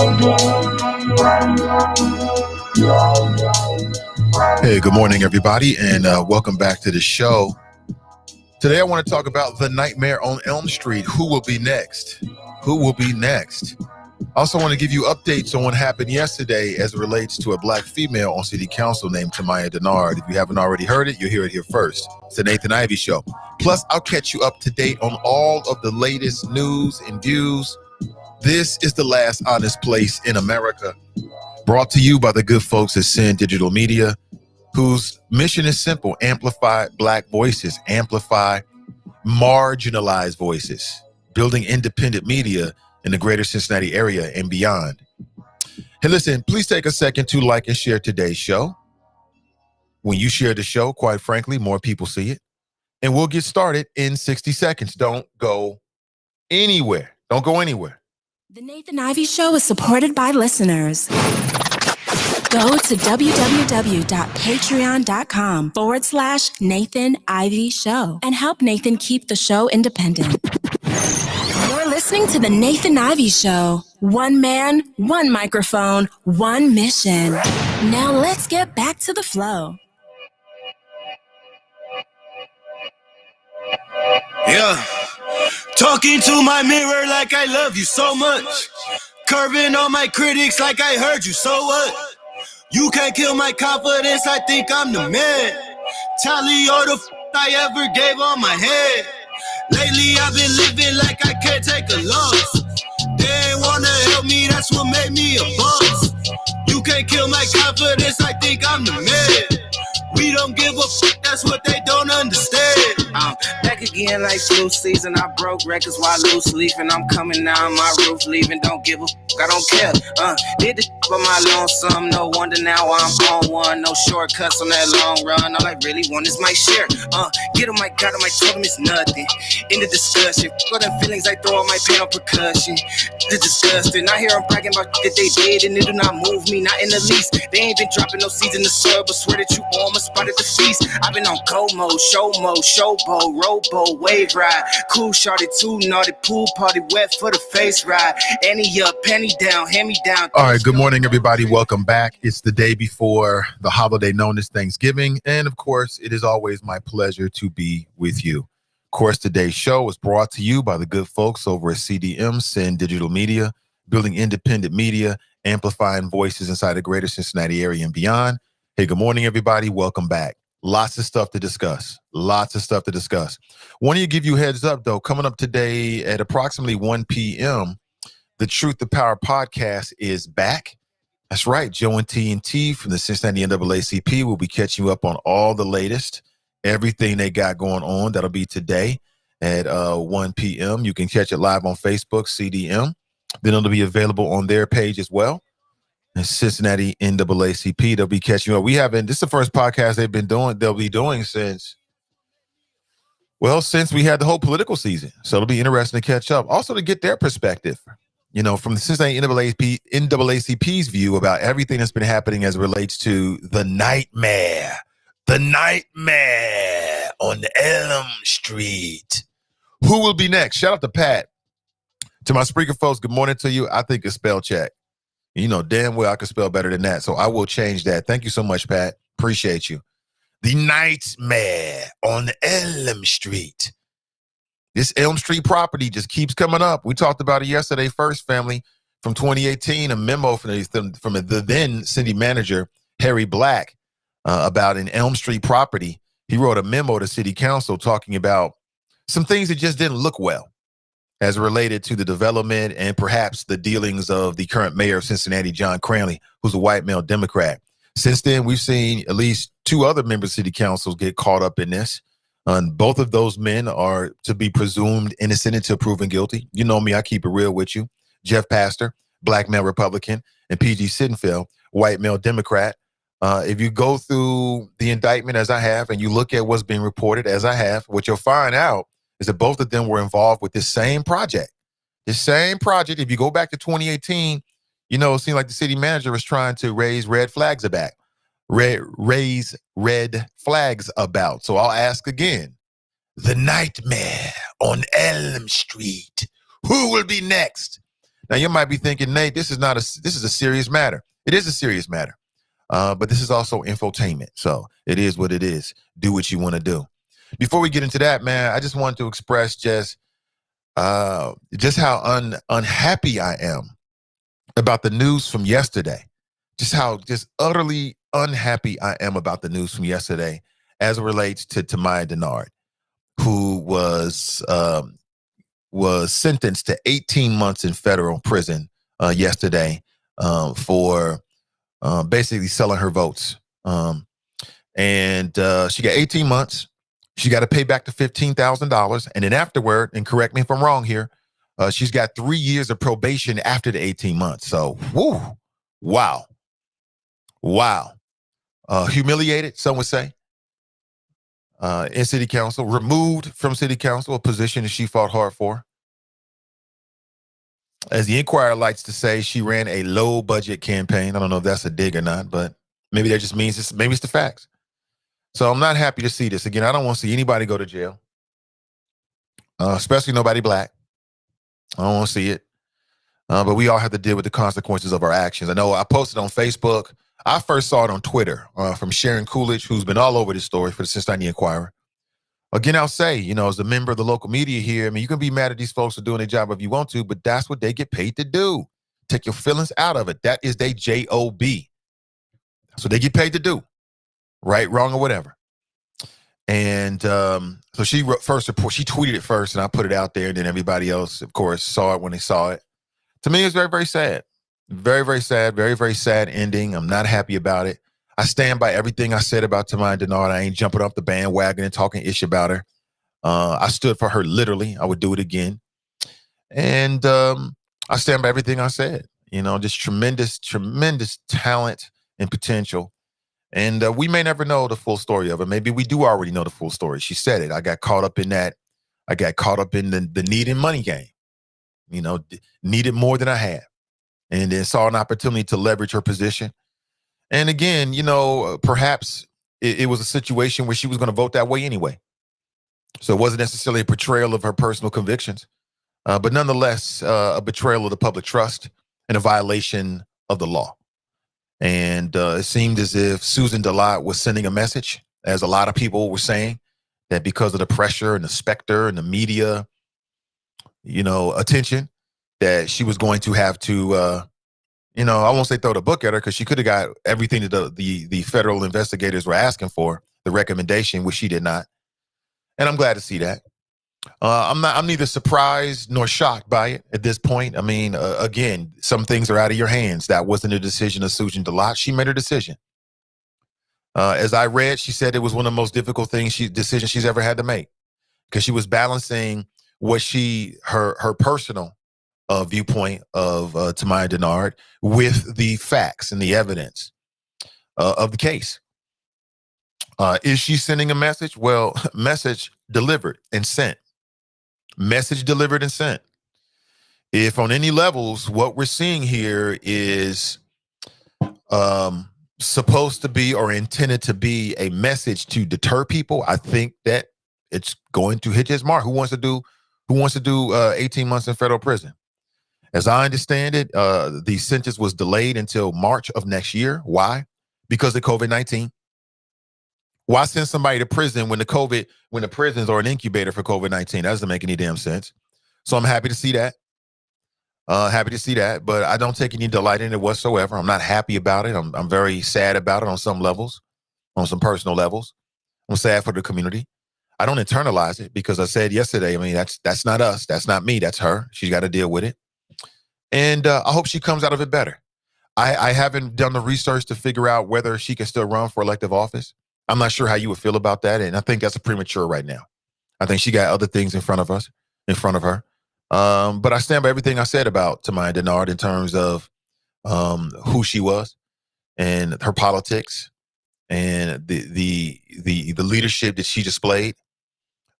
Hey, good morning, everybody, and welcome back to the show. Today, I want to talk about the Nightmare on Elm Street. Who will be next? Who will be next? I also want to give you updates on what happened yesterday as it relates to a black female on city council named Tamaya Denard. If you haven't already heard it, you'll hear it here first. It's the Nathan Ivey Show. Plus, I'll catch you up to date on all of the latest news and views. This is the last honest place in America. Brought to you by the good folks at Sin Digital Media, whose mission is simple: amplify black voices, amplify marginalized voices, building independent media in the greater Cincinnati area and beyond. Hey, listen, please take a second to like and share today's show. When you share the show, quite frankly, more people see it. And we'll get started in 60 seconds. Don't go anywhere. Don't go anywhere. The Nathan Ivey Show is supported by listeners. Go to www.patreon.com/Nathan Ivey Show and help Nathan keep the show independent. You're listening to The Nathan Ivey Show. One man, one microphone, one mission. Now let's get back to the flow. Yeah. Talking to my mirror like I love you so much. Curving on my critics like I heard you, so what? You can't kill my confidence, I think I'm the man. Tally all the I ever gave on my head. Lately I've been living like I can't take a loss. They ain't wanna help me, that's what made me a boss. You can't kill my confidence, I think I'm the man. We don't give a that's what they don't understand. I'm back again like flu season. I broke records while loose leafing. I'm coming down my roof, leaving. Don't give a I don't care. Did the for my lonesome. No wonder now I'm on one. No shortcuts on that long run. All I really want is my share. Get on my God, on my totem is nothing. In the discussion, for them feelings I throw on my pain on percussion. The disgusting. I hear them bragging about that they did, and it do not move me, not in the least. They ain't been dropping no seeds in the soil, but swear that you almost spotted the feast. I've been on go mode, showboat, rowboat, wave ride. Cool shorty, too naughty, pool party, wet for the face ride. Annie up, penny down, hand me down. All right, good morning, everybody. Welcome back. It's the day before the holiday known as Thanksgiving. And of course, it is always my pleasure to be with you. Of course, today's show is brought to you by the good folks over at CDM, Sin Digital Media, building independent media, amplifying voices inside the greater Cincinnati area and beyond. Hey, good morning, everybody. Welcome back. Lots of stuff to discuss. Want to give you a heads up, though, coming up today at approximately 1 p.m., the Truth to Power podcast is back. That's right. Joe and T from the Cincinnati NAACP will be catching you up on all the latest, everything they got going on. That'll be today at 1 p.m. You can catch it live on Facebook, CDM. Then it'll be available on their page as well. And Cincinnati NAACP, they'll be catching you up. This is the first podcast they'll be doing since we had the whole political season. So it'll be interesting to catch up. Also to get their perspective, from the Cincinnati NAACP's view about everything that's been happening as it relates to the nightmare on Elm Street. Who will be next? Shout out to Pat. To my Spreaker folks, good morning to you. I think it's spell check. You know damn well I can spell better than that, so I will change that. Thank you so much, Pat. Appreciate you. The nightmare on Elm Street. This Elm Street property just keeps coming up. We talked about it yesterday first, family. From 2018, a memo from the then city manager, Harry Black, about an Elm Street property. He wrote a memo to city council talking about some things that just didn't look well as related to the development and perhaps the dealings of the current mayor of Cincinnati, John Cranley, who's a white male Democrat. Since then, we've seen at least two other members of city councils get caught up in this. And both of those men are to be presumed innocent until proven guilty. You know me, I keep it real with you. Jeff Pastor, black male Republican, and P.G. Sittenfeld, white male Democrat. If you go through the indictment as I have and you look at what's being reported as I have, what you'll find out is that both of them were involved with this same project. If you go back to 2018, it seemed like the city manager was trying to raise red flags about. So I'll ask again, the nightmare on Elm Street. Who will be next? Now you might be thinking, Nate, this is a serious matter. It is a serious matter. But this is also infotainment. So it is what it is. Do what you want to do. Before we get into that, man, I just wanted to express just how unhappy I am about the news from yesterday. Just how utterly unhappy I am about the news from yesterday as it relates to Tamaya Denard, who was sentenced to 18 months in federal prison yesterday for basically selling her votes. And she got 18 months. She got to pay back the $15,000. And then afterward, and correct me if I'm wrong here, she's got 3 years of probation after the 18 months. So, wow. Humiliated, some would say, in city council, removed from city council, a position that she fought hard for. As the Inquirer likes to say, she ran a low budget campaign. I don't know if that's a dig or not, but maybe that just means maybe it's the facts. So I'm not happy to see this. Again, I don't want to see anybody go to jail, especially nobody black. I don't want to see it. But we all have to deal with the consequences of our actions. I know I posted on Facebook. I first saw it on Twitter from Sharon Coolidge, who's been all over this story for the Cincinnati Inquirer. Again, I'll say, as a member of the local media here, I mean, you can be mad at these folks for doing their job if you want to, but that's what they get paid to do. Take your feelings out of it. That is their job. That's what they get paid to do. Right, wrong, or whatever. And so she tweeted it first, and I put it out there, and then everybody else, of course, saw it when they saw it. To me, it's very, very sad. Very, very sad. Very, very sad ending. I'm not happy about it. I stand by everything I said about Tamaya Denard. I ain't jumping off the bandwagon and talking ish about her. I stood for her literally. I would do it again. And I stand by everything I said. Just tremendous, tremendous talent and potential. And we may never know the full story of it. Maybe we do already know the full story. She said it. I got caught up in that. I got caught up in the need and money game. Needed more than I had. And then saw an opportunity to leverage her position. And again, perhaps it was a situation where she was going to vote that way anyway. So it wasn't necessarily a portrayal of her personal convictions, but nonetheless, a betrayal of the public trust and a violation of the law. And it seemed as if Susan DeLotte was sending a message, as a lot of people were saying, that because of the pressure and the specter and the media, attention, that she was going to have to, I won't say throw the book at her, because she could have got everything that the federal investigators were asking for, the recommendation, which she did not. And I'm glad to see that. I'm neither surprised nor shocked by it at this point. I mean, again, some things are out of your hands. That wasn't a decision of Susan DeLotte. She made her decision. As I read, she said it was one of the most difficult decisions she's ever had to make, because she was balancing what her personal viewpoint of Tamaya Denard with the facts and the evidence of the case. Is she sending a message? Well, message delivered and sent. Message delivered and sent. If on any levels, what we're seeing here is supposed to be or intended to be a message to deter people, I think that it's going to hit his mark. Who wants to do 18 months in federal prison? As I understand it, the sentence was delayed until March of next year. Why? Because of COVID-19. Why send somebody to prison when the prisons are an incubator for COVID-19? That doesn't make any damn sense. So I'm happy to see that. But I don't take any delight in it whatsoever. I'm not happy about it. I'm very sad about it on some levels, on some personal levels. I'm sad for the community. I don't internalize it, because I said yesterday, I mean, that's not us. That's not me. That's her. She's got to deal with it. And I hope she comes out of it better. I haven't done the research to figure out whether she can still run for elective office. I'm not sure how you would feel about that. And I think that's premature right now. I think she got other things in front of her. But I stand by everything I said about Tamaya Denard in terms of who she was and her politics and the leadership that she displayed,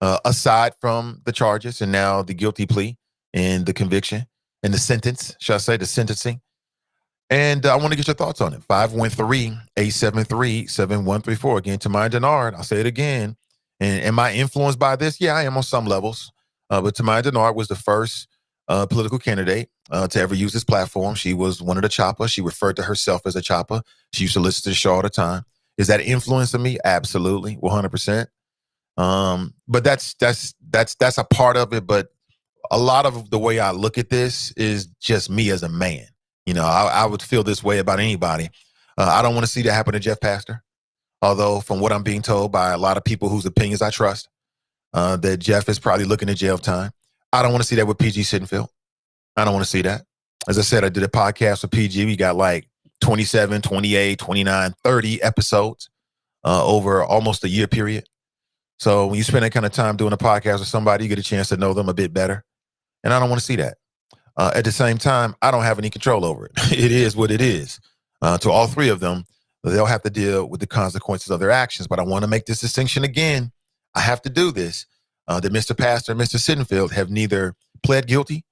aside from the charges and now the guilty plea and the conviction and the sentence, shall I say, the sentencing. And I want to get your thoughts on it. 513-873-7134. Again, Tamaya Denard, I'll say it again. And am I influenced by this? Yeah, I am on some levels. But Tamaya Denard was the first political candidate to ever use this platform. She was one of the chopper. She referred to herself as a chopper. She used to listen to the show all the time. Is that influencing me? Absolutely, 100%. But that's a part of it. But a lot of the way I look at this is just me as a man. You know, I would feel this way about anybody. I don't want to see that happen to Jeff Pastor. Although from what I'm being told by a lot of people whose opinions I trust, that Jeff is probably looking at jail time. I don't want to see that with PG Sittenfield. I don't want to see that. As I said, I did a podcast with PG. We got like 27, 28, 29, 30 episodes over almost a year period. So when you spend that kind of time doing a podcast with somebody, you get a chance to know them a bit better. And I don't want to see that. At the same time, I don't have any control over it. It is what it is. To all three of them, they'll have to deal with the consequences of their actions. But I want to make this distinction again. I have to do this. That Mr. Pastor and Mr. Sittenfield have neither pled guilty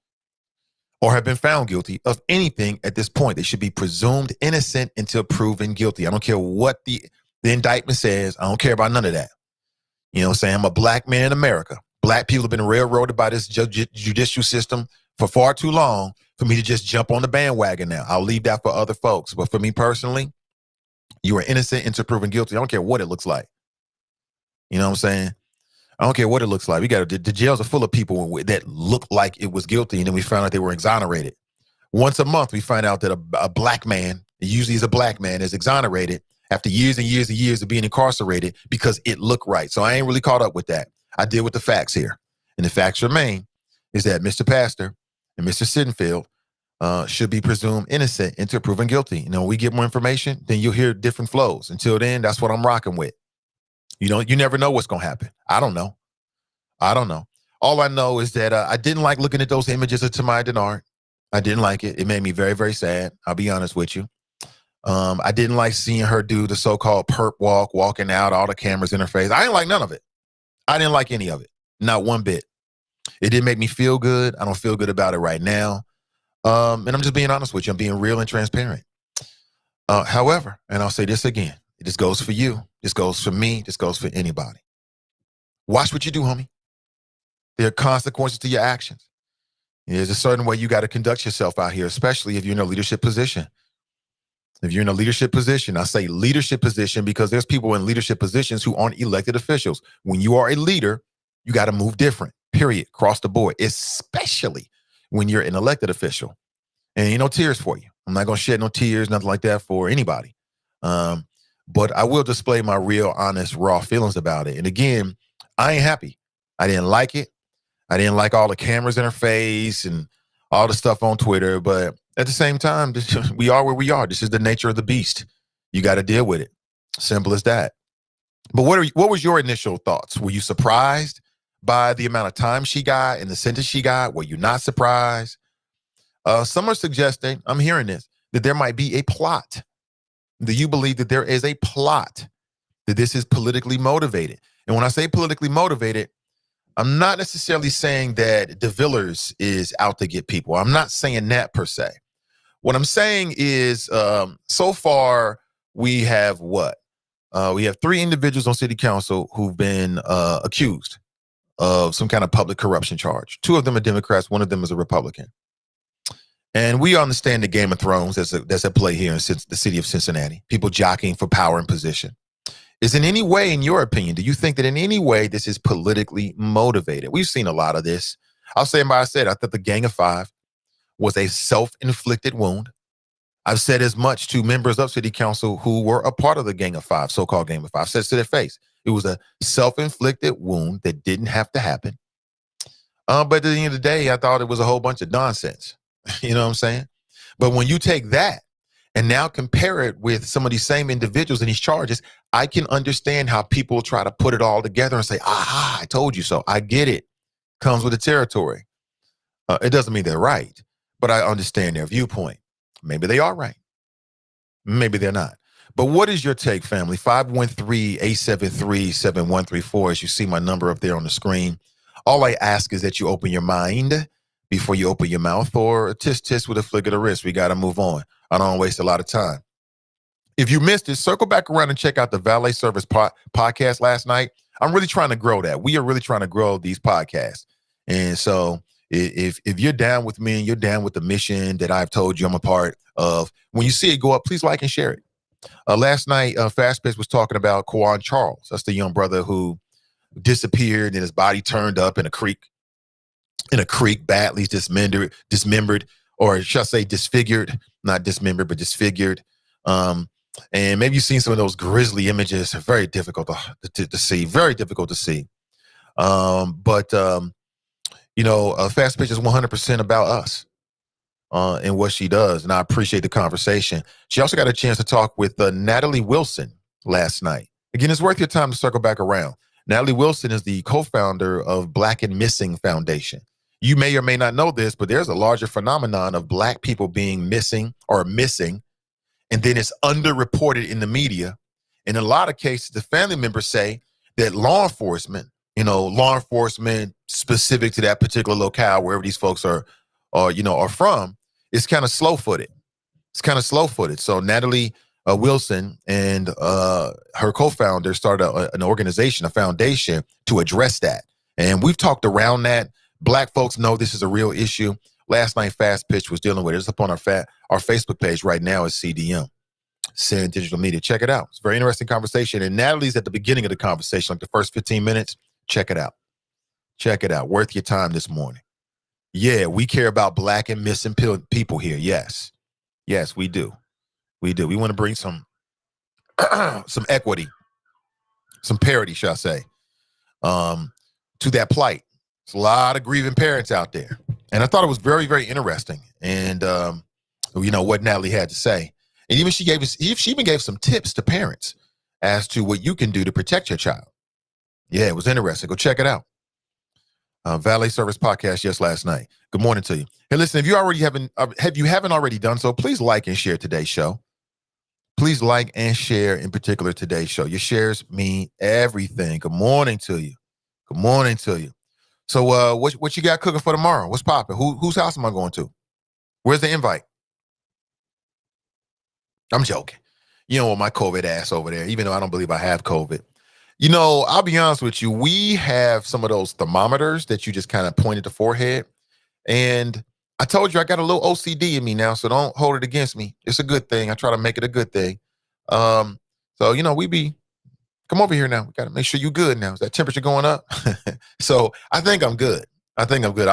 or have been found guilty of anything at this point. They should be presumed innocent until proven guilty. I don't care what the indictment says. I don't care about none of that. You know what I'm saying? I'm a black man in America. Black people have been railroaded by this judicial system for far too long for me to just jump on the bandwagon now. I'll leave that for other folks. But for me personally, you are innocent until proven guilty. I don't care what it looks like. You know what I'm saying? I don't care what it looks like. We got the jails are full of people that look like it was guilty, and then we found out they were exonerated. Once a month, we find out that a black man, usually is a black man, is exonerated after years and years and years of being incarcerated because it looked right. So I ain't really caught up with that. I deal with the facts here. And the facts remain is that Mr. Pastor and Mr. Sittenfield should be presumed innocent until proven guilty. You know, when we get more information, then you'll hear different flows. Until then, that's what I'm rocking with. You know, you never know what's going to happen. I don't know. All I know is that I didn't like looking at those images of Tamaya Denard. I didn't like it. It made me very, very sad. I'll be honest with you. I didn't like seeing her do the so-called perp walk, walking out, all the cameras in her face. I didn't like none of it. I didn't like any of it. Not one bit. It didn't make me feel good. I don't feel good about it right now. And I'm just being honest with you. I'm being real and transparent. However, and I'll say this again, this goes for you. This goes for me. This goes for anybody. Watch what you do, homie. There are consequences to your actions. There's a certain way you got to conduct yourself out here, especially if you're in a leadership position. If you're in a leadership position, I say leadership position because there's people in leadership positions who aren't elected officials. When you are a leader, you got to move different, period, across the board, especially when you're an elected official. And ain't no tears for you. I'm not going to shed no tears, nothing like that for anybody. But I will display my real, honest, raw feelings about it. And again, I ain't happy. I didn't like it. I didn't like all the cameras in her face and all the stuff on Twitter. But at the same time, we are where we are. This is the nature of the beast. You got to deal with it. Simple as that. But what was your initial thoughts? Were you surprised by the amount of time she got and the sentence she got? Were you not surprised? Some are suggesting, I'm hearing this, that there might be a plot. Do you believe that there is a plot, that this is politically motivated? And when I say politically motivated, I'm not necessarily saying that DeVillers is out to get people. I'm not saying that per se. What I'm saying is so far we have what? We have 3 individuals on city council who've been accused of some kind of public corruption charge. 2 of them are Democrats. 1 of them is a Republican. And we understand the Game of Thrones that's at play here in the city of Cincinnati. People jockeying for power and position. Is in any way, in your opinion, do you think that in any way this is politically motivated? We've seen a lot of this. I'll say what I said. I thought the Gang of Five was a self-inflicted wound. I've said as much to members of city council who were a part of the Gang of Five, so-called Gang of Five. I've said to their face, it was a self-inflicted wound that didn't have to happen. But at the end of the day, I thought it was a whole bunch of nonsense. You know what I'm saying? But when you take that and now compare it with some of these same individuals and these charges, I can understand how people try to put it all together and say, I told you so. I get it. Comes with the territory. It doesn't mean they're right, but I understand their viewpoint. Maybe they are right. Maybe they're not. But what is your take, family? 513-873-7134. As you see my number up there on the screen. All I ask is that you open your mind before you open your mouth, or tisk with a flick of the wrist. We got to move on. I don't waste a lot of time. If you missed it, circle back around and check out the Valet Service podcast last night. I'm really trying to grow that. We are really trying to grow these podcasts. And so If you're down with me and you're down with the mission that I've told you I'm a part of, when you see it go up, please like and share it. Last night, Fast Pitch was talking about Kwan Charles. That's the young brother who disappeared and his body turned up in a creek, badly dismembered, or should I say disfigured, not dismembered, but disfigured. And maybe you've seen some of those grisly images. Very difficult to see, very difficult to see. But Fast Pitch is 100% about us and what she does, and I appreciate the conversation. She also got a chance to talk with Natalie Wilson last night. Again, it's worth your time to circle back around. Natalie Wilson is the co-founder of Black and Missing Foundation. You may or may not know this, but there's a larger phenomenon of Black people being missing, and then it's underreported in the media. In a lot of cases, the family members say that law enforcement specific to that particular locale, wherever these folks are from, is kind of slow-footed. So Natalie Wilson and her co-founder started an organization, a foundation, to address that. And we've talked around that. Black folks know this is a real issue. Last night, Fast Pitch was dealing with it. It's up on our Facebook page right now is CDM, Sin Digital Media. Check it out. It's a very interesting conversation. And Natalie's at the beginning of the conversation, like the first 15 minutes. Check it out. Worth your time this morning. Yeah, we care about Black and missing people here. Yes, we do. We want to bring some equity, some parity, shall I say, to that plight. There's a lot of grieving parents out there. And I thought it was very, very interesting. And, what Natalie had to say. And even she even gave some tips to parents as to what you can do to protect your child. Yeah, it was interesting. Go check it out. Valet Service Podcast just last night. Good morning to you. Hey, listen, if you haven't already done so, please like and share today's show. Please like and share, in particular, today's show. Your shares mean everything. Good morning to you. So what you got cooking for tomorrow? What's popping? Whose house am I going to? Where's the invite? I'm joking. My COVID ass over there, even though I don't believe I have COVID. I'll be honest with you. We have some of those thermometers that you just kind of point at the forehead. And I told you I got a little OCD in me now, so don't hold it against me. It's a good thing. I try to make it a good thing. Come over here now. We got to make sure you're good now. Is that temperature going up? So I think I'm good. I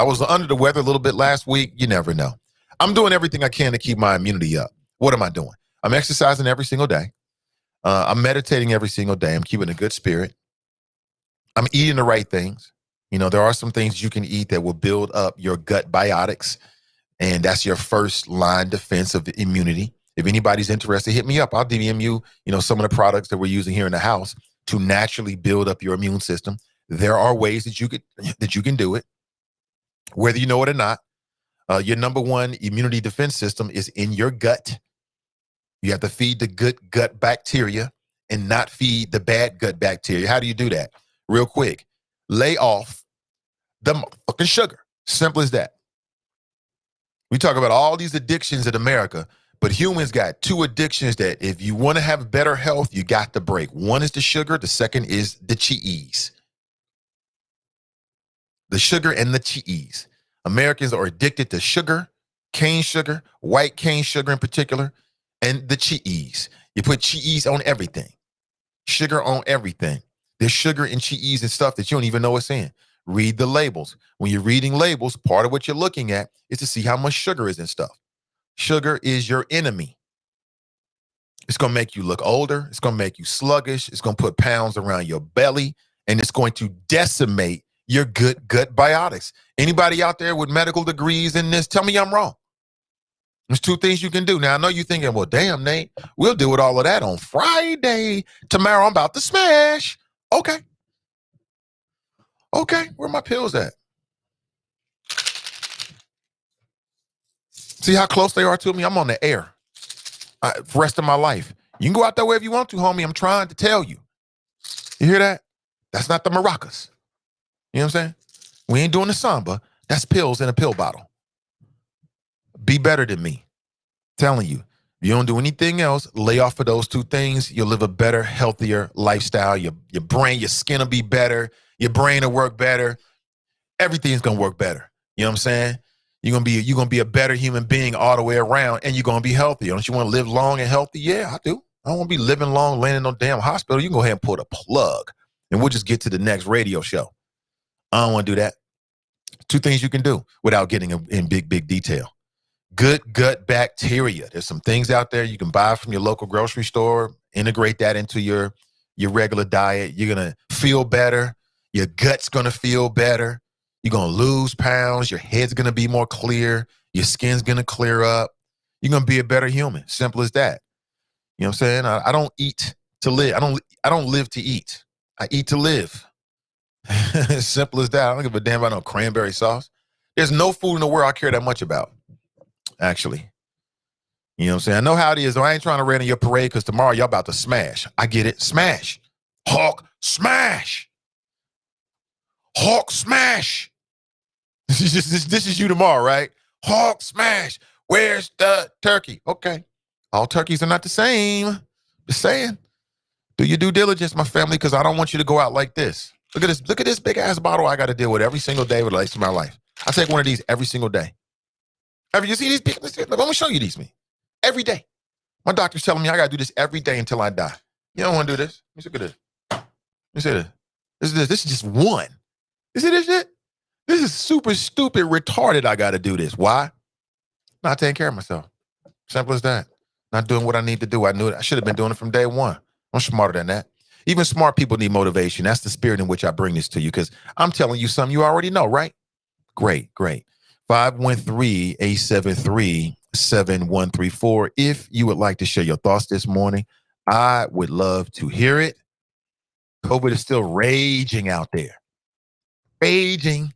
was under the weather a little bit last week. You never know. I'm doing everything I can to keep my immunity up. What am I doing? I'm exercising every single day. I'm meditating every single day. I'm keeping a good spirit. I'm eating the right things. There are some things you can eat that will build up your gut biotics, and that's your first line defense of immunity. If anybody's interested, hit me up. I'll DM you, some of the products that we're using here in the house to naturally build up your immune system. There are ways that you can do it, whether you know it or not. Your number one immunity defense system is in your gut. You have to feed the good gut bacteria and not feed the bad gut bacteria. How do you do that? Real quick, lay off the motherfucking sugar. Simple as that. We talk about all these addictions in America, but humans got two addictions that if you want to have better health, you got to break. One is the sugar. The second is the cheese. The sugar and the cheese. Americans are addicted to sugar, cane sugar, white cane sugar in particular, and the cheese. You put cheese on everything. Sugar on everything. There's sugar and cheese and stuff that you don't even know what's in. Read the labels. When you're reading labels, part of what you're looking at is to see how much sugar is in stuff. Sugar is your enemy. It's going to make you look older. It's going to make you sluggish. It's going to put pounds around your belly, and it's going to decimate your good gut biotics. Anybody out there with medical degrees in this, tell me I'm wrong. There's two things you can do. Now, I know you're thinking, well, damn, Nate, we'll deal with all of that on Friday. Tomorrow, I'm about to smash. Okay, where my pills at? See how close they are to me? I'm on the air for the rest of my life. You can go out that way if you want to, homie. I'm trying to tell you. You hear that? That's not the maracas. You know what I'm saying? We ain't doing the samba. That's pills in a pill bottle. Be better than me. Telling you. If you don't do anything else, lay off of those two things. You'll live a better, healthier lifestyle. Your brain, your skin will be better. Your brain will work better. Everything's going to work better. You know what I'm saying? You're gonna be a better human being all the way around, and you're gonna be healthy. Don't you want to live long and healthy? Yeah, I do. I don't want to be living long, laying in no damn hospital. You can go ahead and pull the plug, and we'll just get to the next radio show. I don't want to do that. 2 things you can do without getting in big detail. Good gut bacteria. There's some things out there you can buy from your local grocery store. Integrate that into your regular diet. You're going to feel better. Your gut's going to feel better. You're going to lose pounds. Your head's going to be more clear. Your skin's going to clear up. You're going to be a better human. Simple as that. You know what I'm saying? I don't eat to live. I don't live to eat. I eat to live. Simple as that. I don't give a damn about no cranberry sauce. There's no food in the world I care that much about, actually. You know what I'm saying? I know how it is, though. I ain't trying to rain on your parade because tomorrow y'all about to smash. I get it. Smash. Hawk smash. Hawk smash. This is you tomorrow, right? Hawk smash. Where's the turkey? Okay. All turkeys are not the same. Just saying. Do your due diligence, my family, because I don't want you to go out like this. Look at this big ass bottle I got to deal with every single day for the rest of my life. I take one of these every single day. Have you seen these people? Look, I'm gonna show you these, me. Every day. My doctor's telling me I gotta do this every day until I die. You don't want to do this. Let me look at this. Let me see this. This is just one. You see this shit? This is super stupid, retarded. I gotta do this. Why? Not taking care of myself. Simple as that. Not doing what I need to do. I knew it. I should have been doing it from day one. I'm smarter than that. Even smart people need motivation. That's the spirit in which I bring this to you, because I'm telling you something you already know, right? Great. 513-873-7134. If you would like to share your thoughts this morning, I would love to hear it. COVID is still raging out there. Raging.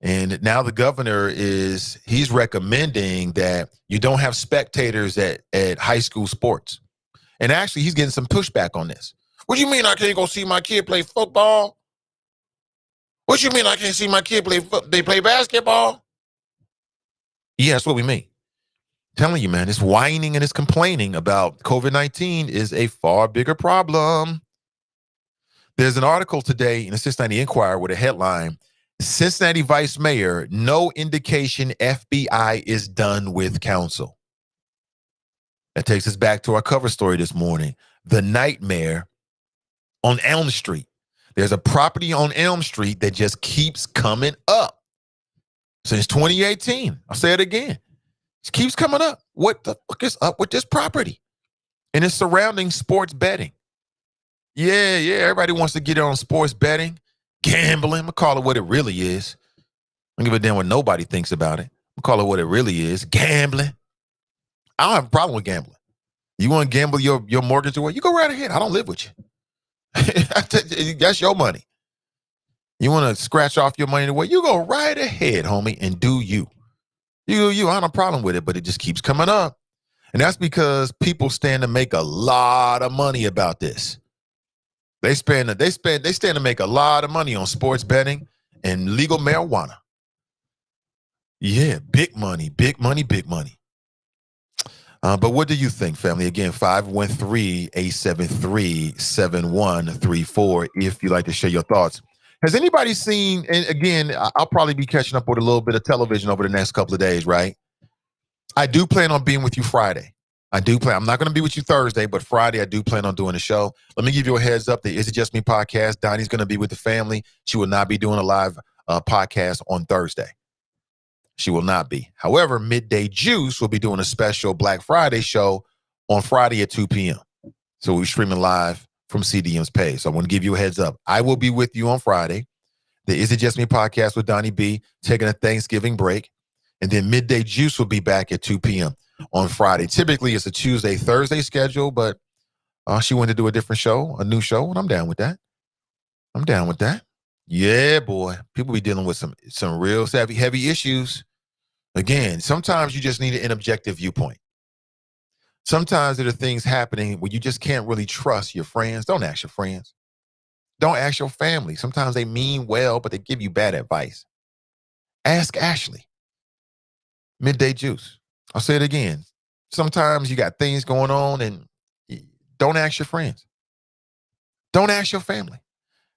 And now the governor he's recommending that you don't have spectators at high school sports. And actually, he's getting some pushback on this. What do you mean I can't go see my kid play football? What you mean I can't see my kid play basketball? Yeah, that's what we mean. Telling you, man, this whining and this complaining about COVID-19 is a far bigger problem. There's an article today in the Cincinnati Enquirer with a headline, Cincinnati Vice Mayor, no indication FBI is done with counsel. That takes us back to our cover story this morning, the nightmare on Elm Street. There's a property on Elm Street that just keeps coming up since 2018. I'll say it again. It keeps coming up. What the fuck is up with this property? And it's surrounding sports betting. Yeah, everybody wants to get on sports betting, gambling. I'm going to call it what it really is. I don't give a damn what nobody thinks about it. I'm going to call it what it really is, gambling. I don't have a problem with gambling. You want to gamble your mortgage away? You go right ahead. I don't live with you. That's your money. You want to scratch off your money away? You go right ahead, homie, and do you. You. I don't have a problem with it, but it just keeps coming up. And that's because people stand to make a lot of money about this. They stand to make a lot of money on sports betting and legal marijuana. Yeah, big money. But what do you think, family? Again, 513-873-7134 if you'd like to share your thoughts. Has anybody seen, and again, I'll probably be catching up with a little bit of television over the next couple of days, right? I do plan on being with you Friday. I'm not going to be with you Thursday, but Friday I do plan on doing a show. Let me give you a heads up. The Is It Just Me podcast, Donnie's going to be with the family. She will not be doing a live podcast on Thursday. She will not be. However, Midday Juice will be doing a special Black Friday show on Friday at 2 p.m. So we're streaming live from CDM's page. So I want to give you a heads up. I will be with you on Friday. The Is It Just Me podcast with Donnie B, taking a Thanksgiving break. And then Midday Juice will be back at 2 p.m. on Friday. Typically, it's a Tuesday, Thursday schedule, but she wanted to do a different show, a new show, and I'm down with that. Yeah, boy. People be dealing with some real heavy issues. Again, sometimes you just need an objective viewpoint. Sometimes there are things happening where you just can't really trust your friends. Don't ask your friends. Don't ask your family. Sometimes they mean well, but they give you bad advice. Ask Ashley. Midday Juice. I'll say it again. Sometimes you got things going on and don't ask your friends. Don't ask your family.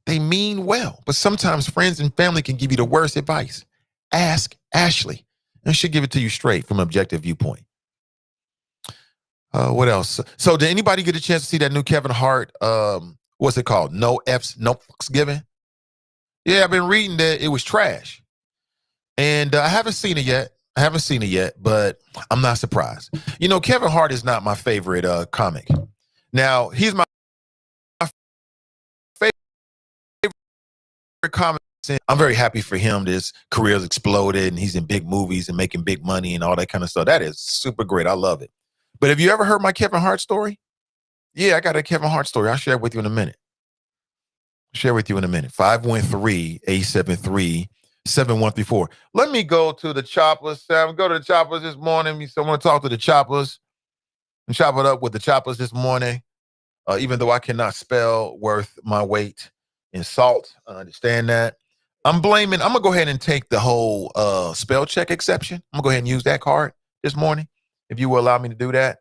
They mean well, but sometimes friends and family can give you the worst advice. Ask Ashley, and she'll give it to you straight from an objective viewpoint. What else? So did anybody get a chance to see that new Kevin Hart, what's it called? No F's, no fucks given? Yeah, I've been reading that it was trash. And I haven't seen it yet. But I'm not surprised. You know, Kevin Hart is not my favorite comic. Now, he's my favorite comic. I'm very happy for him. His career's exploded and he's in big movies and making big money and all that kind of stuff. That is super great. I love it. But have you ever heard my Kevin Hart story? Yeah, I got a Kevin Hart story. I'll share it with you in a minute. 513-873-7134. Let me go to the choppers, Sam. Go to the choppers this morning. So I want to talk to the choppers and chop it up with the choppers this morning. Even though I cannot spell worth my weight in salt. I understand that. I'm going to go ahead and take the whole spell check exception. I'm going to go ahead and use that card this morning, if you will allow me to do that.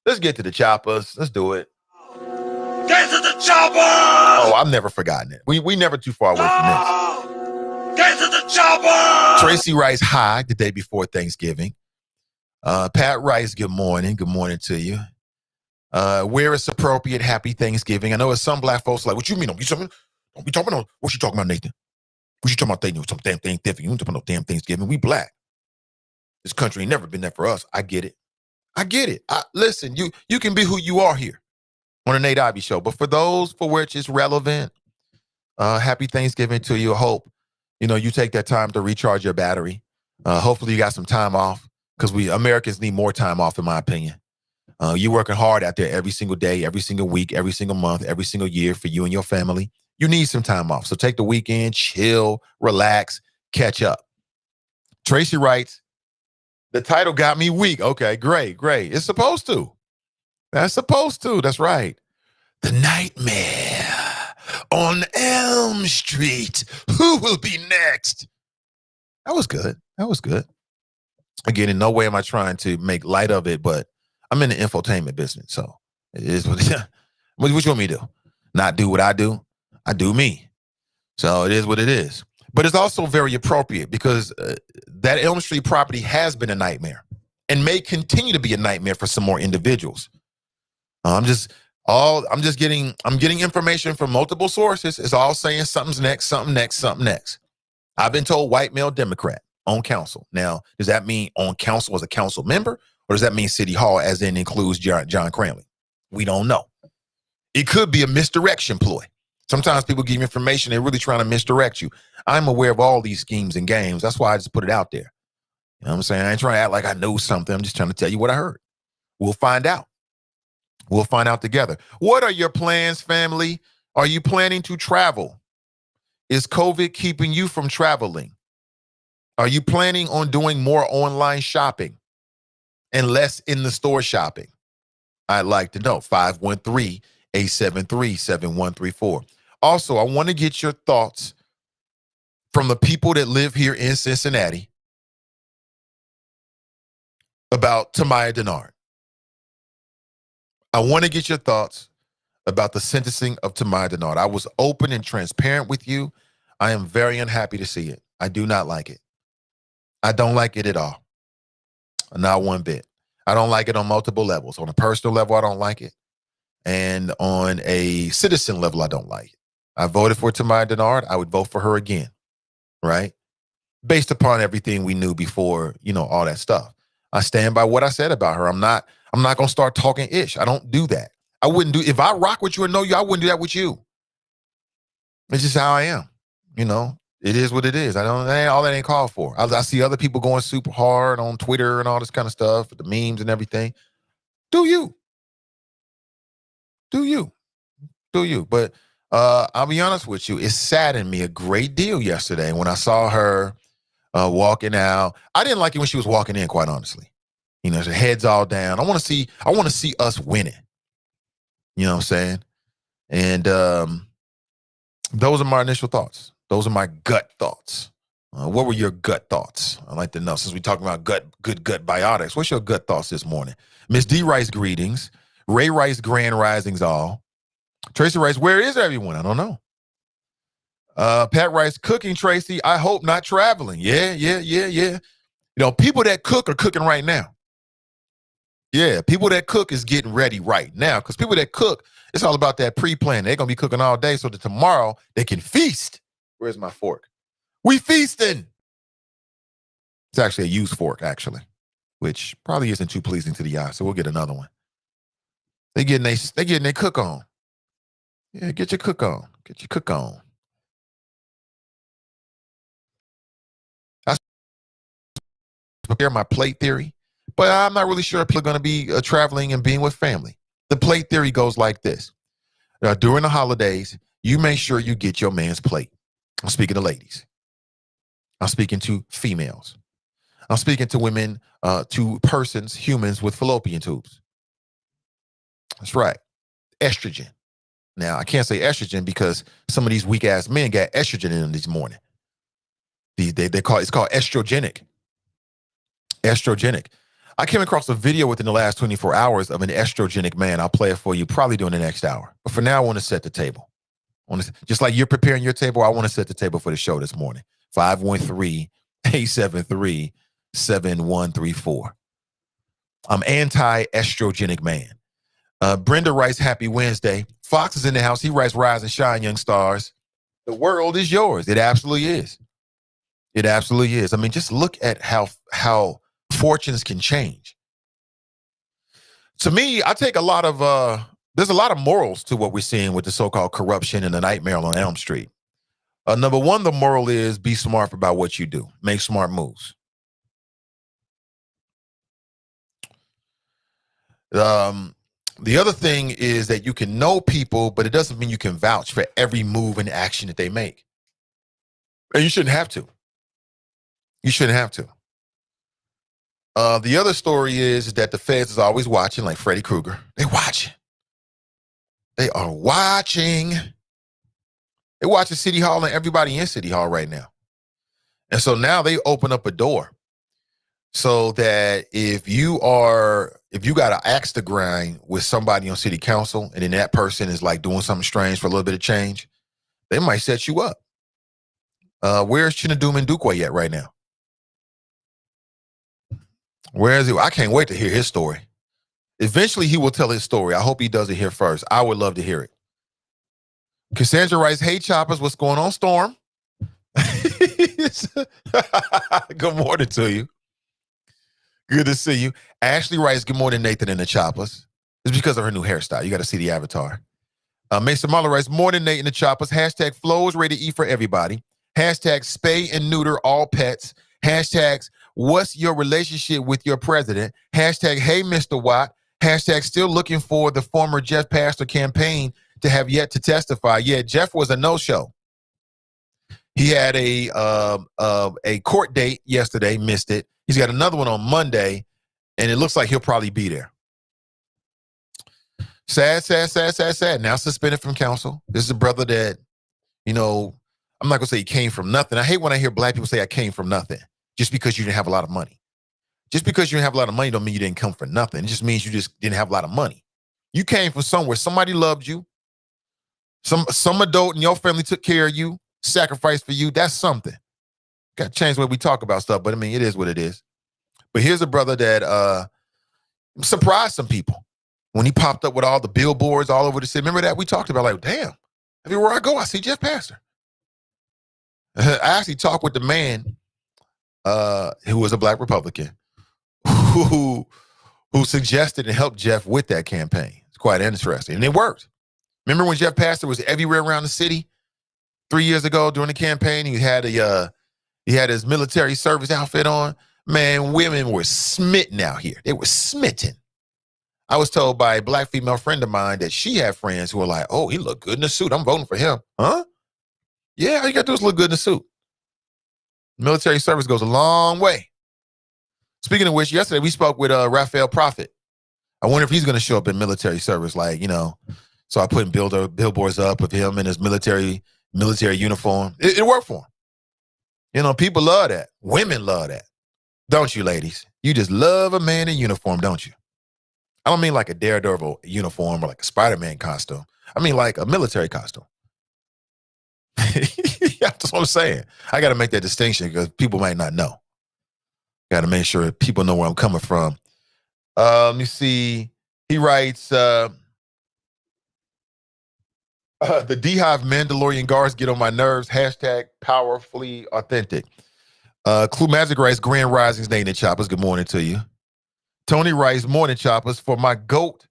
Let's get to the choppers. Let's do it. Get to the chopper! Oh, I've never forgotten it. We never too far away from this. Get to the chopper! Tracy writes, hi, the day before Thanksgiving. Pat writes, good morning. Good morning to you. Where it's appropriate, happy Thanksgiving. I know some black folks like, what you mean? Don't be talking about, what you talking about, Nathan? What you talking about, Nathan? Some damn thing different. You ain't talking about no damn Thanksgiving. We black. This country ain't never been there for us. I get it. Listen, you can be who you are here on the Nate Ivey Show. But for those for which it's relevant, happy Thanksgiving to you. I hope, you take that time to recharge your battery. Hopefully you got some time off because Americans need more time off, in my opinion. You're working hard out there every single day, every single week, every single month, every single year for you and your family. You need some time off. So take the weekend, chill, relax, catch up. Tracy writes, the title got me weak. Okay, great. It's supposed to. That's right. The Nightmare on Elm Street. Who will be next? That was good. Again, in no way am I trying to make light of it, but I'm in the infotainment business, so it is what you want me to do? Not do what I do? I do me. So it is what it is. But it's also very appropriate because that Elm Street property has been a nightmare and may continue to be a nightmare for some more individuals. I'm getting information from multiple sources. It's all saying something's next. I've been told white male Democrat on council. Now, does that mean on council as a council member, or does that mean City Hall as in includes John Cranley? We don't know. It could be a misdirection ploy. Sometimes people give information, they're really trying to misdirect you. I'm aware of all these schemes and games. That's why I just put it out there. You know what I'm saying? I ain't trying to act like I know something. I'm just trying to tell you what I heard. We'll find out. We'll find out together. What are your plans, family? Are you planning to travel? Is COVID keeping you from traveling? Are you planning on doing more online shopping and less in the store shopping? I'd like to know. 513-873-7134. Also, I want to get your thoughts from the people that live here in Cincinnati about Tamaya Denard. I want to get your thoughts about the sentencing of Tamaya Denard. I was open and transparent with you. I am very unhappy to see it. I do not like it. I don't like it at all. Not one bit. I don't like it on multiple levels. On a personal level, I don't like it. And on a citizen level, I don't like it. I voted for Tamaya Denard. I would vote for her again, right? Based upon everything we knew before, all that stuff. I stand by what I said about her. I'm not going to start talking ish. I don't do that. I wouldn't do, if I rock with you and know you, I wouldn't do that with you. It's just how I am. It is what it is. All that ain't called for. I see other people going super hard on Twitter and all this kind of stuff, the memes and everything. Do you? But I'll be honest with you. It saddened me a great deal yesterday when I saw her walking out. I didn't like it when she was walking in, quite honestly. Her head's all down. I want to see us winning. You know what I'm saying? And those are my initial thoughts. Those are my gut thoughts. What were your gut thoughts? I'd like to know, since we're talking about good gut biotics. What's your gut thoughts this morning? Miss D writes greetings. Ray writes grand risings all. Tracy writes, where is everyone? I don't know. Pat writes, cooking, Tracy. I hope not traveling. Yeah. You know, people that cook are cooking right now. Yeah, people that cook is getting ready right now. Because people that cook, it's all about that pre-plan. They're going to be cooking all day so that tomorrow they can feast. Where's my fork? We feasting. It's actually a used fork, actually, which probably isn't too pleasing to the eye. So we'll get another one. They getting their cook on. Yeah, get your cook on. Get your cook on. I prepare my plate theory, but I'm not really sure if people are going to be traveling and being with family. The plate theory goes like this. During the holidays, you make sure you get your man's plate. I'm speaking to ladies. I'm speaking to females. I'm speaking to women, to persons, humans with fallopian tubes. That's right. Estrogen. Now, I can't say estrogen because some of these weak-ass men got estrogen in them this morning. It's called estrogenic. Estrogenic. I came across a video within the last 24 hours of an estrogenic man. I'll play it for you probably during the next hour. But for now, I want to set the table. Just like you're preparing your table, I want to set the table for the show this morning. 513-873-7134. I'm anti-estrogenic man. Brenda writes, happy Wednesday. Fox is in the house. He writes, rise and shine, young stars. The world is yours. It absolutely is. It absolutely is. I mean, just look at how fortunes can change. To me, I take a lot of, there's a lot of morals to what we're seeing with the so-called corruption and the nightmare on Elm Street. Number one, the moral is be smart about what you do. Make smart moves. The other thing is that you can know people, but it doesn't mean you can vouch for every move and action that they make. And you shouldn't have to. You shouldn't have to. The other story is that the feds is always watching, like Freddy Krueger. They watching. They are watching. They watching City Hall and everybody in City Hall right now. And so now they open up a door so that if you got an axe to grind with somebody on city council and then that person is like doing something strange for a little bit of change, they might set you up. Where's Chinadum and Dukwa yet right now? Where is he? I can't wait to hear his story. Eventually, he will tell his story. I hope he does it here first. I would love to hear it. Cassandra writes, hey, Choppers, what's going on, Storm? Good morning to you. Good to see you. Ashley writes, good morning, Nathan and the Choppers. It's because of her new hairstyle. You got to see the avatar. Mason Muller writes, morning, Nate and the Choppers. Hashtag flows ready to eat for everybody. Hashtag spay and neuter all pets. Hashtags, what's your relationship with your president? Hashtag, hey, Mr. Watt. Hashtag, still looking for the former Jeff Pastor campaign to have yet to testify. Yeah, Jeff was a no-show. He had a court date yesterday, missed it. He's got another one on Monday, and it looks like he'll probably be there. Sad. Now suspended from counsel. This is a brother that, you know, I'm not going to say he came from nothing. I hate when I hear black people say I came from nothing just because you didn't have a lot of money. Just because you didn't have a lot of money don't mean you didn't come from nothing. It just means you just didn't have a lot of money. You came from somewhere. Somebody loved you. Some adult in your family took care of you, sacrificed for you. That's something. Got to change the way we talk about stuff, but I mean, it is what it is. But here's a brother that surprised some people when he popped up with all the billboards all over the city. Remember that? We talked about, like, damn, everywhere I go, I see Jeff Pastor. I actually talked with the man who was a black Republican who suggested and helped Jeff with that campaign. It's quite interesting. And it worked. Remember when Jeff Pastor was everywhere around the city 3 years ago during the campaign? He had his military service outfit on. Man, women were smitten out here. They were smitten. I was told by a black female friend of mine that she had friends who were like, oh, he looked good in a suit. I'm voting for him. Huh? Yeah, all you got to do is look good in a suit. Military service goes a long way. Speaking of which, yesterday we spoke with Raphael Prophet. I wonder if he's going to show up in military service, like, you know. So I put billboards up of him in his military uniform. It worked for him. You know, people love that. Women love that. Don't you, ladies? You just love a man in uniform, don't you? I don't mean like a Daredevil uniform or like a Spider-Man costume. I mean like a military costume. That's what I'm saying. I got to make that distinction because people might not know. Got to make sure people know where I'm coming from. Let me see. He writes, the Beehive Mandalorian guards get on my nerves. Hashtag powerfully authentic. Clue Magic writes, Grand Risings, Nathan Choppers. Good morning to you. Tony writes, morning choppers. For my GOAT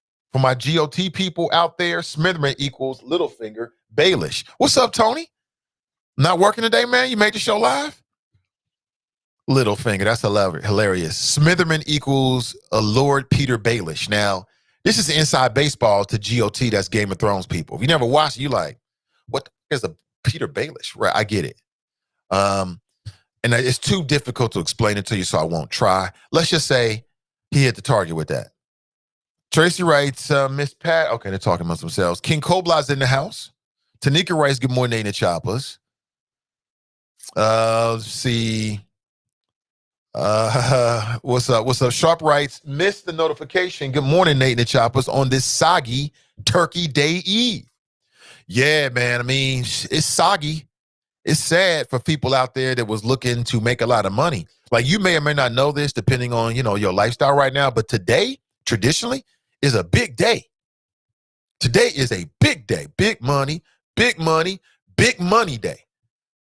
people out there, Smitherman equals Littlefinger Baelish. What's up, Tony? Not working today, man? You made the show live? Littlefinger, that's hilarious. Smitherman equals a Lord Peter Baelish. Now, this is inside baseball to GOT, that's Game of Thrones people. If you never watched it, you like, what is a Peter Baelish? Right, I get it. And it's too difficult to explain it to you, so I won't try. Let's just say he hit the target with that. Tracy writes, Miss Pat, okay, they're talking amongst themselves. King Kobla's in the house. Tanika writes, good morning, Nathan Choppers. Let's see. What's up? Sharp writes, missed the notification. Good morning, Nathan Choppers, on this soggy Turkey Day Eve. Yeah, man, I mean, it's soggy. It's sad for people out there that was looking to make a lot of money. Like, you may or may not know this depending on, your lifestyle right now, but today, traditionally, is a big day. Today is a big day. Big money day,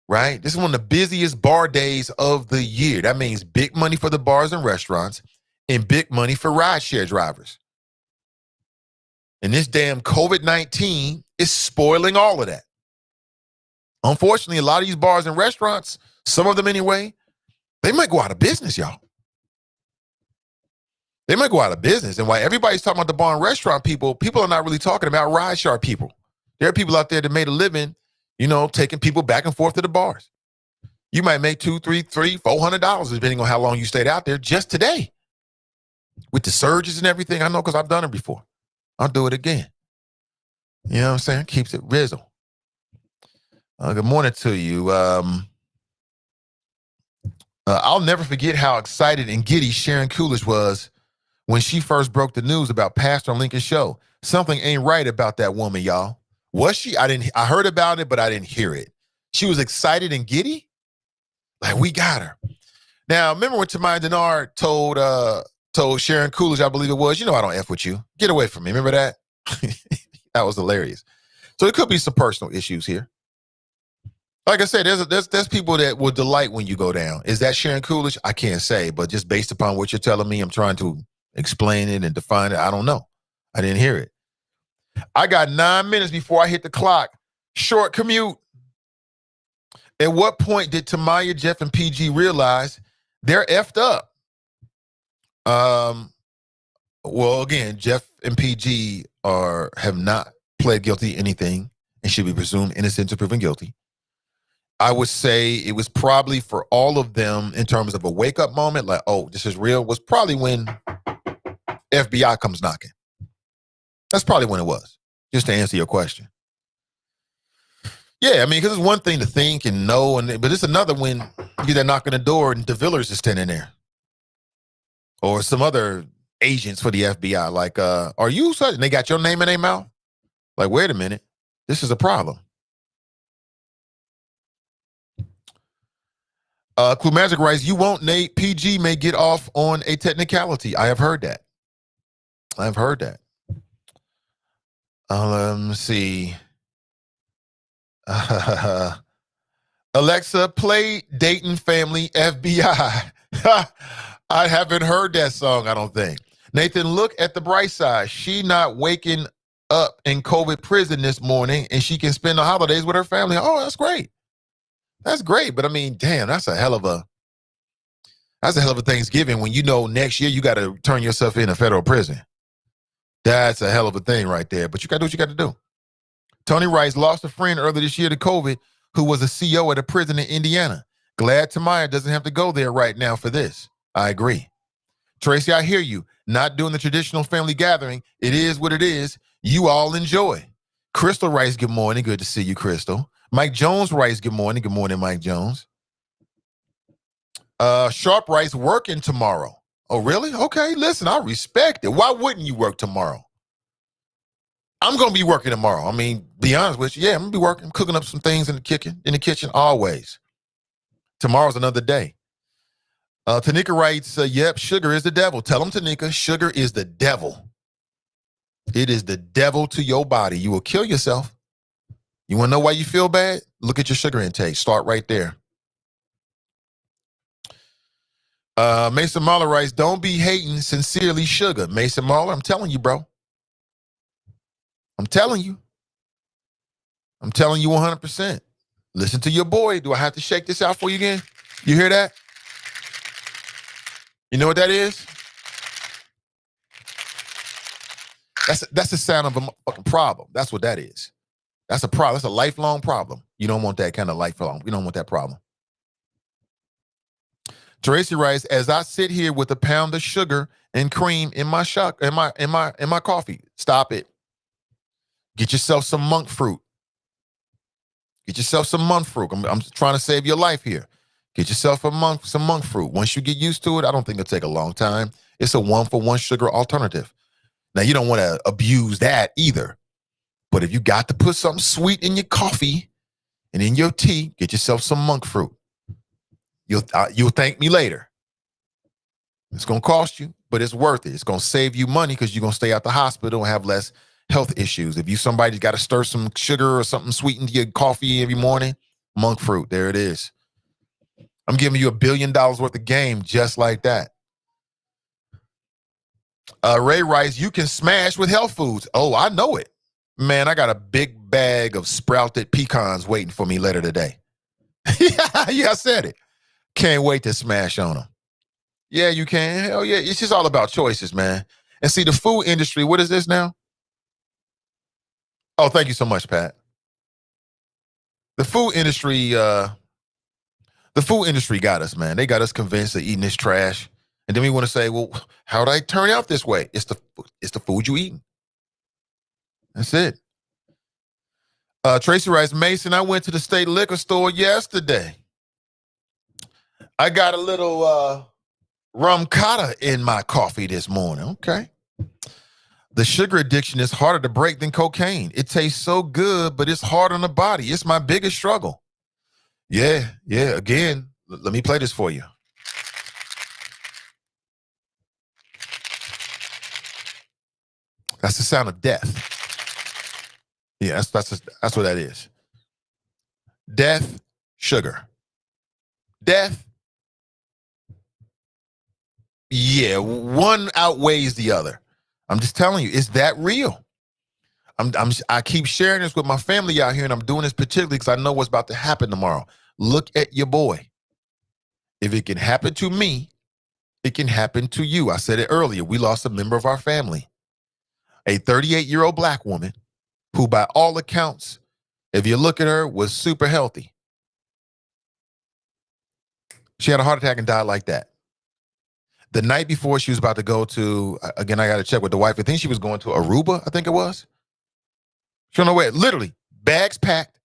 right? This is one of the busiest bar days of the year. That means big money for the bars and restaurants and big money for rideshare drivers. And this damn COVID-19 is spoiling all of that. Unfortunately, a lot of these bars and restaurants, some of them anyway, they might go out of business, y'all. They might go out of business. And while everybody's talking about the bar and restaurant people are not really talking about rideshare people. There are people out there that made a living, taking people back and forth to the bars. You might make $200, $300, $400, depending on how long you stayed out there just today. With the surges and everything, I know because I've done it before. I'll do it again. You know what I'm saying? Keeps it rizzle. Good morning to you. I'll never forget how excited and giddy Sharon Coolidge was when she first broke the news about Pastor Lincoln's show. Something ain't right about that woman, y'all. Was she? I heard about it, but I didn't hear it. She was excited and giddy? Like, we got her. Now, remember when Tamaya Denard told Sharon Coolidge, I believe it was, I don't F with you. Get away from me. Remember that? That was hilarious. So it could be some personal issues here. Like I said, there's people that will delight when you go down. Is that Sharon Coolidge? I can't say, but just based upon what you're telling me, I'm trying to explain it and define it. I don't know. I didn't hear it. I got 9 minutes before I hit the clock. Short commute. At what point did Tamaya, Jeff, and PG realize they're effed up? Well, again, Jeff and PG have not pled guilty to anything and should be presumed innocent until proven guilty. I would say it was probably for all of them in terms of a wake-up moment, like, oh, this is real, was probably when FBI comes knocking. That's probably when it was, just to answer your question. Yeah, I mean, because it's one thing to think and know, but it's another when you get that knock on the door and DeVillers is standing there. Or some other agents for the FBI, like, are you such? And they got your name in their mouth? Like, wait a minute, this is a problem. Clue Magic writes, you won't, Nate. PG may get off on a technicality. I have heard that. Let me see. Alexa, play Dayton Family FBI. I haven't heard that song, I don't think. Nathan, look at the bright side. She not waking up in COVID prison this morning, and she can spend the holidays with her family. Oh, that's great. That's great. But I mean, damn, that's a hell of a Thanksgiving when next year you got to turn yourself in a federal prison. That's a hell of a thing right there. But you got to do what you got to do. Tony Rice lost a friend earlier this year to COVID who was a CO at a prison in Indiana. Glad Tamaya doesn't have to go there right now for this. I agree. Tracy, I hear you. Not doing the traditional family gathering. It is what it is. You all enjoy. Crystal Rice, good morning. Good to see you, Crystal. Mike Jones Rice, good morning. Good morning, Mike Jones. Sharp Rice working tomorrow. Oh, really? Okay, listen, I respect it. Why wouldn't you work tomorrow? I'm going to be working tomorrow. I mean, be honest with you. Yeah, I'm going to be working. I'm cooking up some things in the kitchen always. Tomorrow's another day. Tanika writes, yep, sugar is the devil. Tell him, Tanika, sugar is the devil. It is the devil to your body. You will kill yourself. You want to know why you feel bad? Look at your sugar intake. Start right there. Mason Mahler writes, don't be hating, sincerely, sugar. Mason Mahler, I'm telling you, bro. I'm telling you 100%. Listen to your boy. Do I have to shake this out for you again? You hear that? You know what that is? That's the sound of a fucking problem. That's what that is. That's a problem. That's a lifelong problem. You don't want that kind of lifelong. You don't want that problem. Tracy writes, as I sit here with a pound of sugar and cream in my coffee, stop it. Get yourself some monk fruit. Get yourself some monk fruit. I'm trying to save your life here. Get yourself some monk fruit. Once you get used to it, I don't think it'll take a long time. It's a 1-for-1 sugar alternative. Now, you don't want to abuse that either. But if you got to put something sweet in your coffee and in your tea, get yourself some monk fruit. You'll thank me later. It's going to cost you, but it's worth it. It's going to save you money because you're going to stay out the hospital and have less health issues. If somebody's got to stir some sugar or something sweet into your coffee every morning, monk fruit, there it is. I'm giving you $1 billion worth of game just like that. Ray writes, you can smash with health foods. Oh, I know it. Man, I got a big bag of sprouted pecans waiting for me later today. Yeah, I said it. Can't wait to smash on them. Yeah, you can. Hell yeah. It's just all about choices, man. And see, the food industry, what is this now? Oh, thank you so much, Pat. The food industry got us, man. They got us convinced of eating this trash. And then we want to say, well, how did I turn out this way? It's the food you eating. That's it. Tracy writes, Mason, I went to the state liquor store yesterday. I got a little rum cotta in my coffee this morning. Okay. The sugar addiction is harder to break than cocaine. It tastes so good, but it's hard on the body. It's my biggest struggle. Yeah. Again, let me play this for you. That's the sound of death. Yeah, that's what that is. Death, sugar. Death. Yeah, one outweighs the other. I'm just telling you, it's that real. I keep sharing this with my family out here, and I'm doing this particularly because I know what's about to happen tomorrow. Look at your boy. If it can happen to me, it can happen to you. I said it earlier. We lost a member of our family, a 38-year-old black woman who, by all accounts, if you look at her, was super healthy. She had a heart attack and died like that. The night before she was about to go to, again, I got to check with the wife. I think she was going to Aruba, I think it was. She don't know where. Literally, bags packed,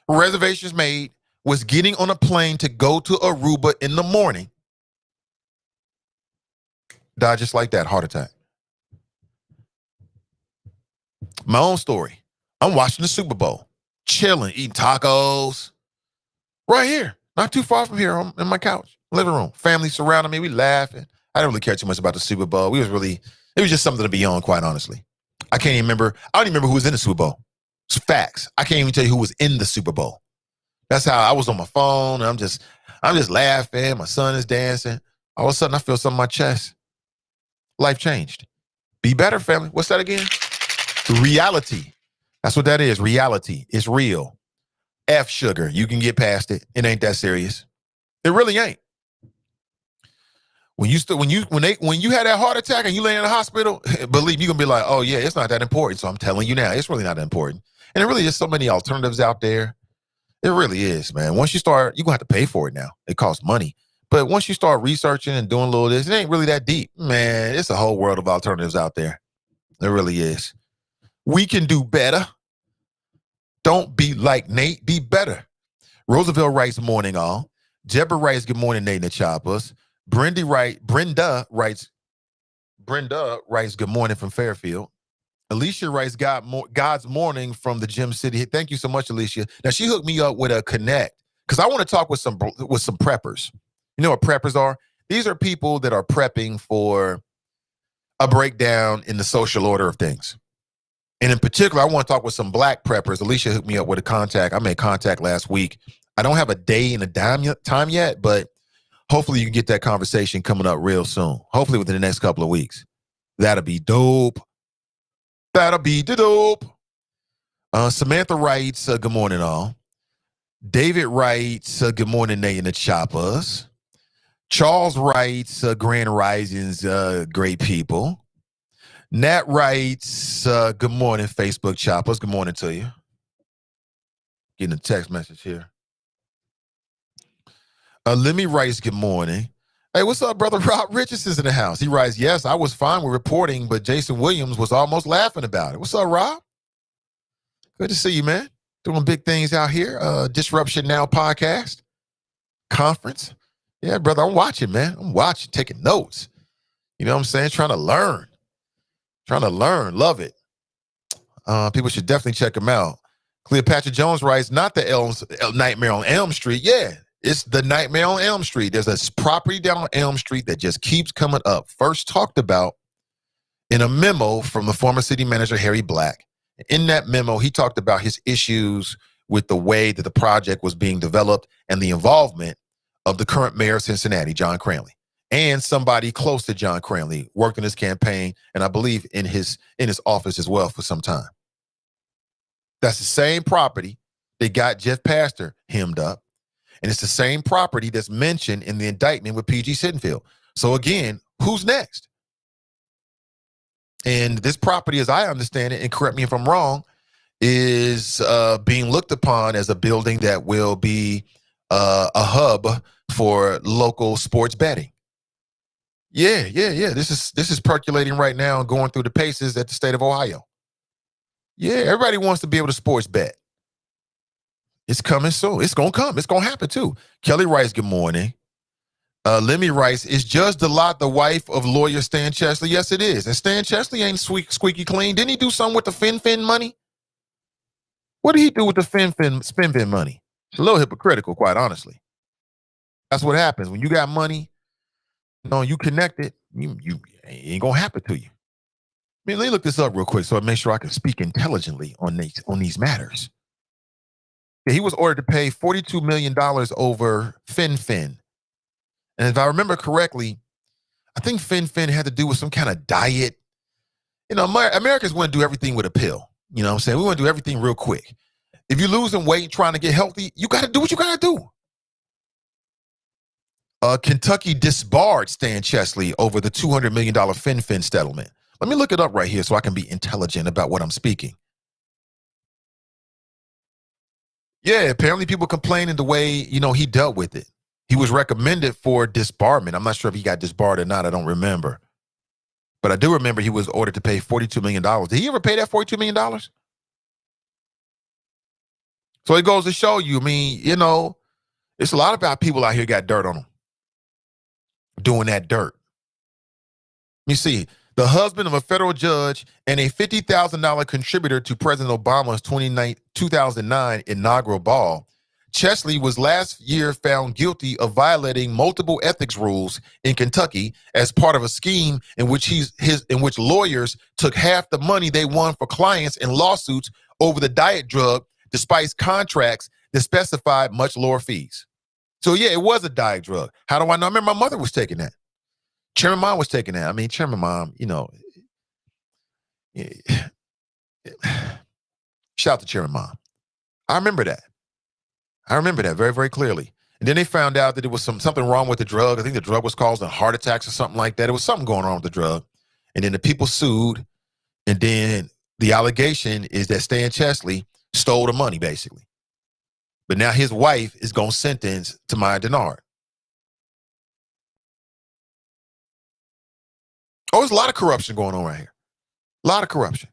reservations made, was getting on a plane to go to Aruba in the morning. Died just like that, heart attack. My own story. I'm watching the Super Bowl, chilling, eating tacos. Right here, not too far from here, in my couch, living room. Family surrounding me, we laughing. I didn't really care too much about the Super Bowl. It was just something to be on, quite honestly. I don't even remember who was in the Super Bowl. It's facts. I can't even tell you who was in the Super Bowl. That's how I was on my phone. I'm just laughing. My son is dancing. All of a sudden, I feel something in my chest. Life changed. Be better, family. What's that again? Reality. That's what that is. Reality. It's real. F sugar. You can get past it. It ain't that serious. It really ain't. When you had that heart attack and you lay in the hospital, believe me, you're gonna be like, oh yeah, it's not that important. So I'm telling you now, it's really not that important. And there really is so many alternatives out there. It really is, man. Once you start, you're gonna have to pay for it now. It costs money. But once you start researching and doing a little of this, it ain't really that deep. Man, it's a whole world of alternatives out there. It really is. We can do better. Don't be like Nate, be better. Roosevelt writes, morning all. Deborah writes, good morning, Nate and the Choppers. Brenda writes, good morning from Fairfield. Alicia writes, God's morning from the Gym City. Thank you so much, Alicia. Now, she hooked me up with a connect because I want to talk with some preppers. You know what preppers are? These are people that are prepping for a breakdown in the social order of things. And in particular, I want to talk with some black preppers. Alicia hooked me up with a contact. I made contact last week. I don't have a day and a time yet, but hopefully you can get that conversation coming up real soon. Hopefully within the next couple of weeks. That'll be dope. That'll be the dope. Samantha writes, good morning, all. David writes, good morning, Nate and the Choppers. Charles writes, Grand Risings, great people. Nat writes, good morning, Facebook Choppers. Good morning to you. Getting a text message here. Lemmy writes, good morning. Hey, what's up, brother? Rob Richardson's in the house. He writes, yes, I was fine with reporting, but Jason Williams was almost laughing about it. What's up, Rob? Good to see you, man. Doing big things out here. Disruption Now podcast. Conference. Yeah, brother, I'm watching, man. I'm watching, taking notes. You know what I'm saying? Trying to learn. Love it. People should definitely check him out. Cleopatra Jones writes, not the Nightmare on Elm Street. Yeah, it's the Nightmare on Elm Street. There's a property down on Elm Street that just keeps coming up. First talked about in a memo from the former city manager, Harry Black. In that memo, he talked about his issues with the way that the project was being developed and the involvement of the current mayor of Cincinnati, John Cranley. And somebody close to John Cranley worked in his campaign, and I believe in his office as well for some time. That's the same property that got Jeff Pastor hemmed up, and it's the same property that's mentioned in the indictment with P.G. Sittenfield. So again, who's next? And this property, as I understand it, and correct me if I'm wrong, is being looked upon as a building that will be a hub for local sports betting. Yeah. This is percolating right now and going through the paces at the state of Ohio. Yeah, everybody wants to be able to sports bet. It's coming soon. It's going to come. It's going to happen too. Kelly writes, good morning. Lemmy writes, is Judge DeLotte the wife of lawyer Stan Chesley? Yes, it is. And Stan Chesley ain't squeaky clean. Didn't he do something with the FinFin money? What did he do with the SpinFin money? It's a little hypocritical, quite honestly. That's what happens. When you got money, you connect it, it ain't going to happen to you. I mean, let me look this up real quick so I make sure I can speak intelligently on these matters. Yeah, he was ordered to pay $42 million over FinFin. And if I remember correctly, I think FinFin had to do with some kind of diet. Americans want to do everything with a pill. You know what I'm saying? We want to do everything real quick. If you're losing weight, trying to get healthy, you got to do what you got to do. Kentucky disbarred Stan Chesley over the $200 million FinFin settlement. Let me look it up right here so I can be intelligent about what I'm speaking. Yeah, apparently people complaining the way, he dealt with it. He was recommended for disbarment. I'm not sure if he got disbarred or not. I don't remember. But I do remember he was ordered to pay $42 million. Did he ever pay that $42 million? So it goes to show you, it's a lot about people out here got dirt on them. Doing that dirt. Let me see. The husband of a federal judge and a $50,000 contributor to President Obama's 2009 inaugural ball, Chesley was last year found guilty of violating multiple ethics rules in Kentucky as part of a scheme in which lawyers took half the money they won for clients in lawsuits over the diet drug, despite contracts that specified much lower fees. So yeah, it was a diet drug. How do I know? I remember my mother was taking that. Chairman Mom was taking that. Chairman Mom, shout out to Chairman Mom. I remember that very, very clearly. And then they found out that there was something wrong with the drug. I think the drug was causing heart attacks or something like that. It was something going on with the drug. And then the people sued. And then the allegation is that Stan Chesley stole the money, basically. But now his wife is going to sentence Tamaya Denard. Oh, there's a lot of corruption going on right here. A lot of corruption.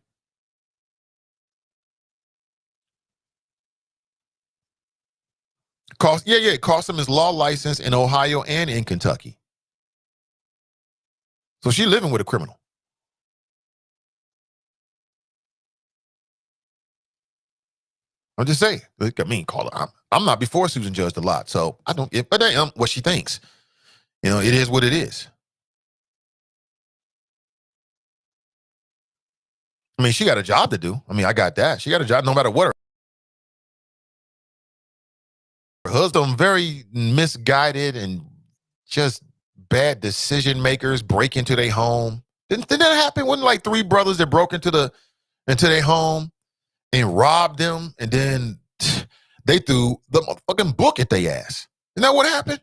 It cost him his law license in Ohio and in Kentucky. So she's living with a criminal. I'm just saying. I mean, call her. I'm not before Susan Judged a lot, so I don't. But I am what she thinks. It is what it is. I mean, she got a job to do. I mean, I got that. She got a job no matter what. Her husband, very misguided and just bad decision makers break into their home. Didn't that happen? Wasn't like 3 brothers that broke into their home and robbed them, and then they threw the motherfucking book at their ass. Isn't that what happened?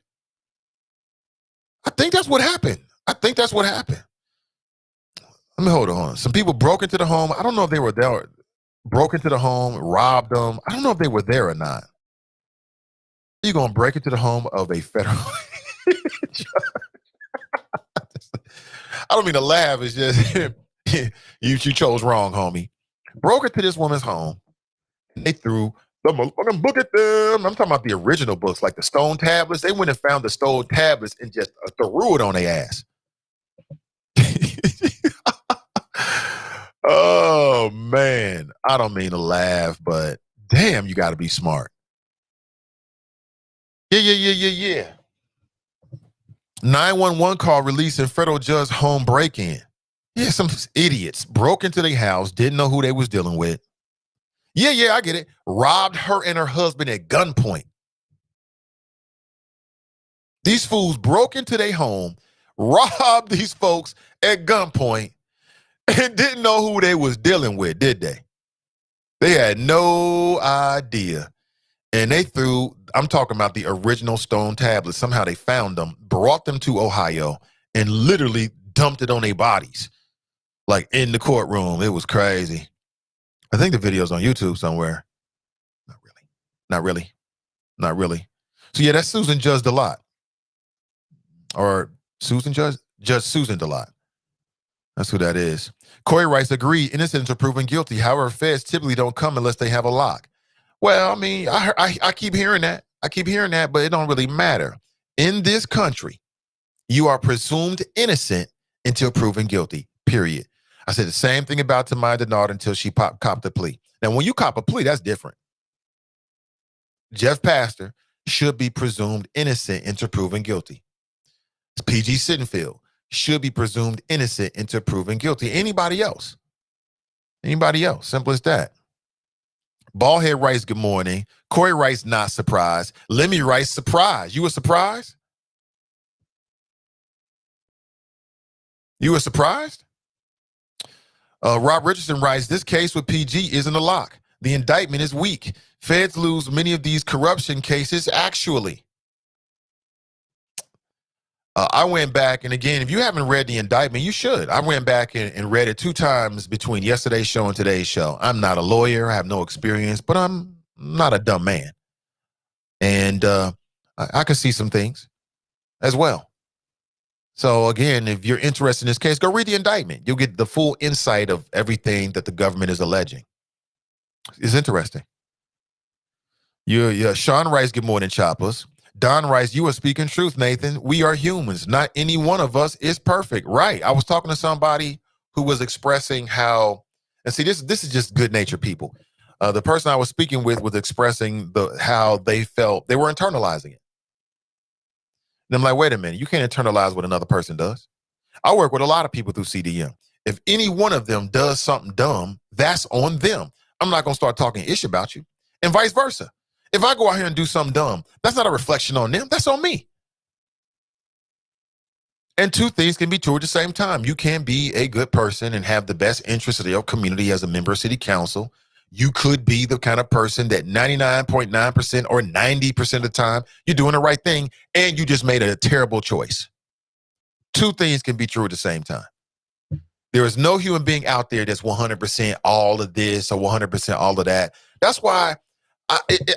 I think that's what happened. Let me hold on. Some people broke into the home. I don't know if they were there. Broke into the home, robbed them. I don't know if they were there or not. You're going to break into the home of a federal judge. I don't mean to laugh. It's just, you chose wrong, homie. Broke into this woman's home. And they threw the motherfucking book at them. I'm talking about the original books, like the stone tablets. They went and found the stone tablets and just threw it on their ass. Oh, man. I don't mean to laugh, but damn, you got to be smart. Yeah. 911 call releasing federal judge home break-in. Yeah, some idiots broke into their house, didn't know who they was dealing with. Yeah, I get it. Robbed her and her husband at gunpoint. These fools broke into their home, robbed these folks at gunpoint, and didn't know who they was dealing with, did they? They had no idea. And they threw, I'm talking about the original stone tablets. Somehow they found them, brought them to Ohio, and literally dumped it on their bodies. Like in the courtroom. It was crazy. I think the video's on YouTube somewhere. Not really. So yeah, that's Susan Judged a lot. Or Susan Judged? Judge Susan DeLotte. That's who that is. Corey writes, agree, innocents are proven guilty. However, feds typically don't come unless they have a lock. Well, I mean, I keep hearing that. But it don't really matter. In this country, you are presumed innocent until proven guilty, period. I said the same thing about Tamaya Denard until she copped a plea. Now, when you cop a plea, that's different. Jeff Pastor should be presumed innocent until proven guilty. PG Sittenfield should be presumed innocent until proven guilty. Anybody else? Simple as that. Ballhead writes, good morning. Corey writes, not surprised. Lemmy writes, surprise. You were surprised? Rob Richardson writes, this case with PG isn't a lock. The indictment is weak. Feds lose many of these corruption cases, actually. I went back, and again, if you haven't read the indictment, you should. I went back and read it 2 times between yesterday's show and today's show. I'm not a lawyer. I have no experience, but I'm not a dumb man. And I can see some things as well. So again, if you're interested in this case, go read the indictment. You'll get the full insight of everything that the government is alleging. It's interesting. Sean writes, good morning, choppers. Don writes, you are speaking truth, Nathan. We are humans. Not any one of us is perfect. Right. I was talking to somebody who was expressing how, and see, this is just good natured people. The person I was speaking with was expressing how they felt. They were internalizing it. And I'm like, wait a minute. You can't internalize what another person does. I work with a lot of people through CDM. If any one of them does something dumb, that's on them. I'm not going to start talking ish about you, and vice versa. If I go out here and do something dumb, that's not a reflection on them. That's on me. And 2 things can be true at the same time. You can be a good person and have the best interest of your community as a member of city council. You could be the kind of person that 99.9% or 90% of the time, you're doing the right thing, and you just made a terrible choice. 2 things can be true at the same time. There is no human being out there that's 100% all of this or 100% all of that. That's why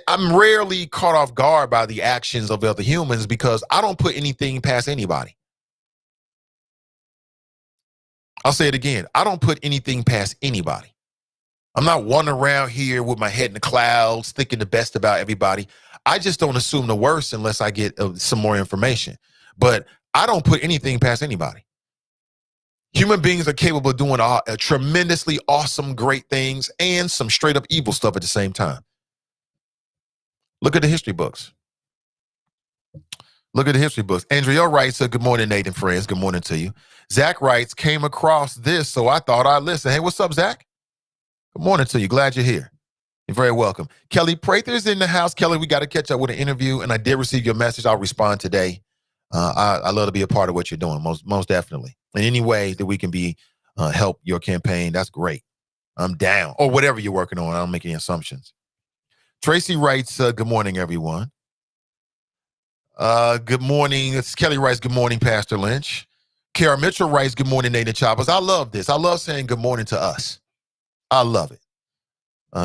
I'm rarely caught off guard by the actions of other humans, because I don't put anything past anybody. I'll say it again. I don't put anything past anybody. I'm not wandering around here with my head in the clouds, thinking the best about everybody. I just don't assume the worst unless I get some more information. But I don't put anything past anybody. Human beings are capable of doing tremendously awesome, great things and some straight up evil stuff at the same time. Look at the history books. Look at the history books. Andrea writes, good morning, Nate and friends. Good morning to you. Zach writes, came across this, so I thought I'd listen. Hey, what's up, Zach? Good morning to you. Glad you're here. You're very welcome. Kelly Prather's in the house. Kelly, we got to catch up with an interview, and I did receive your message. I'll respond today. I love to be a part of what you're doing, most definitely. In any way that we can be help your campaign, that's great. I'm down. Or whatever you're working on. I don't make any assumptions. Tracy writes, good morning, everyone. Good morning. It's Kelly writes, good morning, Pastor Lynch. Kara Mitchell writes, good morning, Nate and Choppers. I love this. I love saying good morning to us. I love it.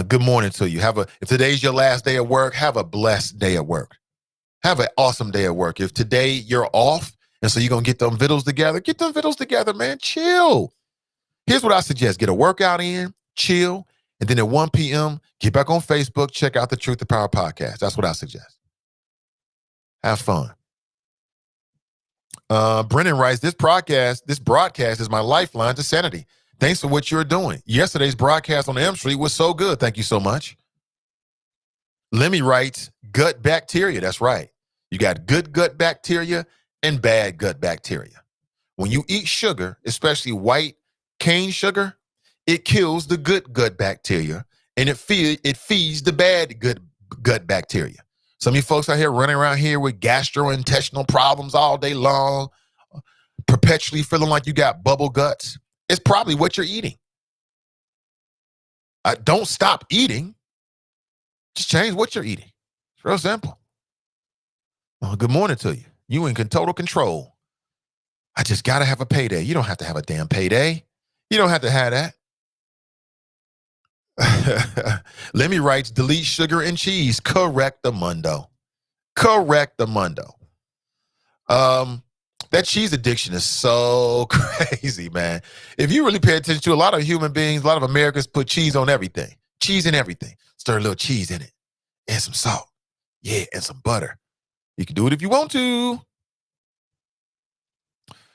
Good morning to you. If today's your last day at work, have a blessed day at work. Have an awesome day at work. If today you're off, and so you're going to get them vittles together, man. Chill. Here's what I suggest. Get a workout in, chill, and then at 1 p.m., get back on Facebook, check out the Truth to Power podcast. That's what I suggest. Have fun. Brennan writes, this broadcast is my lifeline to sanity. Thanks for what you're doing. Yesterday's broadcast on M Street was so good. Thank you so much. Lemmy writes, gut bacteria. That's right. You got good gut bacteria and bad gut bacteria. When you eat sugar, especially white cane sugar, it kills the good gut bacteria and it feeds the bad good gut bacteria. Some of you folks out here running around here with gastrointestinal problems all day long, perpetually feeling like you got bubble guts. It's probably what you're eating. Don't stop eating. Just change what you're eating. It's real simple. Well, good morning to you. You in total control. I just got to have a payday. You don't have to have a damn payday. You don't have to have that. Lemmy writes, delete sugar and cheese. Correctamundo. That cheese addiction is so crazy, man. If you really pay attention to a lot of human beings, a lot of Americans put cheese on everything. Cheese in everything. Stir a little cheese in it. And some salt. Yeah, and some butter. You can do it if you want to.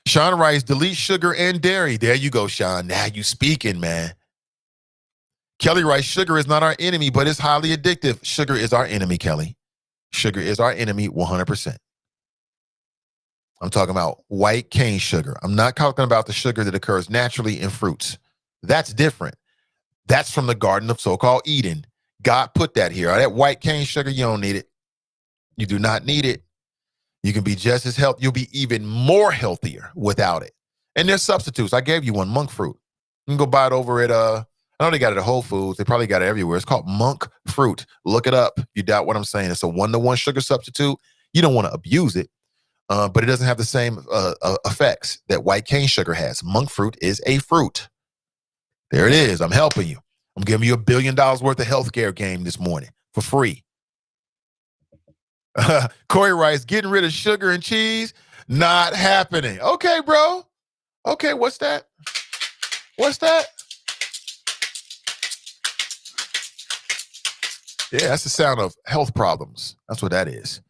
Sean writes, delete sugar and dairy. There you go, Sean. Now you speaking, man. Kelly writes, sugar is not our enemy, but it's highly addictive. Sugar is our enemy, Kelly. Sugar is our enemy 100%. I'm talking about white cane sugar. I'm not talking about the sugar that occurs naturally in fruits. That's different. That's from the Garden of so-called Eden. God put that here. That white cane sugar, you don't need it. You do not need it. You can be just as healthy. You'll be even more healthier without it. And there's substitutes. I gave you one, monk fruit. You can go buy it over at, I know they got it at Whole Foods. They probably got it everywhere. It's called monk fruit. Look it up. You doubt what I'm saying. It's a 1-to-1 sugar substitute. You don't want to abuse it, but it doesn't have the same effects that white cane sugar has. Monk fruit is a fruit. There it is. I'm helping you. I'm giving you $1 billion worth of healthcare game this morning for free. Corey writes, getting rid of sugar and cheese, not happening. Okay, bro. Okay, what's that? What's that? Yeah, that's the sound of health problems. That's what that is.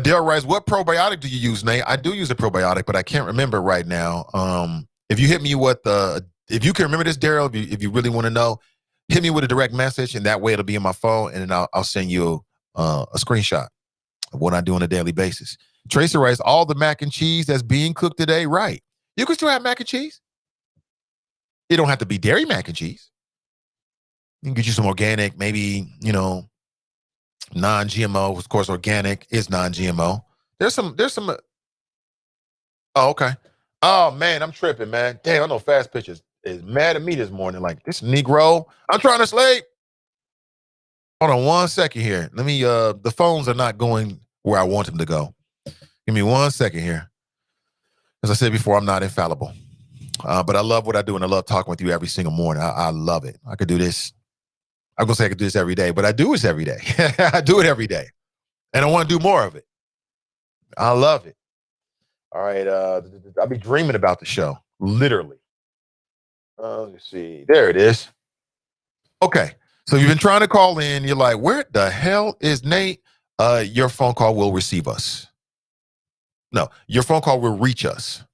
Dale writes, what probiotic do you use, Nate? I do use a probiotic, but I can't remember right now. If you hit me with if you can remember this, Daryl, if you really want to know, hit me with a direct message, and that way it'll be in my phone, and then I'll send you a screenshot of what I do on a daily basis. Tracy writes, all the mac and cheese that's being cooked today, right? You can still have mac and cheese. It don't have to be dairy mac and cheese. You can get you some organic, maybe, non-GMO. Of course, organic is non-GMO. There's some. Oh, okay. Oh, man, I'm tripping, man. Damn, I know Fast Pitches is mad at me this morning. Like, this Negro, I'm trying to sleep. Hold on 1 second here. Let me, the phones are not going where I want them to go. Give me 1 second here. As I said before, I'm not infallible. But I love what I do, and I love talking with you every single morning. I love it. I could do this. I'm going to say I could do this every day, but I do this every day. I do it every day. And I want to do more of it. I love it. All right. I'll be dreaming about the show. Literally. Let's see. There it is. Okay. So you've been trying to call in. You're like, where the hell is Nate? Your phone call will receive us. No, your phone call will reach us.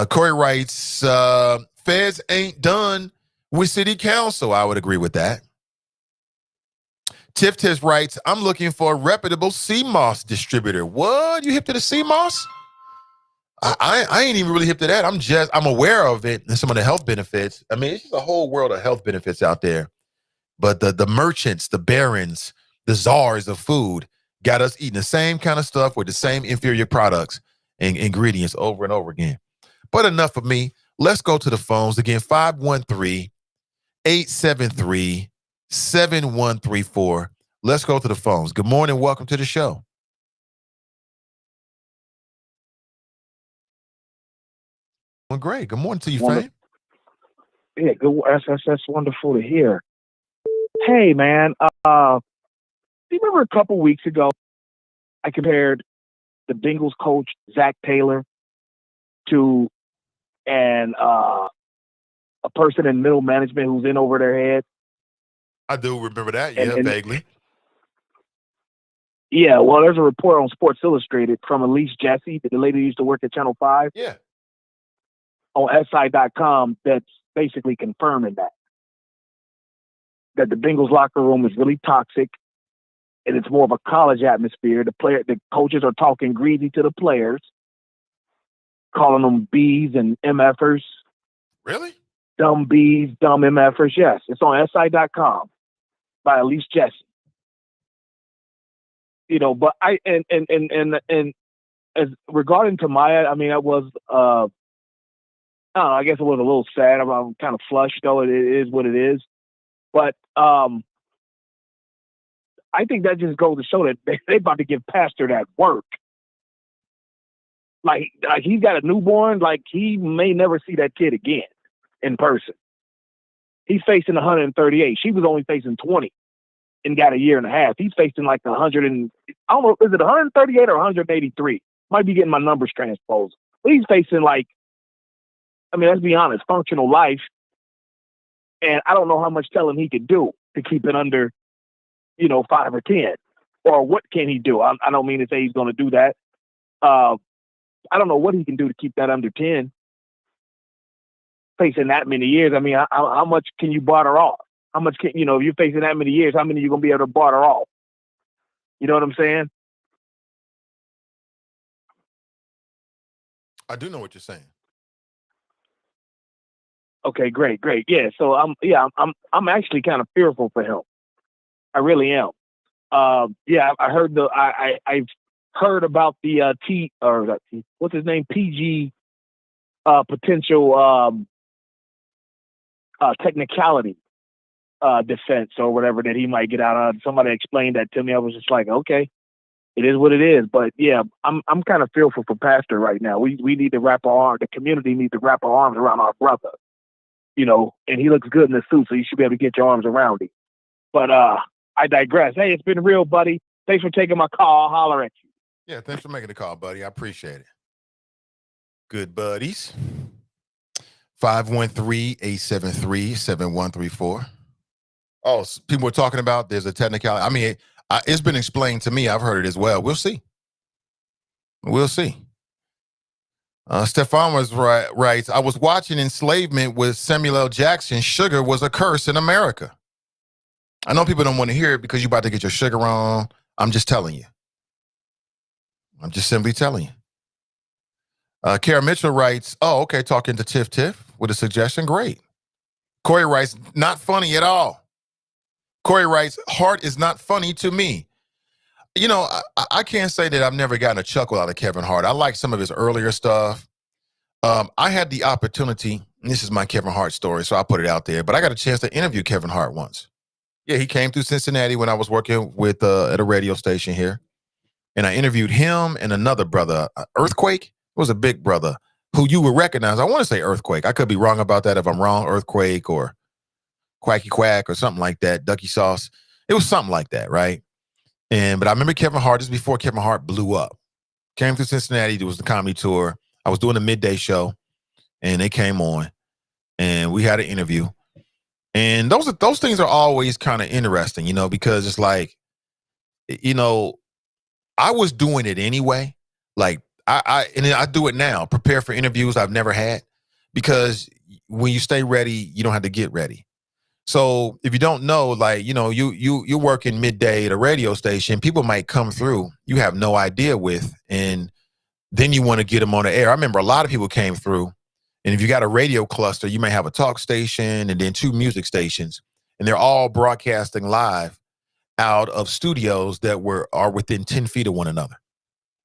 Corey writes, feds ain't done with city council. I would agree with that. Tiff Tiff writes, I'm looking for a reputable CMOS distributor. What? You hip to the CMOS? I ain't even really hip to that. I'm aware of it and some of the health benefits. I mean, it's just a whole world of health benefits out there. But the merchants, the barons, the czars of food got us eating the same kind of stuff with the same inferior products and ingredients over and over again. But enough of me. Let's go to the phones. Again, 513-873-7134. Let's go to the phones. Good morning. Welcome to the show. Well, great. Good morning to you, fam. Yeah, good. That's wonderful to hear. Hey, man. Do you remember a couple weeks ago, I compared the Bengals coach, Zach Taylor, to a person in middle management who's in over their head? I do remember that. Yeah, vaguely. Yeah, well, there's a report on Sports Illustrated from Elise Jesse, the lady who used to work at Channel 5. Yeah. On SI.com that's basically confirming that the Bengals locker room is really toxic and it's more of a college atmosphere. The coaches are talking greasy to the players, calling them B's and MFers. Really? Dumb B's, dumb MFers. Yes, it's on SI.com by Elise Jesse. But and as regarding to Maya, I mean, I was I guess it was a little sad. I'm kind of flushed, though. It is what it is. But I think that just goes to show that they about to give Pastor that work. Like he's got a newborn. Like he may never see that kid again in person. He's facing 138. She was only facing 20 and got a year and a half. He's facing like 100 and I don't know, is it 138 or 183? Might be getting my numbers transposed. But he's facing let's be honest, functional life. And I don't know how much telling he could do to keep it under, 5 or 10. Or what can he do? I don't mean to say he's going to do that. I don't know what he can do to keep that under 10. Facing that many years, I mean, how much can you barter off? How much can, if you're facing that many years, how many are you going to be able to barter off? You know what I'm saying? I do know what you're saying. Okay, great. Yeah, so I'm actually kind of fearful for him. I really am. I heard I've heard about the what's his name? PG potential technicality defense or whatever that he might get out of. Somebody explained that to me. I was just like, okay, it is what it is. But yeah, I'm kind of fearful for Pastor right now. We need to the community needs to wrap our arms around our brother. And he looks good in the suit, so you should be able to get your arms around him. But I digress. Hey, it's been real, buddy. Thanks for taking my call. I'll holler at you. Yeah, thanks for making the call, buddy. I appreciate it. Good buddies. 513-873-7134. Oh, people were talking about there's a technicality. I mean, it's been explained to me. I've heard it as well. We'll see. Stefan writes, I was watching Enslavement with Samuel L. Jackson. Sugar was a curse in America. I know people don't want to hear it because you're about to get your sugar on. I'm just telling you. I'm just simply telling you. Kara Mitchell writes, oh, okay, talking to Tiff Tiff with a suggestion. Great. Corey writes, not funny at all. Corey writes, Hart is not funny to me. I can't say that I've never gotten a chuckle out of Kevin Hart. I like some of his earlier stuff. I had the opportunity, and this is my Kevin Hart story, so I'll put it out there, but I got a chance to interview Kevin Hart once. Yeah, he came through Cincinnati when I was working with at a radio station here, and I interviewed him and another brother, Earthquake. It was a big brother who you would recognize. I want to say Earthquake. I could be wrong about that if I'm wrong, Earthquake or Quacky Quack or something like that, Ducky Sauce. It was something like that, right? But I remember Kevin Hart, just before Kevin Hart blew up. Came through Cincinnati, there was the comedy tour. I was doing a midday show, and they came on, and we had an interview. And those things are always kind of interesting, because it's like, I was doing it anyway. Like I do it now, prepare for interviews I've never had, because when you stay ready, you don't have to get ready. So if you don't know, like, you're working midday at a radio station, people might come through you have no idea with, and then you want to get them on the air. I remember a lot of people came through, and if you got a radio cluster, you may have a talk station and then 2 music stations, and they're all broadcasting live out of studios that are within 10 feet of one another,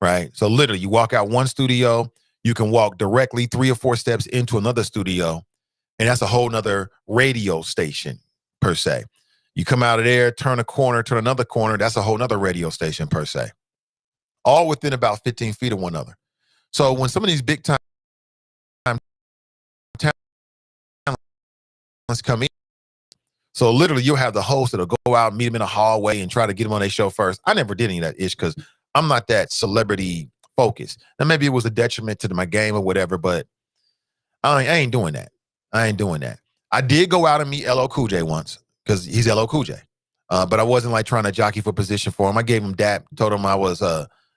right? So literally, you walk out one studio, you can walk directly 3 or 4 steps into another studio, and that's a whole nother radio station per se. You come out of there, turn a corner, turn another corner, that's a whole nother radio station per se. All within about 15 feet of one another. So when some of these big time talents come in, so literally you'll have the host that'll go out and meet them in a hallway and try to get them on their show first. I never did any of that ish because I'm not that celebrity focused. Now maybe it was a detriment to my game or whatever, but I ain't doing that. I ain't doing that. I did go out and meet LL Cool J once because he's LL Cool J. But I wasn't like trying to jockey for position for him. I gave him dap, told him I was,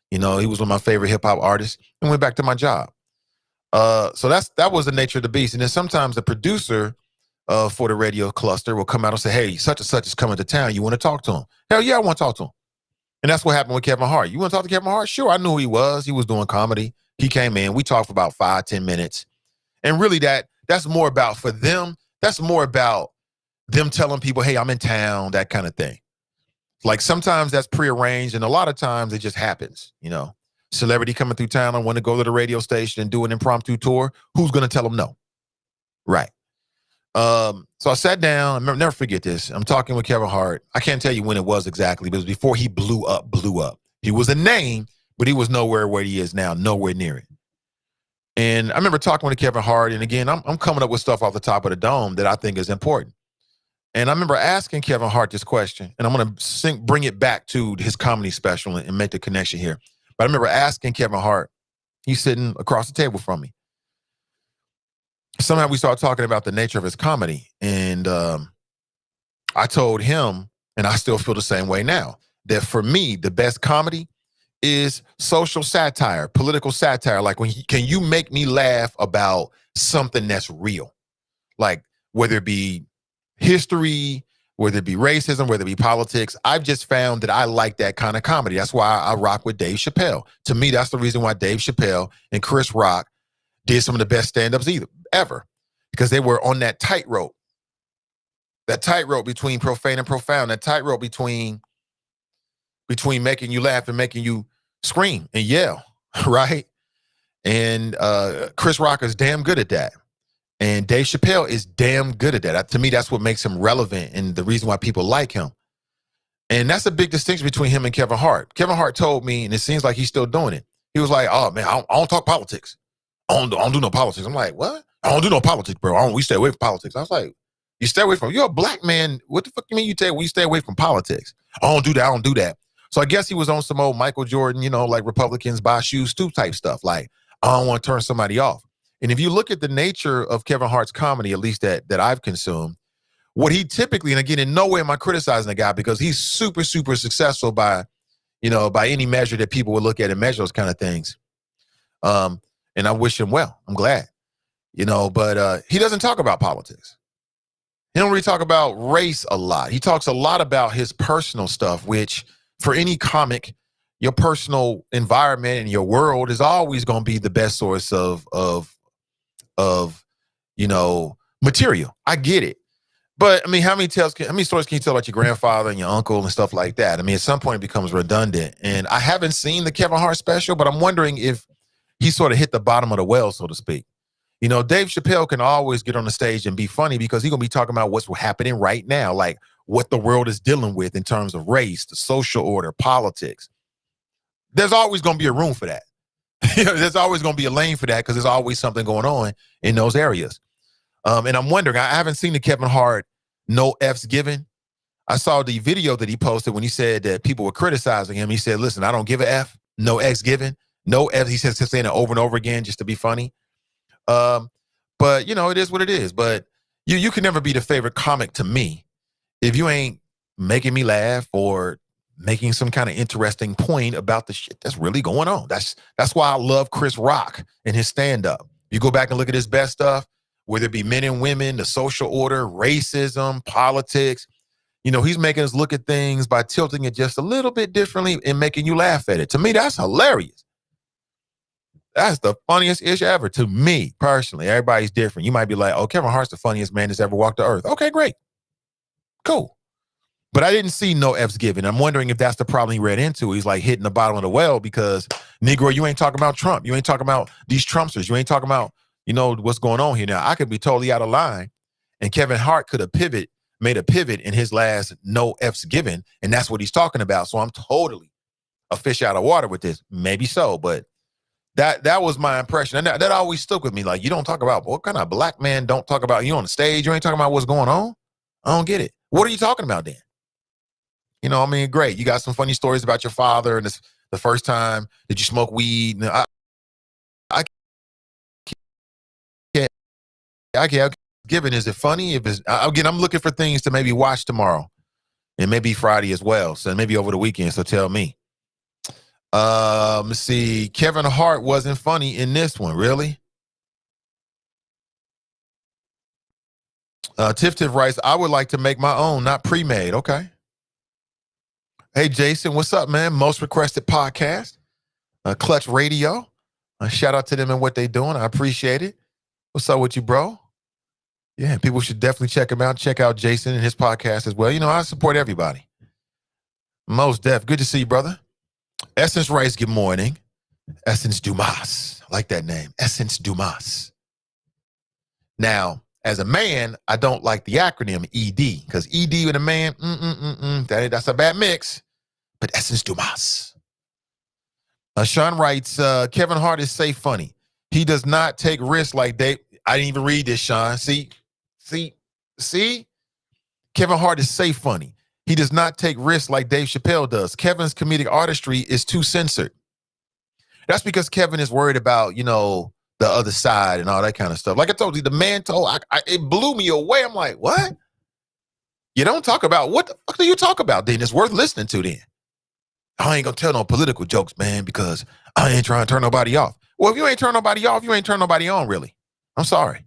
he was one of my favorite hip hop artists, and went back to my job. So that was the nature of the beast. And then sometimes the producer for the radio cluster will come out and say, hey, such and such is coming to town. You want to talk to him? Hell yeah, I want to talk to him. And that's what happened with Kevin Hart. You want to talk to Kevin Hart? Sure, I knew who he was. He was doing comedy. He came in. We talked for about 5-10 minutes. And really that's more about, for them, that's more about them telling people, hey, I'm in town, that kind of thing. Like sometimes that's prearranged, and a lot of times it just happens, Celebrity coming through town, I want to go to the radio station and do an impromptu tour. Who's going to tell them no? Right. So I sat down. I'll never forget this. I'm talking with Kevin Hart. I can't tell you when it was exactly, but it was before he blew up. He was a name, but he was nowhere where he is now, nowhere near it. And I remember talking with Kevin Hart, and again, I'm coming up with stuff off the top of the dome that I think is important. And I remember asking Kevin Hart this question, and I'm going to bring it back to his comedy special and make the connection here. But I remember asking Kevin Hart, he's sitting across the table from me. Somehow we started talking about the nature of his comedy. And I told him, and I still feel the same way now, that for me, the best comedy is social satire, political satire. Like can you make me laugh about something that's real? Like whether it be history, whether it be racism, whether it be politics. I've just found that I like that kind of comedy. That's why I rock with Dave Chappelle. To me, that's the reason why Dave Chappelle and Chris Rock did some of the best stand-ups ever, because they were on that tightrope between profane and profound, that tightrope between making you laugh and making you scream and yell, right? And Chris Rock is damn good at that. And Dave Chappelle is damn good at that. To me, that's what makes him relevant and the reason why people like him. And that's a big distinction between him and Kevin Hart. Kevin Hart told me, and it seems like he's still doing it. He was like, oh, man, I don't talk politics. I don't do no politics. I'm like, what? I don't do no politics, bro. We stay away from politics. I was like, you stay away from, you're a black man. What the fuck you mean you stay away from politics? I don't do that. So I guess he was on some old Michael Jordan, like Republicans buy shoes too type stuff. Like, I don't want to turn somebody off. And if you look at the nature of Kevin Hart's comedy, at least that I've consumed, what he typically, and again, in no way am I criticizing the guy because he's super, super successful by any measure that people would look at and measure those kind of things. And I wish him well. I'm glad, but he doesn't talk about politics. He don't really talk about race a lot. He talks a lot about his personal stuff, which for any comic, your personal environment and your world is always going to be the best source of material. I get it. But I mean, how many stories can you tell about your grandfather and your uncle and stuff like that? I mean, at some point it becomes redundant. And I haven't seen the Kevin Hart special, but I'm wondering if he sort of hit the bottom of the well, so to speak. Dave Chappelle can always get on the stage and be funny because he's going to be talking about what's happening right now, like what the world is dealing with in terms of race, the social order, politics. There's always going to be a room for that. There's always going to be a lane for that because there's always something going on in those areas. And I'm wondering, I haven't seen the Kevin Hart no F's given. I saw the video that he posted when he said that people were criticizing him. He said, listen, I don't give a F, no X given, no F. He says saying it over and over again just to be funny. But it is what it is. But you can never be the favorite comic to me if you ain't making me laugh or making some kind of interesting point about the shit that's really going on. That's why I love Chris Rock and his stand-up. You go back and look at his best stuff. whether it be men and women, the social order, racism, politics. You know, he's making us look at things by tilting it just a little bit differently and making you laugh at it. To me, that's hilarious. That's the funniest ish ever to me personally. Everybody's different. You might be like, oh, Kevin Hart's the funniest man that's ever walked the earth. Okay, great. Cool. But I didn't see no F's given. I'm wondering if that's the problem he read into. He's like hitting the bottom of the well because, Negro, you ain't talking about Trump. You ain't talking about these Trumpsters. You ain't talking about, you know, what's going on here. Now, I could be totally out of line, and Kevin Hart could have made a pivot in his last no F's given, and that's what he's talking about. So I'm totally a fish out of water with this. Maybe so, but that was my impression. And that always stuck with me. Like, you don't talk about, what kind of black man don't talk about, you on the stage, you ain't talking about what's going on? I don't get it. What are you talking about then? You know, I mean, great. You got some funny stories about your father and this, the first time that you smoke weed. I can't give it. Is it funny? If it's, again, I'm looking for things to maybe watch tomorrow and maybe Friday as well. So maybe over the weekend. So tell me. Let's see. Kevin Hart wasn't funny in this one. Really? Tiff writes, I would like to make my own, not pre-made. Okay. Hey, Jason, what's up, man? Most requested podcast, Clutch Radio. Shout out to them and what they doing. I appreciate it. What's up with you, bro? Yeah, people should definitely check him out. Check out Jason and his podcast as well. You know, I support everybody. Most def. Good to see you, brother. Essence Rice, good morning. Essence Dumas. I like that name. Essence Dumas. Now, as a man, I don't like the acronym ED, because ED with a man, that's a bad mix. But Essence Dumas. Sean writes, Kevin Hart is safe funny. He does not take risks like Dave. I didn't even read this, Sean. See? Kevin Hart is safe funny. He does not take risks like Dave Chappelle does. Kevin's comedic artistry is too censored. That's because Kevin is worried about, you know, the other side and all that kind of stuff. Like I told you, the man told, it blew me away. I'm like, what? You don't talk about, what the fuck do you talk about then? It's worth listening to then. I ain't gonna tell no political jokes, man, because I ain't trying to turn nobody off. Well, if you ain't turn nobody off, you ain't turn nobody on, really. I'm sorry.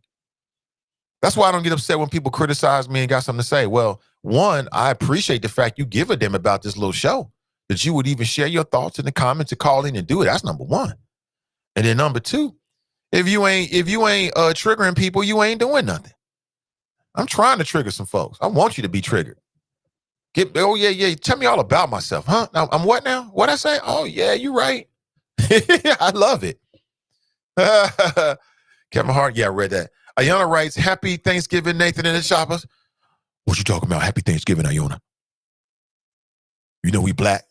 That's why I don't get upset when people criticize me and got something to say. Well, one, I appreciate the fact you give a damn about this little show, that you would even share your thoughts in the comments to call in and do it. That's number one. And then number two, if you ain't triggering people, you ain't doing nothing. I'm trying to trigger some folks. I want you to be triggered. Yeah. Tell me all about myself, huh? Now, I'm what now? What'd I say? Oh, yeah, you're right. I love it. Kevin Hart, yeah, I read that. Ayana writes, happy Thanksgiving, Nathan and the Choppers. What you talking about? Happy Thanksgiving, Ayana. You know we black.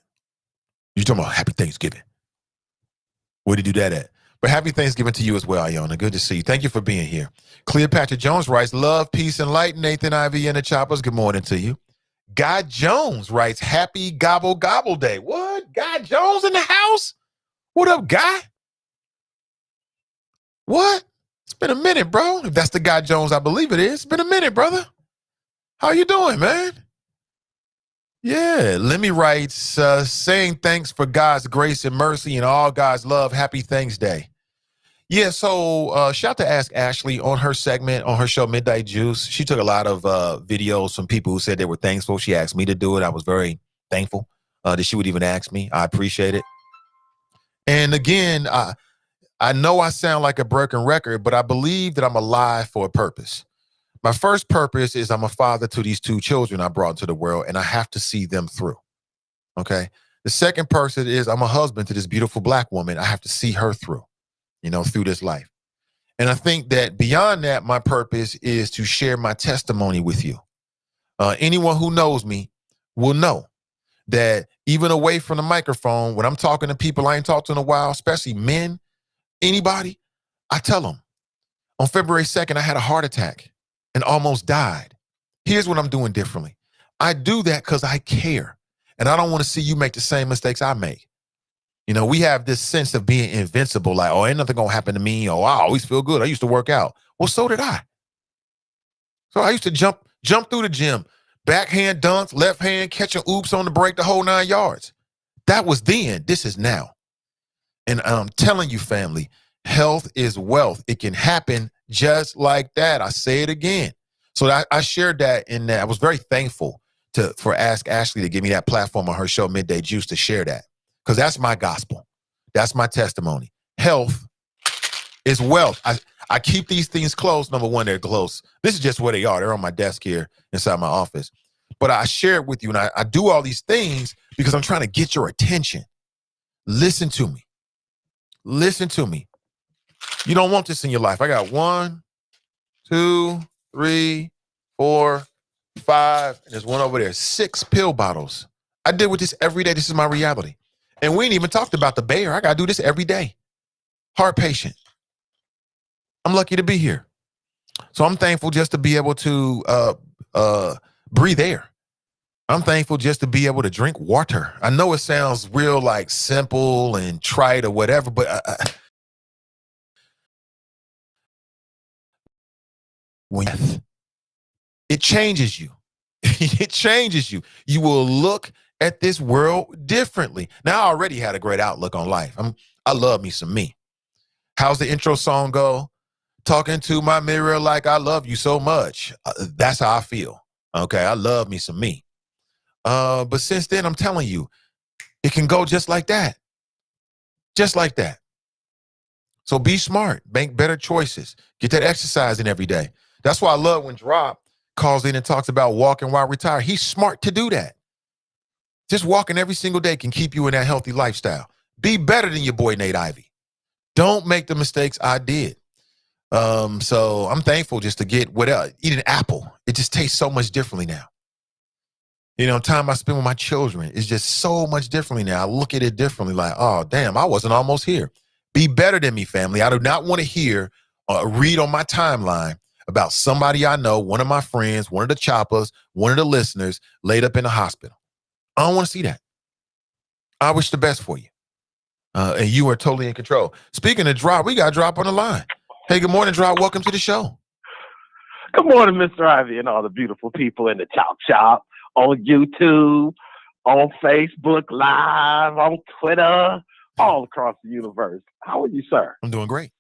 You talking about happy Thanksgiving. Where did you do that at? But happy Thanksgiving to you as well, Ayana. Good to see you. Thank you for being here. Cleopatra Jones writes, love, peace, and light, Nathan Ivey and the Choppers. Good morning to you. Guy Jones writes, happy Gobble Gobble Day. What? Guy Jones in the house? What up, Guy? What? It's been a minute, bro. If that's the Guy Jones, I believe it is. It's been a minute, brother. How you doing, man? Yeah, Lemmy writes, saying thanks for God's grace and mercy and all God's love. Happy Thanks Day. Yeah, so shout out to Ask Ashley on her segment, on her show, Midnight Juice. She took a lot of videos from people who said they were thankful. She asked me to do it. I was very thankful that she would even ask me. I appreciate it. And again, I know I sound like a broken record, but I believe that I'm alive for a purpose. My first purpose is I'm a father to these two children I brought into the world, and I have to see them through. Okay. The second person is I'm a husband to this beautiful black woman. I have to see her through, you know, through this life. And I think that beyond that, my purpose is to share my testimony with you. Anyone who knows me will know that even away from the microphone, when I'm talking to people I ain't talked to in a while, especially men, anybody, I tell them, on February 2nd, I had a heart attack and almost died. Here's what I'm doing differently. I do that because I care. And I don't want to see you make the same mistakes I make. You know, we have this sense of being invincible, like, oh, ain't nothing going to happen to me. Oh, I always feel good. I used to work out. Well, so did I. So I used to jump through the gym, backhand dunks, left hand, catching oops on the break, the whole 9 yards. That was then. This is now. And I'm telling you, family, health is wealth. It can happen just like that. I say it again. So I shared that in that. I was very thankful for Ask Ashley to give me that platform on her show, Midday Juice, to share that. Because that's my gospel. That's my testimony. Health is wealth. I keep these things close. Number one, they're close. This is just where they are. They're on my desk here inside my office. But I share it with you, and I do all these things because I'm trying to get your attention. Listen to me. Listen to me. You don't want this in your life. I got 1, 2, 3, 4, 5, and there's one over there. 6 pill bottles. I deal with this every day. This is my reality. And we ain't even talked about the bear. I got to do this every day. Heart patient. I'm lucky to be here. So I'm thankful just to be able to breathe air. I'm thankful just to be able to drink water. I know it sounds real like simple and trite or whatever, but it changes you. It changes you. You will look at this world differently. Now, I already had a great outlook on life. I love me some me. How's the intro song go? Talking to my mirror like I love you so much. That's how I feel. Okay, I love me some me. But since then, I'm telling you, it can go just like that. Just like that. So be smart. Make better choices. Get that exercise in every day. That's why I love when Drop calls in and talks about walking while retired. He's smart to do that. Just walking every single day can keep you in that healthy lifestyle. Be better than your boy, Nate Ivey. Don't make the mistakes I did. So I'm thankful just to get eat an apple. It just tastes so much differently now. You know, time I spend with my children is just so much differently now. I look at it differently, like, oh, damn, I wasn't almost here. Be better than me, family. I do not want to hear or read on my timeline about somebody I know, one of my friends, one of the choppers, one of the listeners laid up in the hospital. I don't want to see that. I wish the best for you. And you are totally in control. Speaking of Drop, we got Drop on the line. Hey, good morning, Drop. Welcome to the show. Good morning, Mr. Ivy, and all the beautiful people in the Chop Shop, on YouTube, on Facebook Live, on Twitter, all across the universe. How are you, sir? I'm doing great.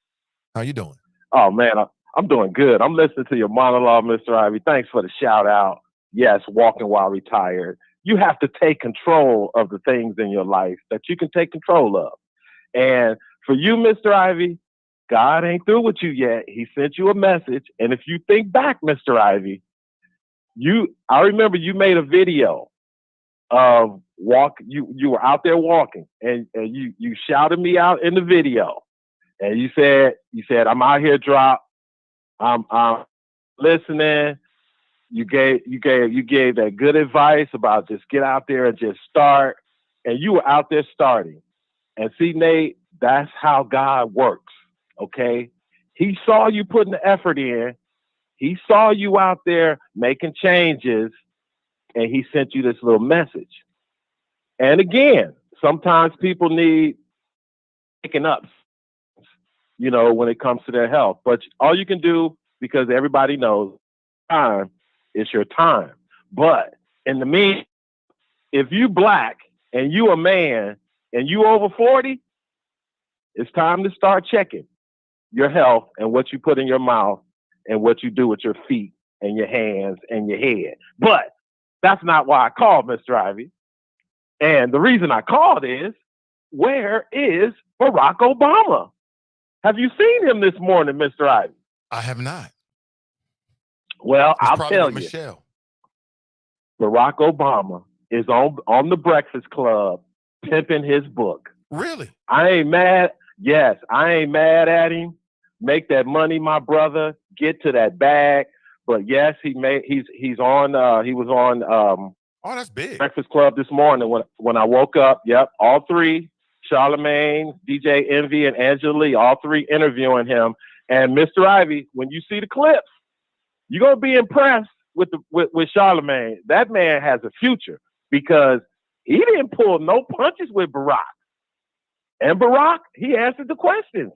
How you doing? Oh, man, I'm doing good. I'm listening to your monologue, Mr. Ivy. Thanks for the shout out. Yes, walking while retired. You have to take control of the things in your life that you can take control of. And for you, Mr. Ivy, God ain't through with you yet. He sent you a message. And if you think back, Mr. Ivy, I remember you made a video of you were out there walking and you shouted me out in the video. And you said, I'm out here, Drop. I'm listening. You gave that good advice about just get out there and just start. And you were out there starting. And see, Nate, that's how God works. Okay. He saw you putting the effort in. He saw you out there making changes, and he sent you this little message. And again, sometimes people need picking up, when it comes to their health. But all you can do, because everybody knows time is your time. But in the meantime, if you black and you a man and you over 40, it's time to start checking your health and what you put in your mouth and what you do with your feet and your hands and your head. But that's not why I called, Mr. Ivy. And the reason I called is, where is Barack Obama? Have you seen him this morning, Mr. Ivy? I have not. Well, He's I'll probably tell with you. Michelle. Barack Obama is on the Breakfast Club pimping his book. Really? I ain't mad. Yes, I ain't mad at him. Make that money, my brother. Get to that bag. But yes, he was on Oh, that's big. Breakfast Club this morning when I woke up. Yep, all three, Charlamagne, DJ Envy, and Angela Lee, all three interviewing him. And Mr. Ivy, when you see the clips, you're gonna be impressed with Charlamagne. That man has a future because he didn't pull no punches with Barack. And Barack, he answered the questions.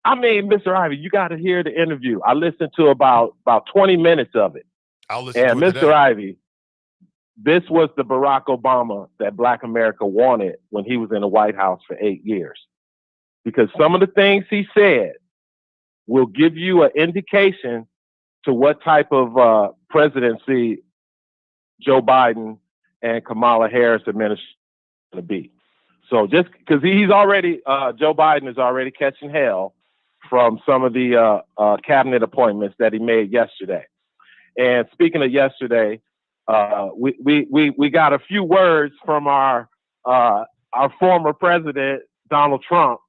I mean, Mr. Ivy, you got to hear the interview. I listened to about 20 minutes of it. I'll listen to it Mr. today. Ivy, this was the Barack Obama that Black America wanted when he was in the White House for 8 years. Because some of the things he said will give you an indication to what type of presidency Joe Biden and Kamala Harris administration to be. So just because he's already, Joe Biden is already catching hell from some of the cabinet appointments that he made yesterday. And speaking of yesterday, we got a few words from our former president, Donald Trump.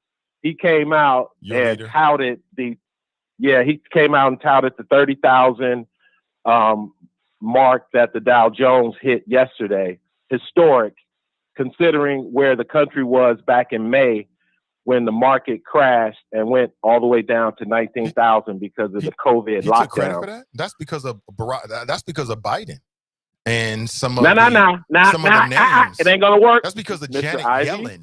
He came out and touted the 30,000 mark that the Dow Jones hit yesterday. Historic, considering where the country was back in May when the market crashed and went all the way down to 19,000 because of the COVID lockdown. Took credit for that? That's because of Biden and some of the names. It ain't gonna work. That's because of Mr. Janet Ivey?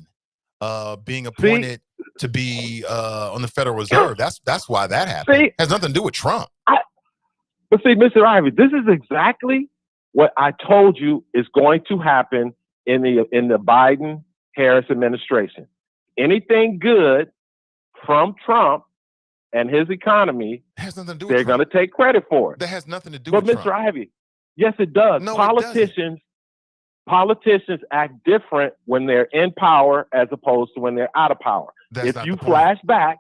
Yellen being appointed to be on the Federal Reserve. That's why that happened. Has nothing to do with Trump. But see, Mr. Ivey, this is exactly what I told you is going to happen in the Biden-Harris administration. Anything good from Trump and his economy, has nothing to do with they're going to take credit for it. That has nothing to do with Trump. But Mr. Ivey, yes, it does. No, Politicians act different when they're in power as opposed to when they're out of power. If you flash back,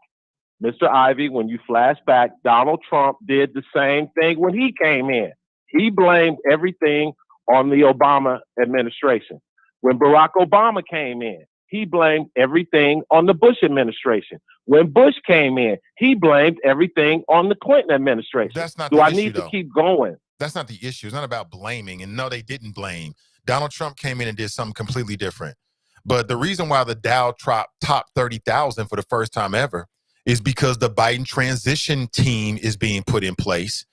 Mr. Ivey, when you flash back, Donald Trump did the same thing when he came in. He blamed everything on the Obama administration. When Barack Obama came in, he blamed everything on the Bush administration. When Bush came in, he blamed everything on the Clinton administration. That's not Do the I issue, need though. to keep going? That's not the issue. It's not about blaming. And no, they didn't blame. Donald Trump came in and did something completely different. But the reason why the Dow topped 30,000 for the first time ever is because the Biden transition team is being put in place.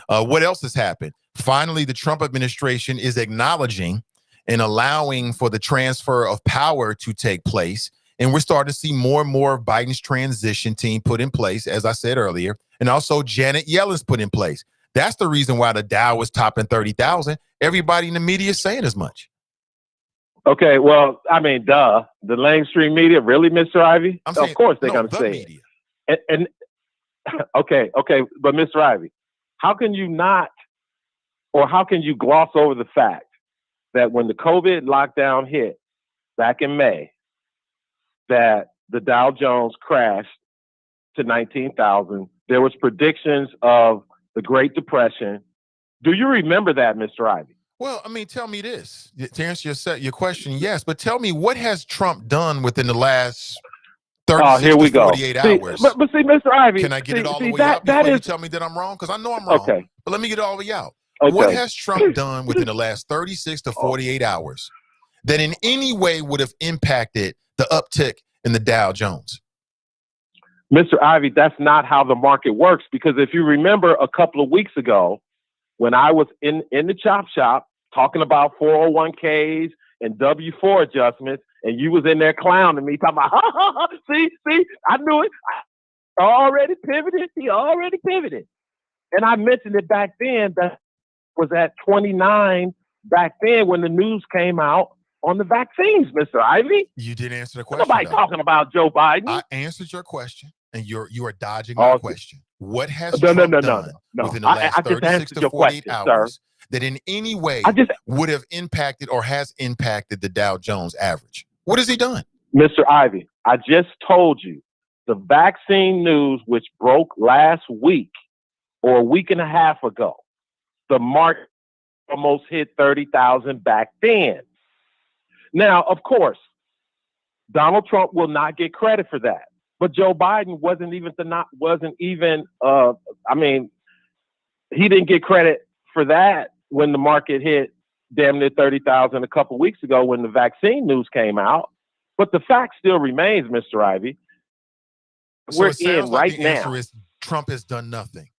What else has happened? Finally, the Trump administration is acknowledging and allowing for the transfer of power to take place. And we're starting to see more and more of Biden's transition team put in place, as I said earlier, and also Janet Yellen's put in place. That's the reason why the Dow was topping 30,000. Everybody in the media is saying as much. Okay, well, I mean, duh. The mainstream media, really, Mr. Ivey? Of course they're going to say media. it. And okay, but Mr. Ivey, how can you not, or how can you gloss over the fact that when the COVID lockdown hit back in May, that the Dow Jones crashed to 19,000? There was predictions of the Great Depression. Do you remember that, Mr. Ivey? Well, I mean, tell me this. To answer your question, yes. But tell me, what has Trump done within the last 36 to 48 hours? But see, Mr. Ivey. Can I get it all the way out before you tell me that I'm wrong? Because I know I'm wrong. Okay. But let me get it all the way out. Okay. What has Trump done within the last 36 to 48 hours that in any way would have impacted the uptick in the Dow Jones? Mr. Ivey, that's not how the market works, because if you remember a couple of weeks ago when I was in the chop shop talking about 401ks and W-4 adjustments, and you was in there clowning me, talking about, see, I knew it. He already pivoted. And I mentioned it back then, that was at 29 back then when the news came out on the vaccines, Mr. Ivey. You didn't answer the question. Nobody talking about Joe Biden. I answered your question, and you are dodging my question. What has Trump done within the last 36 to 48 hours that in any way would have impacted or has impacted the Dow Jones average? What has he done? Mr. Ivey, I just told you the vaccine news, which broke last week or a week and a half ago, the market almost hit 30,000 back then. Now, of course, Donald Trump will not get credit for that. But Joe Biden he didn't get credit for that when the market hit damn near 30,000 a couple of weeks ago when the vaccine news came out. But the fact still remains, Mr. Ivey. We're in right now. The answer is Trump has done nothing.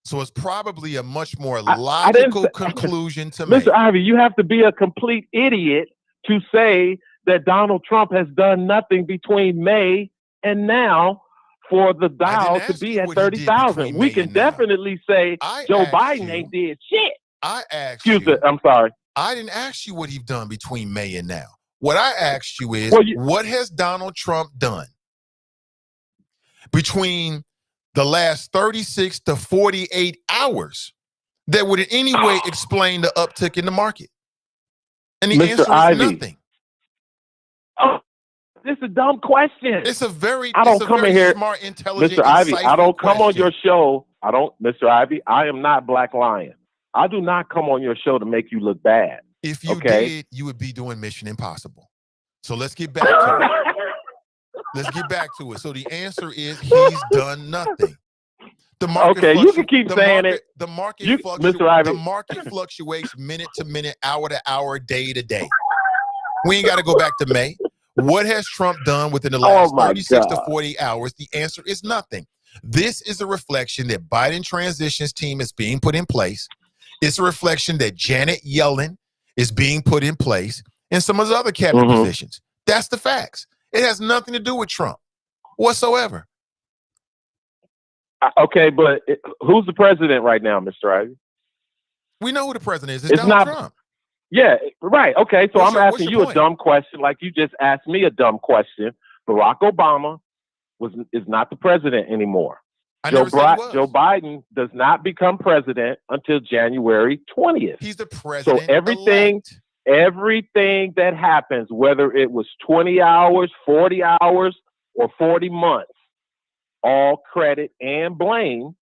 So it's probably a much more logical conclusion to make. Mr. Ivey, you have to be a complete idiot to say that Donald Trump has done nothing between May and now for the Dow to be at 30,000. We can definitely say Joe Biden ain't did shit. I'm sorry. I didn't ask you what he's done between May and now. What I asked you is, what has Donald Trump done between the last 36 to 48 hours that would in any way explain the uptick in the market? And the Mr. answer Ivey. is nothing. Oh, this is a dumb question. It's a very, smart, intelligent, Mr. Ivey, I don't come on question. your show. Mr. Ivey, I am not Black Lion. I do not come on your show to make you look bad. If you did, you would be doing Mission Impossible. So let's get back to it. So the answer is he's done nothing. The market you can keep saying it. The market Mr. Ivey. The market fluctuates minute to minute, hour to hour, day to day. We ain't got to go back to May. What has Trump done within the last 36 to 40 hours? The answer is nothing. This is a reflection that Biden transitions team is being put in place. It's a reflection that Janet Yellen is being put in place and some of the other cabinet positions. That's the facts. It has nothing to do with Trump whatsoever. Okay, but who's the president right now, Mr. Ivey? We know who the president is. It's Donald Trump. Yeah, right. Okay, so I'm asking you point? a dumb question like you just asked me a dumb question. Barack Obama is not the president anymore. Joe Biden does not become president until January 20th. He's the president. So everything that happens, whether it was 20 hours, 40 hours, or 40 months, all credit and blame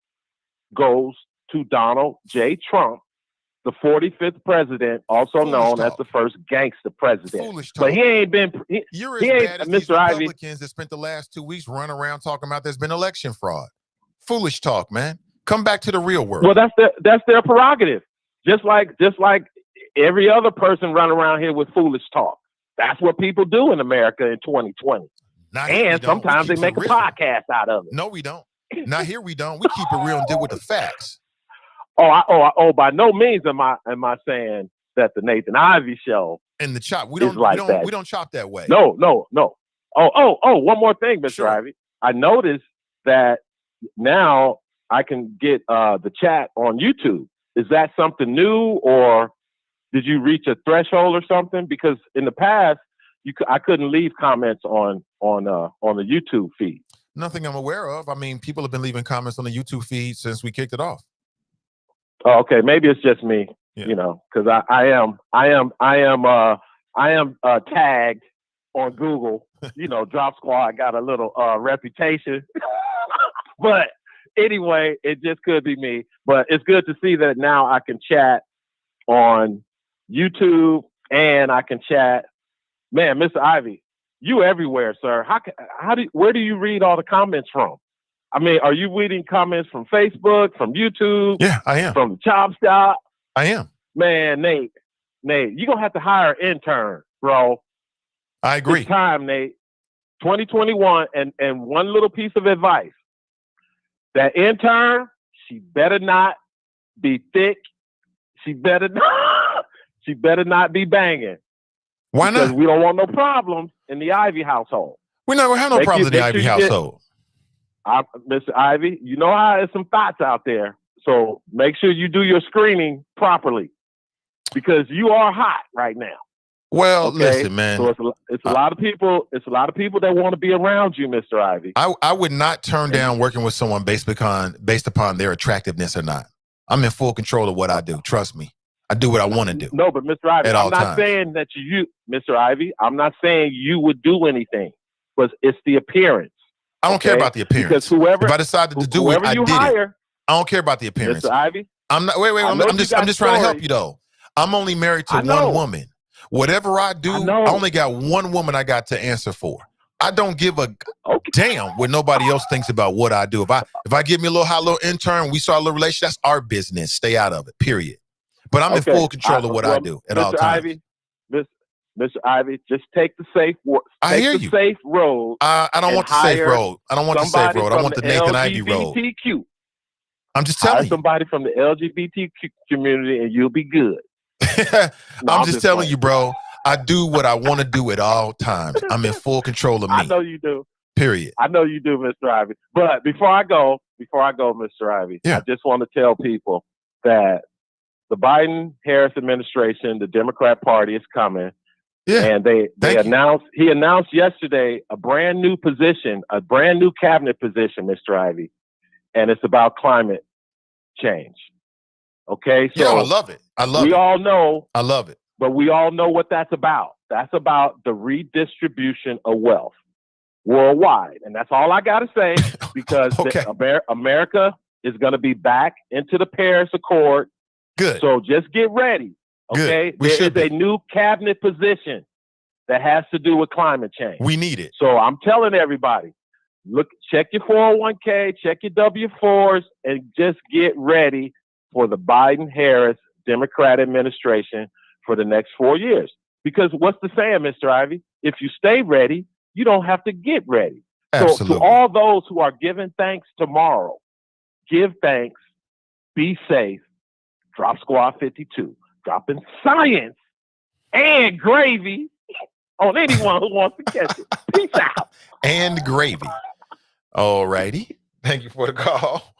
goes to Donald J. Trump, the 45th president, also known as the first gangster president. But he ain't been. You're as bad as these Republicans that spent the last 2 weeks running around talking about there's been election fraud. Foolish talk, man. Come back to the real world. Well, that's their prerogative. Just like every other person running around here with foolish talk. That's what people do in America in 2020. And sometimes they make a podcast out of it. No, we don't. Not here. We don't. We keep it real and deal with the facts. By no means am I saying that the Nathan Ivey Show and the chop. We don't chop that way. No. One more thing, Mr. Ivey. I noticed that now I can get the chat on YouTube. Is that something new, or did you reach a threshold or something? Because in the past, I couldn't leave comments on the YouTube feed. Nothing I'm aware of. I mean, people have been leaving comments on the YouTube feed since we kicked it off. Oh, okay, maybe it's just me, because I am tagged on Google. Drop Squad got a little reputation, but anyway, it just could be me. But it's good to see that now I can chat on YouTube and I can chat. Man, Mr. Ivey, you everywhere, sir. Where do you read all the comments from? I mean, are you reading comments from Facebook, from YouTube? Yeah, I am. From the Chop Stop? I am. Man, Nate, you're going to have to hire an intern, bro. I agree. It's time, Nate. 2021, and one little piece of advice. That intern, she better not be thick. She better not be banging. Why not? Because we don't want no problems in the Ivey household. We're not going to have no problems in the Ivey household. Mr. Ivey, you know how there's some thoughts out there. So make sure you do your screening properly, because you are hot right now. Well, listen, man. So it's a lot of people. It's a lot of people that want to be around you, Mr. Ivey. I would not turn down working with someone based upon their attractiveness or not. I'm in full control of what I do. Trust me. I do what I want to do. No, but Mr. Ivey, I'm not saying that Mr. Ivey, I'm not saying you would do anything, but it's the appearance. I don't care about the appearance. Because if I decided to do it, I did it. I don't care about the appearance. Mr. Ivey, I'm not. Wait. I'm just trying to help you though. I'm only married to one woman. Whatever I do, I only got one woman I got to answer for. I don't give a damn what nobody else thinks about what I do. If I give me a little hot little intern, we start a little relationship, that's our business. Stay out of it. Period. But I'm in full control of what I do at all times. Mr. Ivey, just take the safe safe road. I don't want the safe road. I don't want the safe road. I want the Nathan Ivey road. I'm just telling you. Somebody from the LGBTQ community and you'll be good. I'm just telling you, bro. I do what I want to do at all times. I'm in full control of me. I know you do. Period. I know you do, Mr. Ivey. But before I go, Mr. Ivey, I just want to tell people that the Biden-Harris administration, the Democrat Party, is coming. Yeah. And he announced yesterday a brand new position, a brand new cabinet position, Mr. Ivey. and it's about climate change. Okay, so yeah, I love it. we all know, I love it. but we all know what that's about. That's about the redistribution of wealth worldwide, and that's all I got to say, because Okay. America is going to be back into the Paris Accord. Good. So just get ready. Okay, Good. We there should is a be. new cabinet position that has to do with climate change. We need it. So I'm telling everybody, look, check your 401k, check your W-4s, and just get ready for the Biden-Harris Democrat administration for the next 4 years. Because what's the saying, Mr. Ivey? If you stay ready, you don't have to get ready. Absolutely. So to all those who are giving thanks tomorrow, give thanks, be safe, drop Squad 52, dropping science and gravy on anyone who wants to catch it. Peace out. And gravy. All righty. Thank you for the call.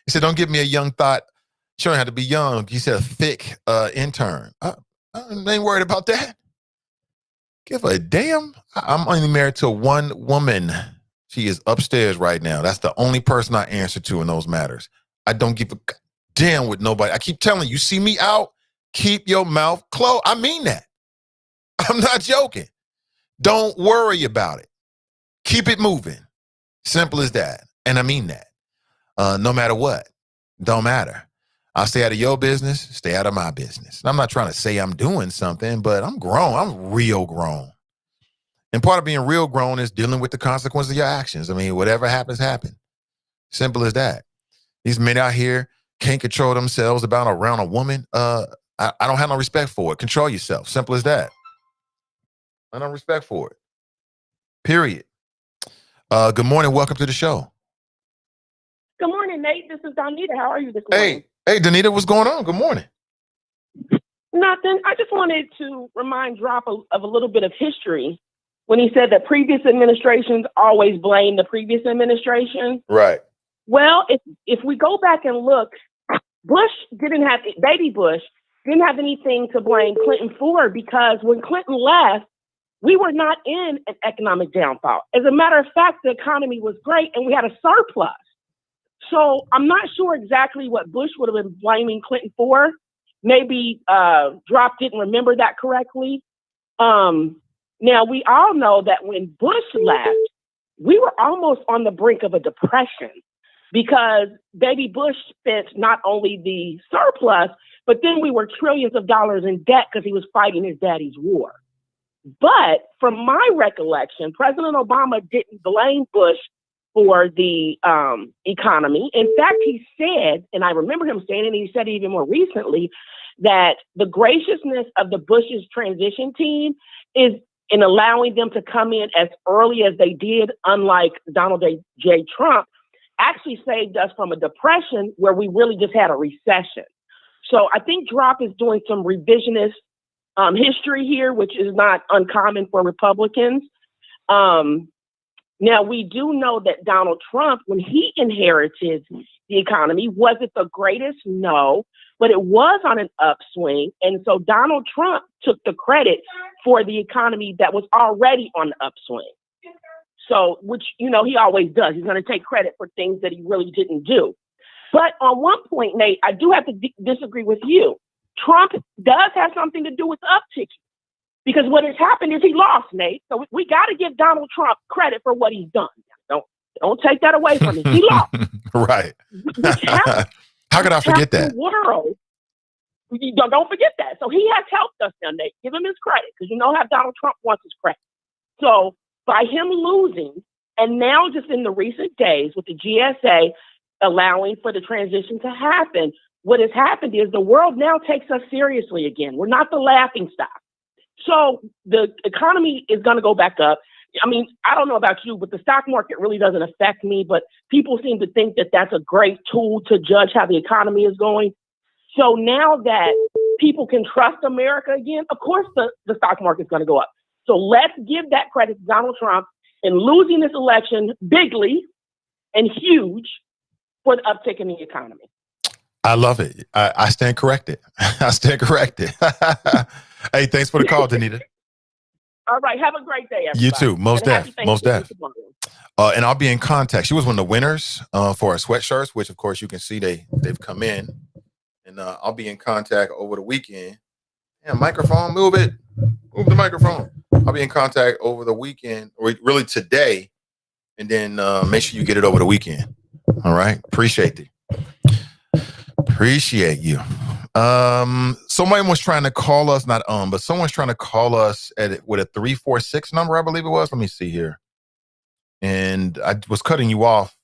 He said, don't give me a young thought. She don't have to be young. He said, a thick intern. I ain't worried about that. Give a damn. I'm only married to one woman. She is upstairs right now. That's the only person I answer to in those matters. I don't give a damn with nobody. I keep telling you, see me out, keep your mouth closed. I mean that. I'm not joking. Don't worry about it. Keep it moving. Simple as that. And I mean that. No matter what. Don't matter. I'll stay out of your business, stay out of my business. And I'm not trying to say I'm doing something, but I'm grown. I'm real grown. And part of being real grown is dealing with the consequences of your actions. I mean, whatever happens, happen. Simple as that. These men out here can't control themselves around a woman. I don't have no respect for it. Control yourself. Simple as that. I don't respect for it. Period. Good morning. Welcome to the show. Good morning, Nate. This is Donita. How are you this morning? Hey, Donita, what's going on? Good morning. Nothing. I just wanted to remind Drop of a little bit of history when he said that previous administrations always blame the previous administration. Right. Well, if we go back and look, Baby Bush didn't have anything to blame Clinton for, because when Clinton left, we were not in an economic downfall. As a matter of fact, the economy was great and we had a surplus. So I'm not sure exactly what Bush would have been blaming Clinton for. Maybe Drop didn't remember that correctly. Now, we all know that when Bush left, we were almost on the brink of a depression, because Baby Bush spent not only the surplus, but then we were trillions of dollars in debt because he was fighting his daddy's war. But from my recollection, President Obama didn't blame Bush for the economy. In fact, he said, and I remember him saying, and he said even more recently, that the graciousness of the Bush's transition team is in allowing them to come in as early as they did, unlike Donald J. Trump, actually saved us from a depression where we really just had a recession. So I think Drop is doing some revisionist history here, which is not uncommon for Republicans. Now, we do know that Donald Trump, when he inherited the economy, was it the greatest? No, but it was on an upswing. And so Donald Trump took the credit for the economy that was already on the upswing. So, which, he always does. He's going to take credit for things that he really didn't do. But on one point, Nate, I do have to disagree with you. Trump does have something to do with the uptick, because what has happened is he lost, Nate. So we got to give Donald Trump credit for what he's done. Don't take that away from him. He lost. Right. How could I forget that? The world. Don't forget that. So he has helped us now, Nate. Give him his credit, because you know how Donald Trump wants his credit. So by him losing, and now just in the recent days with the GSA allowing for the transition to happen, what has happened is the world now takes us seriously again. We're not the laughing stock. So the economy is going to go back up. I mean, I don't know about you, but the stock market really doesn't affect me. But people seem to think that that's a great tool to judge how the economy is going. So now that people can trust America again, of course the stock market's going to go up. So let's give that credit to Donald Trump in losing this election bigly and huge for the uptick in the economy. I love it. I stand corrected. I stand corrected. Hey, thanks for the call, Donita. All right. Have a great day, everybody. You too. Most And happy def. Most def. Thanksgiving tomorrow. And I'll be in contact. She was one of the winners for our sweatshirts, which of course you can see they've come in. And I'll be in contact over the weekend. Yeah, microphone, move it. Move the microphone. I'll be in contact over the weekend, or really today, and then make sure you get it over the weekend. All right. Appreciate you. Somebody was trying to call us, but someone's trying to call us with a 346 number, I believe it was. Let me see here. And I was cutting you off.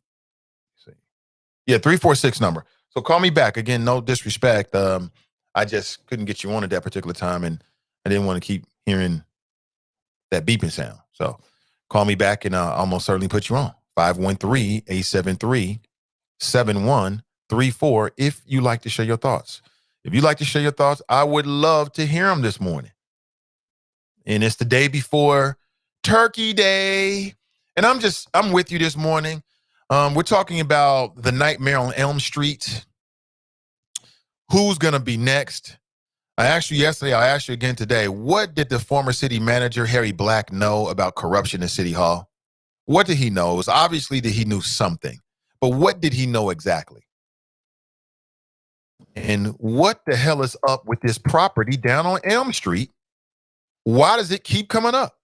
Yeah, 346 number. So call me back. Again, no disrespect. I just couldn't get you on at that particular time, and I didn't want to keep hearing that beeping sound. So call me back, and I'll almost certainly put you on. 513-873-7134 if you like to share your thoughts. If you'd like to share your thoughts, I would love to hear them this morning. And it's the day before Turkey Day. And I'm with you this morning. We're talking about the nightmare on Elm Street. Who's going to be next? I asked you yesterday, I'll ask you again today. What did the former city manager, Harry Black, know about corruption in City Hall? What did he know? It was obviously that he knew something. But what did he know exactly? And what the hell is up with this property down on Elm Street? Why does it keep coming up?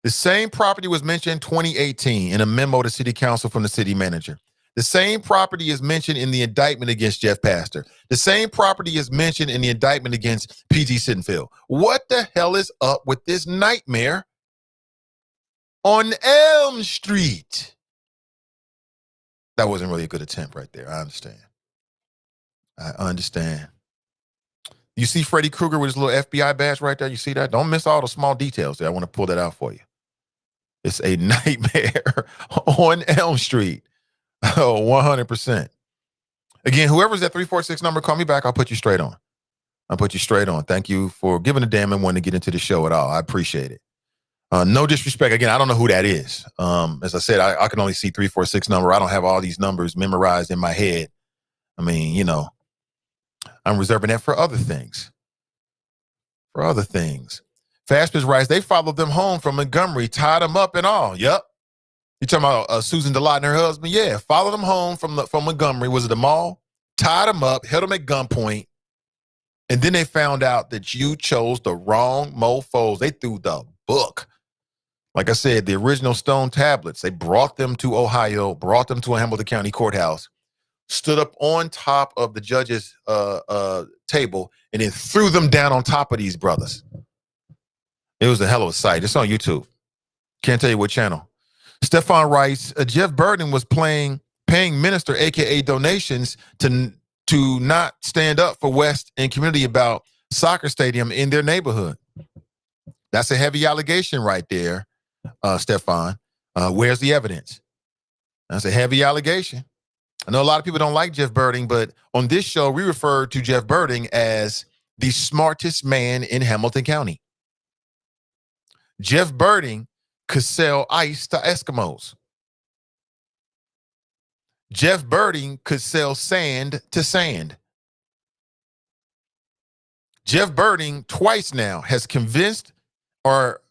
The same property was mentioned in 2018 in a memo to city council from the city manager. The same property is mentioned in the indictment against Jeff Pastor. The same property is mentioned in the indictment against P.G. Sittenfeld. What the hell is up with this nightmare on Elm Street? That wasn't really a good attempt right there. I understand. You see Freddy Krueger with his little FBI badge right there? You see that? Don't miss all the small details there. I want to pull that out for you. It's a nightmare on Elm Street. Oh, 100%. Again, whoever's that 346 number, call me back. I'll put you straight on. Thank you for giving a damn and wanting to get into the show at all. I appreciate it. No disrespect. Again, I don't know who that is. As I said, I can only see 346 number. I don't have all these numbers memorized in my head. I mean, I'm reserving that for other things. Fasters writes, they followed them home from Montgomery, tied them up and all. Yep. You talking about Susan DeLotte and her husband? Yeah, followed them home from Montgomery. Was it the mall? Tied them up, held them at gunpoint. And then they found out that you chose the wrong mofos. They threw the book. Like I said, the original stone tablets, they brought them to Ohio, brought them to a Hamilton County courthouse, stood up on top of the judge's table, and then threw them down on top of these brothers. It was a hell of a sight. It's on YouTube. Can't tell you what channel. Stefan writes, Jeff Burton was paying minister, a.k.a. donations, to not stand up for West and community about soccer stadium in their neighborhood. That's a heavy allegation right there, Stefan. Where's the evidence? That's a heavy allegation. I know a lot of people don't like Jeff Burton, but on this show, we refer to Jeff Burton as the smartest man in Hamilton County. Jeff Burton could sell ice to Eskimos. Jeff Burton could sell sand to sand. Jeff Burton twice now has convinced, or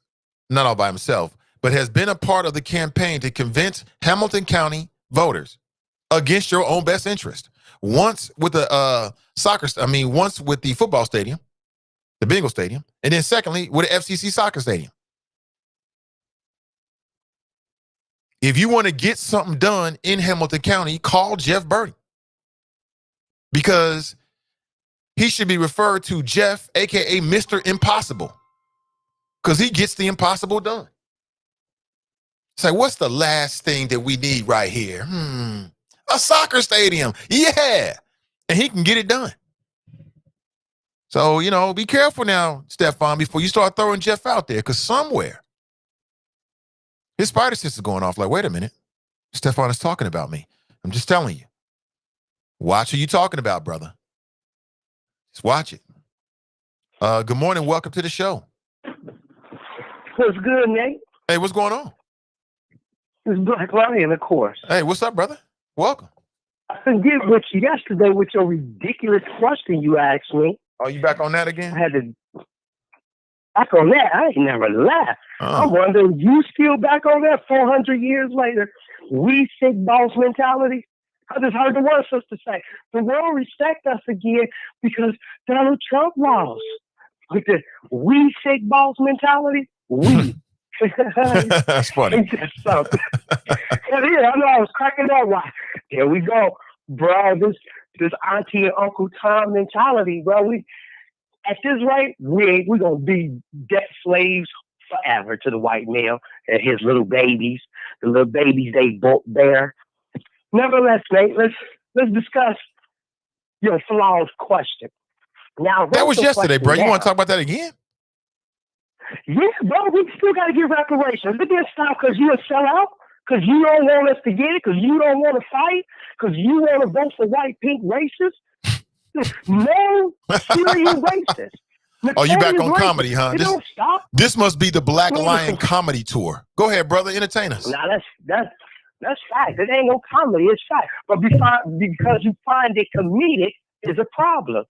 not all by himself, but has been a part of the campaign to convince Hamilton County voters against your own best interest. Once with the once with the football stadium, the Bengal Stadium, and then secondly with the FCC soccer stadium. If you want to get something done in Hamilton County, call Jeff Burton. Because he should be referred to Jeff, a.k.a. Mr. Impossible. Because he gets the impossible done. Say, what's the last thing that we need right here? A soccer stadium. Yeah. And he can get it done. So, be careful now, Stefan, before you start throwing Jeff out there. Because somewhere, his spider sense is going off like, wait a minute. Stefan is talking about me. I'm just telling you. Watch who you talking about, brother. Just watch it. Good morning. Welcome to the show. What's good, Nate? Hey, what's going on? It's Black Lion, of course. Hey, what's up, brother? Welcome. I couldn't get with you yesterday with your ridiculous question you asked me. Oh, you back on that again? I had to. back on that. I ain't never laughed. I'm wondering, you still back on that 400 years later? We sick boss mentality? I just heard the one sister say, the world respect us again because Donald Trump lost. With the we sick boss mentality, we. That's funny. It's just something. Yeah, I know I was cracking up. Why? There we go, bro. This auntie and Uncle Tom mentality, bro. We at this rate, we're gonna be debt slaves forever to the white male and his little babies, the little babies they bear. Nevertheless, Nate, let's discuss your flawed question. Now that was yesterday, bro. You want to talk about that again? Yeah, bro, we still got to get reparations. It didn't stop because you a sellout, because you don't want us to get it, because you don't want to fight, because you want to vote for white, pink racists. No, serious racist. Oh, you back on comedy, huh? Don't stop. This must be the Black Lion comedy tour. Go ahead, brother. Entertain us. Now, that's fact. It ain't no comedy. It's fact. But because you find it comedic is a problem.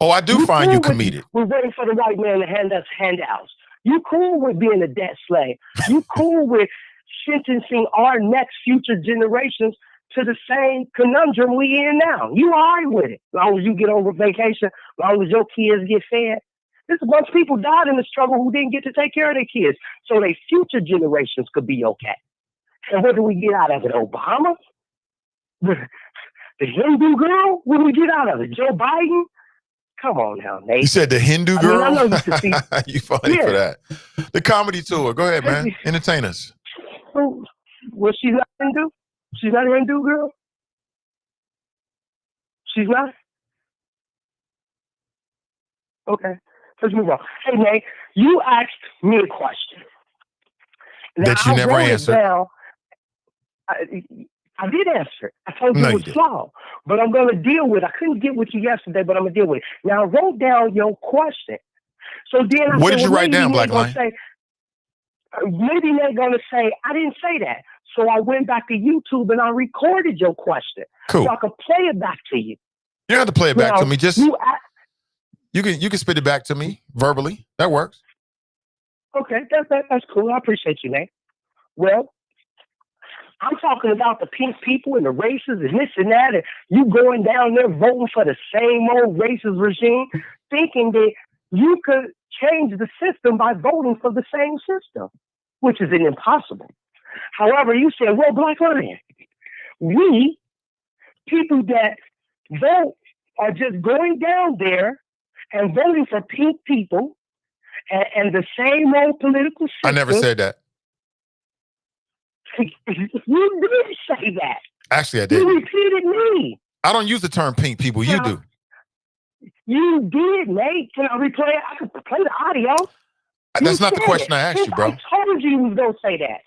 Oh, I do find you comedic. We're waiting for the white man to hand us handouts. You cool with being a debt slave. You cool with sentencing our next future generations to the same conundrum we in now. You all right with it. As long as you get over vacation, as long as your kids get fed. There's a bunch of people died in the struggle who didn't get to take care of their kids. So their future generations could be okay. And what do we get out of it? Obama? The Hindu girl? What do we get out of it? Joe Biden? Come on now, Nate. You said the Hindu girl? I know you can see. You funny for that. The comedy tour. Go ahead, man. Entertain us. Well, she's not Hindu? She's not a Hindu girl? She's not? Okay. Let's move on. Hey, Nate, you asked me a question. That you never answered. I did answer it. I told you it was flawed. But I'm going to deal with it. I couldn't get with you yesterday, but I'm going to deal with it. Now, I wrote down your question. So then what did you write down, Black Lion? Maybe they're going to say, I didn't say that. So I went back to YouTube and I recorded your question. Cool. So I could play it back to you. You don't have to play it back to me. Just you can spit it back to me verbally. That works. Okay, that's cool. I appreciate you, Nate. Well, I'm talking about the pink people and the races and this and that, and you going down there voting for the same old racist regime, thinking that you could change the system by voting for the same system, which is impossible. However, you said, well, Black Lion, we, people that vote, are just going down there and voting for pink people and the same old political system. I never said that. You did say that. Actually, I did. You repeated me. I don't use the term pink people. You do. You did, Nate. Can I replay it? I can play the audio. That's not the question I asked you, bro. I told you was going to say that.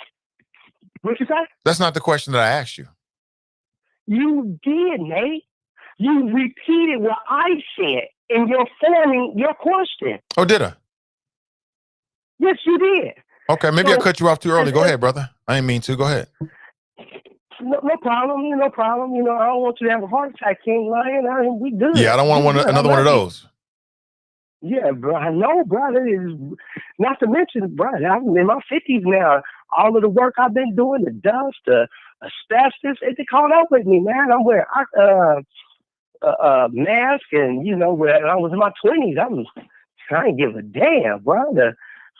What'd you say? That's not the question that I asked you. You did, Nate. You repeated what I said in your forming your question. Oh, did I? Yes, you did. Okay, maybe I cut you off too early. Go ahead, brother. I didn't mean to. Go ahead. No problem. No problem. I don't want you to have a heart attack, King Lion. We good. Yeah, I don't want another one of those. Yeah, bro. I know, bro. It is not to mention, bro. I'm in my 50s now. All of the work I've been doing, the dust, the asbestos, it caught up with me, man. I'm wearing mask, and when I was in my 20s, I didn't give a damn, bro.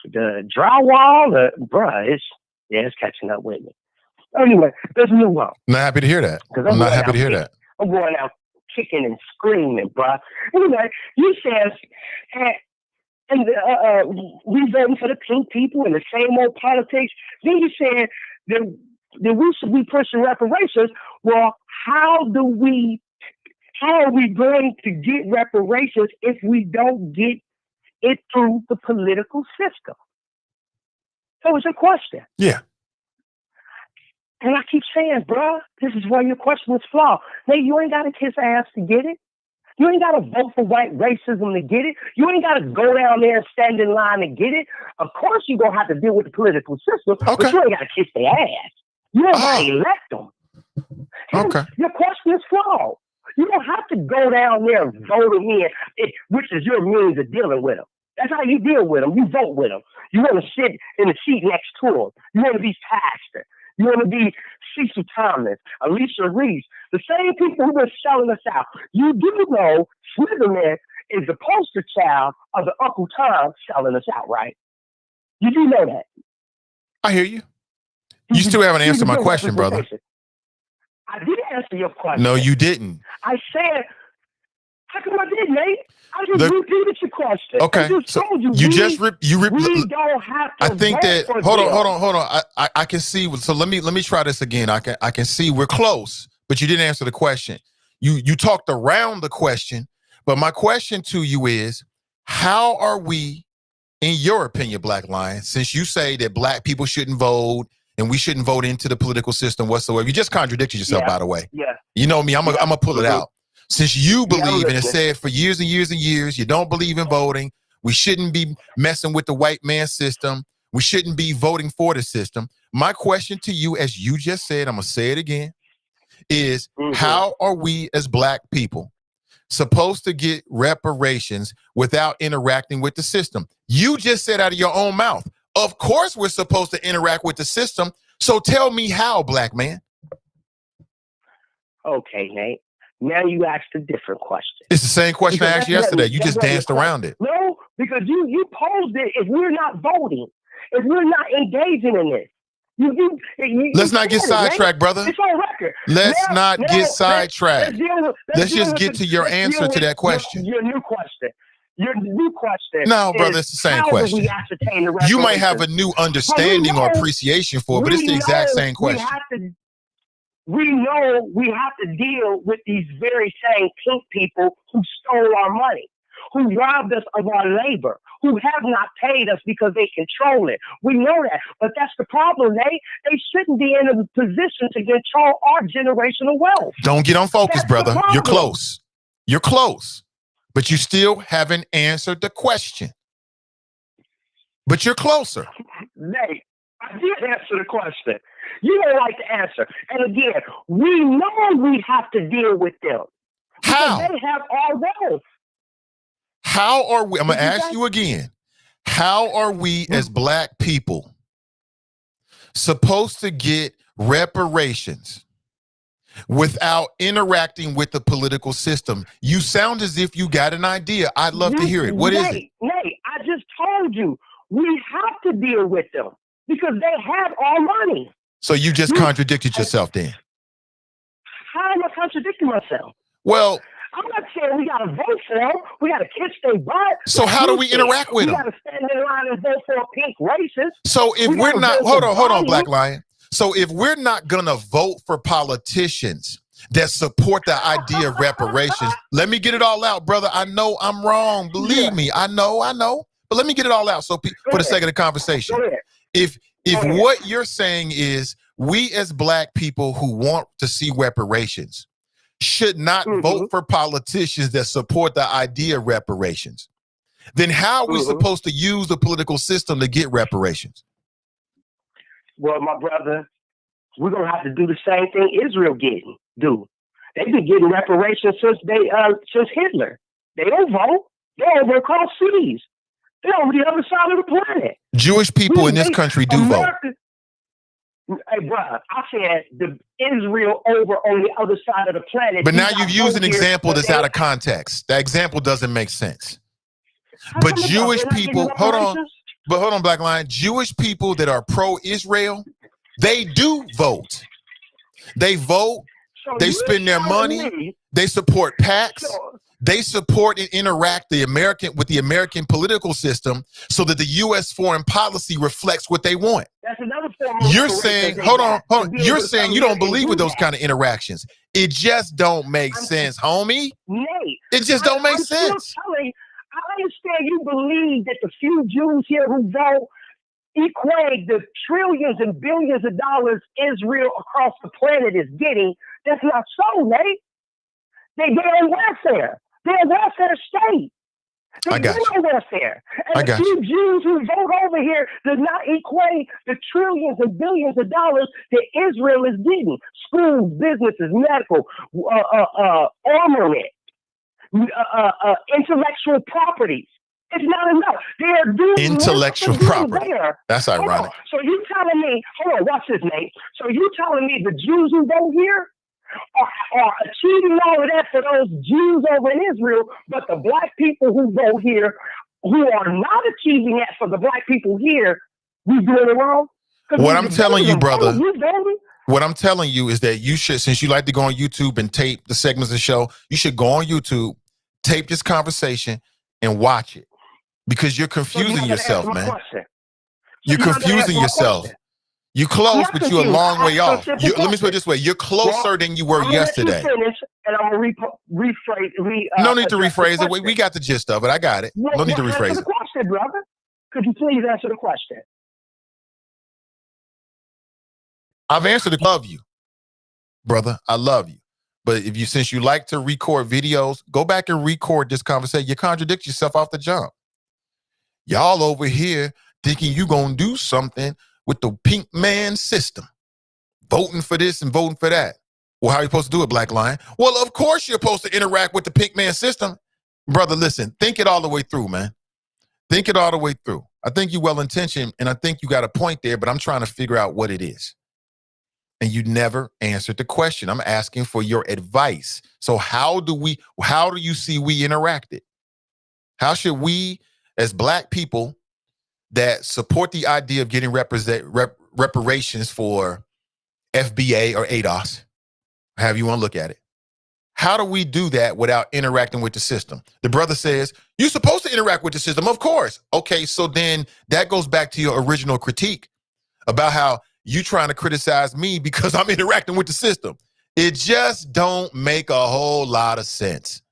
The drywall, it's catching up with me. Anyway, let's move on. I'm not happy to hear that. I'm not happy to hear that. I'm going out kicking and screaming, bro. Anyway, you said, we voting for the pink people and the same old politics. Then you said that we should be pushing reparations. Well, how are we going to get reparations if we don't get it through the political system? So it's a question. Yeah. And I keep saying, bro, this is why your question is flawed. Hey, you ain't got to kiss ass to get it. You ain't got to vote for white racism to get it. You ain't got to go down there and stand in line to get it. Of course, you're going to have to deal with the political system, but you ain't got to kiss their ass. You don't got to elect them. Okay. Your question is flawed. You don't have to go down there and vote them in, which is your means of dealing with them. That's how you deal with them. You vote with them. You want to sit in the seat next to them. You want to be Pastor. You want to be Cecil Thomas, Alicia Reese, the same people who've been selling us out. You do know Slytherin is the poster child of the Uncle Tom selling us out, right? You do know that. I hear you. You still haven't answered my question, brother. I did answer your question. No, you didn't. I said, how come I didn't, Nate? I just repeated your question. Okay, I just so told you. We don't have to. I think that. Hold on. I can see. So let me try this again. I can see we're close, but you didn't answer the question. You talked around the question, but my question to you is, how are we, in your opinion, Black Lion, since you say that Black people shouldn't vote and we shouldn't vote into the political system whatsoever? You just contradicted yourself, by the way. Yeah. You know me. I'm gonna pull it out. Since you believe and have said for years and years and years, you don't believe in voting. We shouldn't be messing with the white man system. We shouldn't be voting for the system. My question to you, as you just said, I'm gonna say it again, is how are we as Black people supposed to get reparations without interacting with the system? You just said out of your own mouth, of course we're supposed to interact with the system. So tell me how, Black man. Okay, Nate. Now you asked a different question. It's the same question I asked you yesterday. You just danced around it. No, because you posed it. If we're not voting, if we're not engaging in this, let's not get sidetracked, brother. It's on record. Let's not get sidetracked. Let's just get to your answer to that question. Your new question. Your new question. No, brother, it's the same question. You might have a new understanding or appreciation for it, but it's the exact same question. We know we have to deal with these very same pink people who stole our money, who robbed us of our labor, who have not paid us because they control it. We know that, but that's the problem. They shouldn't be in a position to control our generational wealth. Don't get unfocused, brother. You're close. You're close, but you still haven't answered the question. But you're closer. Nate, I did answer the question. You don't like to answer. And again, we know we have to deal with them. How? They have our wealth. How are we? I'm going to ask you again. How are we as Black people supposed to get reparations without interacting with the political system? You sound as if you got an idea. I'd love to hear it. What is it? Nate, I just told you we have to deal with them because they have our money. So you just contradicted yourself then? How am I contradicting myself? Well, I'm not saying we got to vote for them. We got to kiss their butt. So how do we interact with them? We got to stand in line and vote for a pink racist. So if we're not, hold on, Black Lion. So if we're not going to vote for politicians that support the idea of reparations, let me get it all out, brother. I know I'm wrong. Believe me. I know. But let me get it all out. So for the sake of the conversation, if what you're saying is we as Black people who want to see reparations should not vote for politicians that support the idea of reparations, then how are we supposed to use the political system to get reparations? Well, my brother, we're going to have to do the same thing Israel do. They've been getting reparations since Hitler. They don't vote. They're over across seas. They're over the other side of the planet. Jewish people in this country do vote. Hey, bro, I said the Israel over on the other side of the planet. But now you've used an example that's out of context. That example doesn't make sense. But Jewish people, hold on, Black Lion. Jewish people that are pro-Israel, they do vote. They vote. They spend their money. They support PACs. They support and interact with the American political system so that the U.S. foreign policy reflects what they want. That's another form. You're saying, hold on. You're saying you don't believe with those kind of interactions. It just don't make sense, homie. Nate, it just don't make sense. I understand you believe that the few Jews here who vote equate the trillions and billions of dollars Israel across the planet is getting. That's not so, Nate. They're on welfare. They're a welfare state. I got you. Welfare. And the few Jews who vote over here does not equate the trillions and billions of dollars that Israel is getting. Schools, businesses, medical, armament, intellectual properties. It's not enough. There are dudes Intellectual property. there. That's ironic. So you telling me, hold on, watch this, Nate. So you telling me the Jews who go here are achieving all of that for those Jews over in Israel, but the black people who go here who are not achieving that for the black people here, we doing it wrong? What I'm telling you, brother, what I'm telling you is that you should, since you like to go on YouTube and tape the segments of the show, you should go on YouTube, tape this conversation, and watch it. Because you're confusing yourself, man. You're confusing yourself. You're close, but you're a long way off. Let me put it this way. You're closer than you were yesterday. Finish, and I'm going to rephrase. No need to rephrase it. We got the gist of it. I got it. No need to rephrase answer the question, brother. Could you please answer the question? I've answered it. Love you, brother. I love you. But since you like to record videos, go back and record this conversation. You contradict yourself off the jump. Y'all over here thinking you gonna do something with the pink man system, voting for this and voting for that. Well, how are you supposed to do it, Black Lion? Well, of course you're supposed to interact with the pink man system. Brother, listen, think it all the way through, man. Think it all the way through. I think you're well-intentioned, and I think you got a point there, but I'm trying to figure out what it is. And you never answered the question. I'm asking for your advice. So how do you see we interacted? How should we, as black people that support the idea of getting reparations for FBA or ADOS, however you want to look at it, how do we do that without interacting with the system? The brother says, you're supposed to interact with the system, of course. Okay, so then that goes back to your original critique about how you trying to criticize me because I'm interacting with the system. It just don't make a whole lot of sense.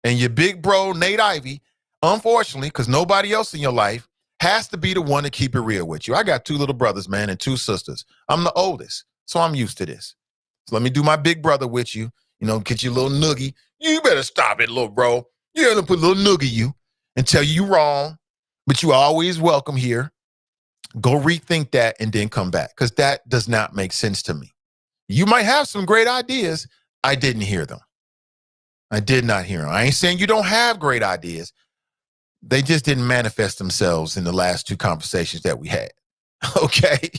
And your big bro, Nate Ivey, unfortunately, because nobody else in your life has to be the one to keep it real with you. I got 2 little brothers, man, and 2 sisters. I'm the oldest, so I'm used to this. So let me do my big brother with you. Get your little noogie. You better stop it, little bro. You're going to put a little noogie you and tell you wrong, but you always welcome here. Go rethink that and then come back, because that does not make sense to me. You might have some great ideas. I didn't hear them. I did not hear them. I ain't saying you don't have great ideas. They just didn't manifest themselves in the last 2 conversations that we had. Okay?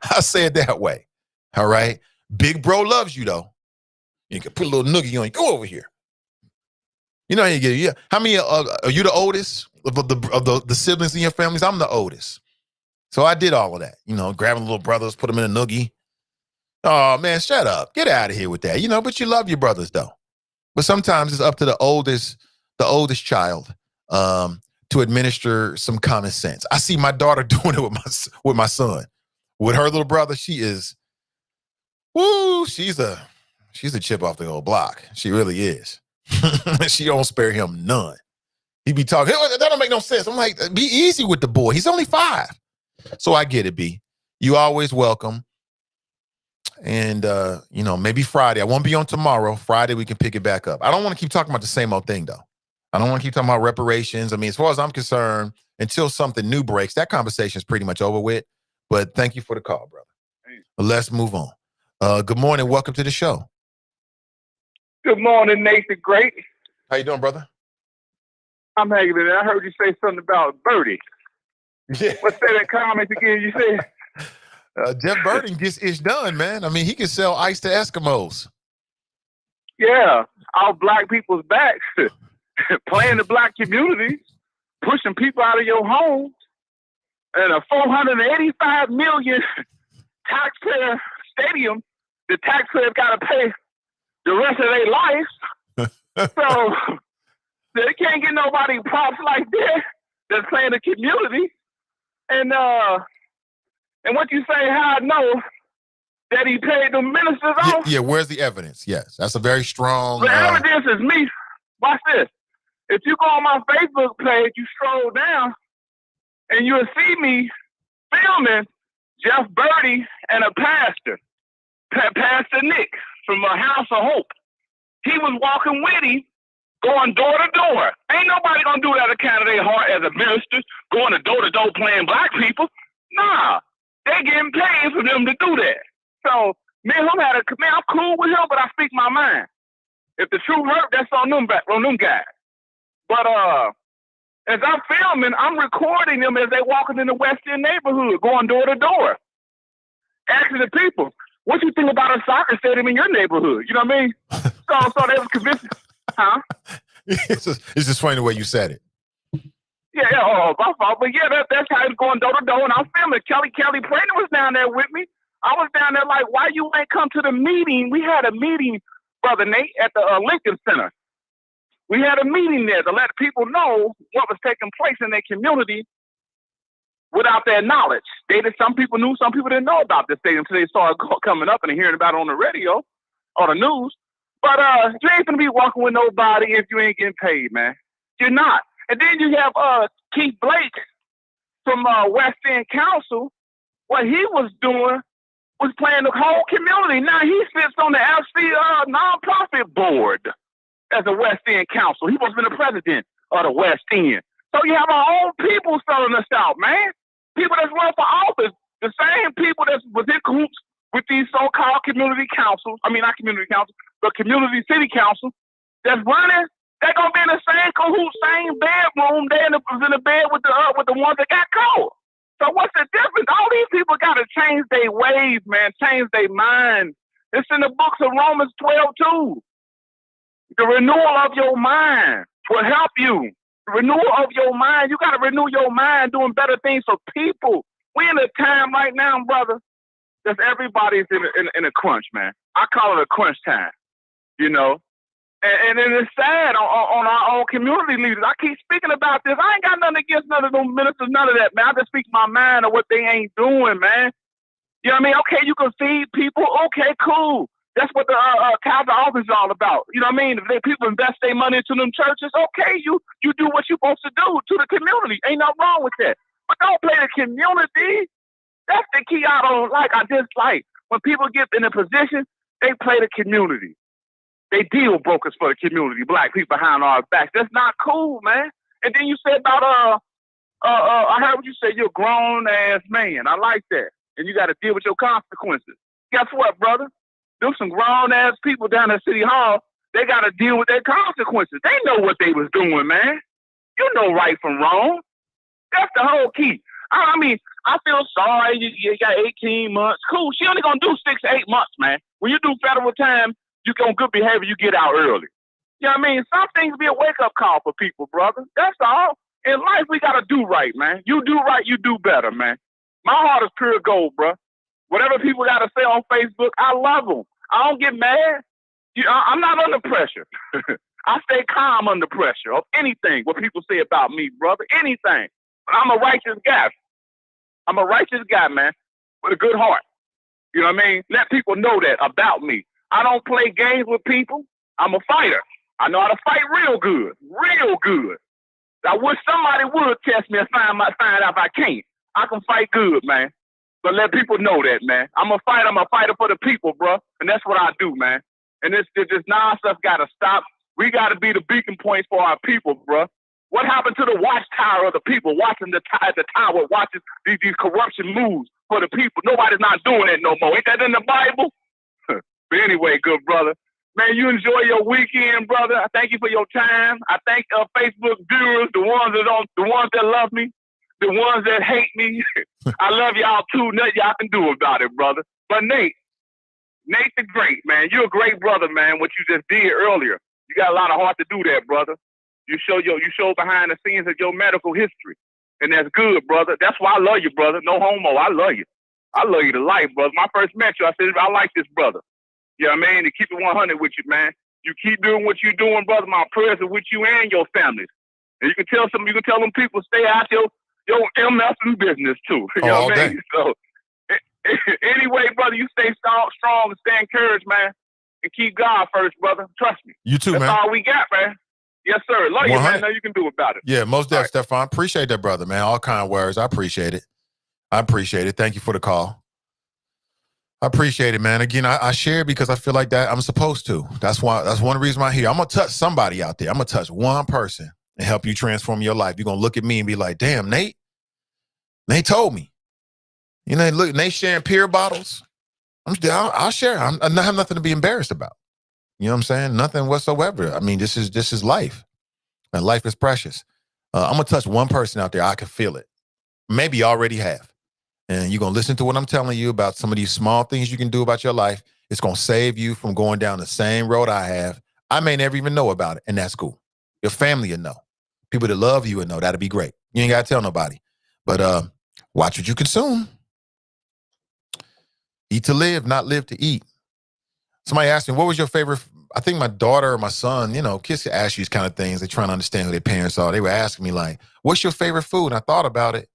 I'll say it that way. All right? Big bro loves you, though. You can put a little noogie on you. Go over here. You know how you get it. Yeah. How many are you the oldest of the siblings in your families? I'm the oldest. So I did all of that. Grabbing little brothers, put them in a noogie. Oh, man, shut up. Get out of here with that. But you love your brothers, though. But sometimes it's up to the oldest child to administer some common sense. I see my daughter doing it with my son. With her little brother, she's a chip off the old block. She really is. She don't spare him none. He be talking, that don't make no sense. I'm like, be easy with the boy. He's only 5. So I get it, B. You always welcome. And, maybe Friday. I won't be on tomorrow. Friday, we can pick it back up. I don't want to keep talking about the same old thing, though. I don't want to keep talking about reparations. I mean, as far as I'm concerned, until something new breaks, that conversation is pretty much over with. But thank you for the call, brother. Let's move on. Good morning. Welcome to the show. Good morning, Nathan. Great. How you doing, brother? I'm hanging in there. I heard you say something about Birdie. Yeah. What's that comment again you said? Jeff Burton gets ish done, man. I mean, he can sell ice to Eskimos. Yeah, all black people's backs, playing the black community, pushing people out of your home, and a $485 million taxpayer stadium. The taxpayers got to pay the rest of their life. So they can't get nobody props like that that's playing the community. And what you say, how I know that he paid the ministers off? Yeah, where's the evidence? Yes, that's a very strong... The evidence is me. Watch this. If you go on my Facebook page, you scroll down, and you'll see me filming Jeff Birdie and a pastor, Pastor Nick from a House of Hope. He was walking with him, going door to door. Ain't nobody gonna do that account of their heart as a minister, going to door playing black people. Nah, they getting paid for them to do that. So me and him I'm cool with him, but I speak my mind. If the truth hurt, that's on them guys. But As I'm filming, I'm recording them as they walking in the West End neighborhood, going door to door, asking the people, what you think about a soccer stadium in your neighborhood? You know what I mean? So they was convinced, huh? It's just funny the way you said it. Yeah, my fault. But yeah, that's how it's going door to door. And I'm filming. Kelly Prater was down there with me. I was down there like, why you ain't come to the meeting? We had a meeting, Brother Nate, at the Lincoln Center. We had a meeting there to let people know what was taking place in their community without their knowledge. Some people knew, some people didn't know about this stadium until they started coming up and hearing about it on the radio or the news. But you ain't gonna be walking with nobody if you ain't getting paid, man. You're not. And then you have Keith Blake from West End Council. What he was doing was playing the whole community. Now he sits on the FC nonprofit board as a West End Council. He was been the president of the West End. So you have our own people selling us out, man. People that's run for office. The same people that was in cahoots with these so-called community councils. I mean, not community councils, but community city council that's running. They're gonna be in the same cahoot, same bedroom. They're in the bed with the ones that got caught. So what's the difference? All these people gotta change their ways, man. Change their mind. It's in the books of Romans 12 too. The renewal of your mind will help you. The renewal of your mind. You gotta renew your mind, doing better things for people. We in a time right now, brother. That everybody's in a crunch, man. I call it a crunch time. You know. And then it's sad on our own community leaders. I keep speaking about this. I ain't got nothing against none of those ministers, none of that, man. I just speak my mind of what they ain't doing, man. You know what I mean? Okay, you can feed people. Okay, cool. That's what the council office is all about. You know what I mean? If people invest their money into them churches, okay, you do what you're supposed to do to the community. Ain't nothing wrong with that. But don't play the community. That's the key I don't like. I dislike. When people get in a position, they play the community. They deal brokers for the community, black people behind our backs. That's not cool, man. And then you said about I heard what you said. You're a grown ass man. I like that. And you got to deal with your consequences. Guess what, brother? There's some grown ass people down at City Hall. They got to deal with their consequences. They know what they was doing, man. You know right from wrong. That's the whole key. I mean, I feel sorry. You got 18 months. Cool. She only gonna do 6 to 8 months, man. When you do federal time, you go on good behavior, you get out early. You know what I mean? Some things be a wake-up call for people, brother. That's all. In life, we got to do right, man. You do right, you do better, man. My heart is pure gold, bro. Whatever people got to say on Facebook, I love them. I don't get mad. I'm not under pressure. I stay calm under pressure of anything, what people say about me, brother. Anything. I'm a righteous guy. I'm a righteous guy, man, with a good heart. You know what I mean? Let people know that about me. I don't play games with people. I'm a fighter. I know how to fight real good. Real good. I wish somebody would test me and find out if I can't. I can fight good, man. But let people know that, man. I'm a fighter. I'm a fighter for the people, bro. And that's what I do, man. And this nonsense got to stop. We got to be the beacon points for our people, bro. What happened to the watchtower of the people watching the tower, watching these corruption moves for the people? Nobody's not doing that no more. Ain't that in the Bible? But anyway, good brother. Man, you enjoy your weekend, brother. I thank you for your time. I thank Facebook viewers, the ones that love me, the ones that hate me. I love y'all too. Nothing y'all can do about it, brother. But Nate the Great, man. You're a great brother, man. What you just did earlier. You got a lot of heart to do that, brother. You show behind the scenes of your medical history. And that's good, brother. That's why I love you, brother. No homo. I love you. I love you to life, brother. When I first met you, I said, I like this brother. You know what I mean? To keep it 100 with you, man. You keep doing what you're doing, brother. My prayers are with you and your families. And you can tell them people stay out your MFing business too. You know what I mean? So anyway, brother, you stay strong and stay encouraged, man. And keep God first, brother. Trust me. You too, That's man. That's all we got, man. Yes, sir. Love 100. You, man. Nothing you can do about it. Yeah, most definitely, Stefan. Appreciate that, brother, man. All kind words. I appreciate it. Thank you for the call. I appreciate it, man. Again, I share because I feel like that I'm supposed to. That's one reason I'm here. I'm going to touch somebody out there. I'm going to touch one person and help you transform your life. You're going to look at me and be like, damn, Nate told me. You know, look, Nate sharing beer bottles. I'll share. I don't have nothing to be embarrassed about. You know what I'm saying? Nothing whatsoever. I mean, this is life. And life is precious. I'm going to touch one person out there. I can feel it. Maybe you already have. And you're going to listen to what I'm telling you about some of these small things you can do about your life. It's going to save you from going down the same road I have. I may never even know about it, and that's cool. Your family will know. People that love you will know. That'll be great. You ain't got to tell nobody. But watch what you consume. Eat to live, not live to eat. Somebody asked me, what was your favorite? I think my daughter or my son, kids ask you these kind of things. They're trying to understand who their parents are. They were asking me like, what's your favorite food? And I thought about it.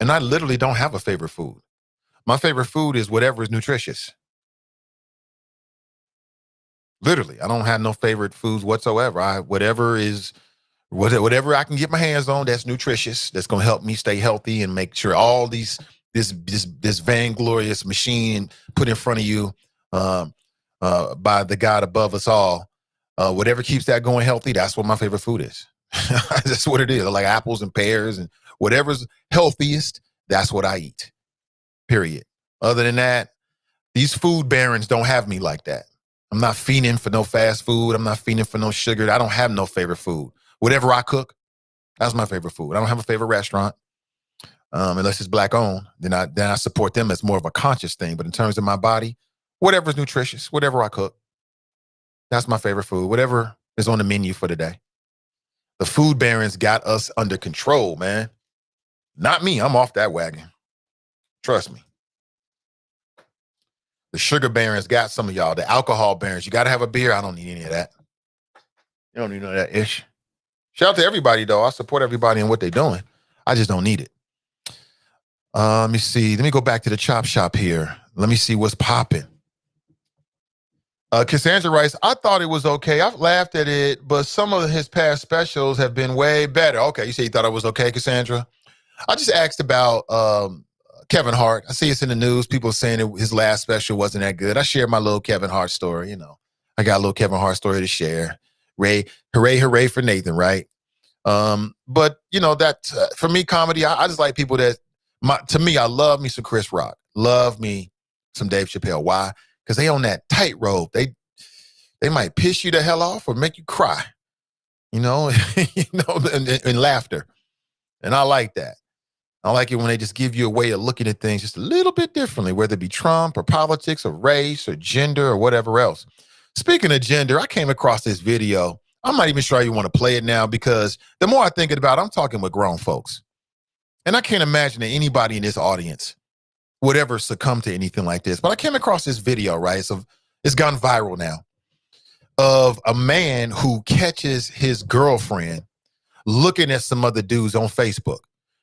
And I literally don't have a favorite food. My favorite food is whatever is nutritious. Literally, I don't have no favorite foods whatsoever. Whatever I can get my hands on that's nutritious, that's going to help me stay healthy and make sure all this vainglorious machine put in front of you by the God above us all, whatever keeps that going healthy, that's what my favorite food is. That's what it is. I like apples and pears and whatever's healthiest, that's what I eat, period. Other than that, these food barons don't have me like that. I'm not fiending for no fast food. I'm not fiending for no sugar. I don't have no favorite food. Whatever I cook, that's my favorite food. I don't have a favorite restaurant. Unless it's black owned, then I support them as more of a conscious thing. But in terms of my body, whatever's nutritious, whatever I cook, that's my favorite food. Whatever is on the menu for the day. The food barons got us under control, man. Not me. I'm off that wagon. Trust me. The sugar barons got some of y'all. The alcohol barons, you got to have a beer. I don't need any of that. You don't need none of that ish. Shout out to everybody, though. I support everybody in what they're doing. I just don't need it. Let me see. Let me go back to the chop shop here. Let me see what's popping. Cassandra writes, I thought it was okay. I've laughed at it, but some of his past specials have been way better. Okay, you say you thought it was okay, Cassandra? I just asked about Kevin Hart. I see it's in the news. People saying his last special wasn't that good. I shared my little Kevin Hart story, I got a little Kevin Hart story to share. Hooray for Nathan, right? But, that for me, comedy, I just like people that, to me, I love me some Chris Rock. Love me some Dave Chappelle. Why? Because they on that tightrope. They might piss you the hell off or make you cry, in laughter. And I like that. I like it when they just give you a way of looking at things just a little bit differently, whether it be Trump or politics or race or gender or whatever else. Speaking of gender, I came across this video. I'm not even sure you want to play it now because the more I think about it, I'm talking with grown folks. And I can't imagine that anybody in this audience would ever succumb to anything like this. But I came across this video, right? So it's gone viral now, of a man who catches his girlfriend looking at some other dudes on Facebook.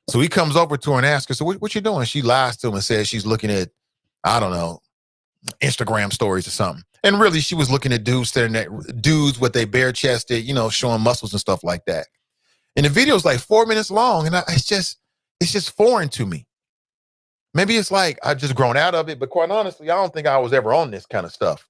So he comes over to her and asks her, so what you doing? She lies to him and says she's looking at, I don't know, Instagram stories or something. And really, she was looking at dudes with their bare chested, showing muscles and stuff like that. And the video is like 4 minutes long, and it's just foreign to me. Maybe it's like I've just grown out of it, but quite honestly, I don't think I was ever on this kind of stuff.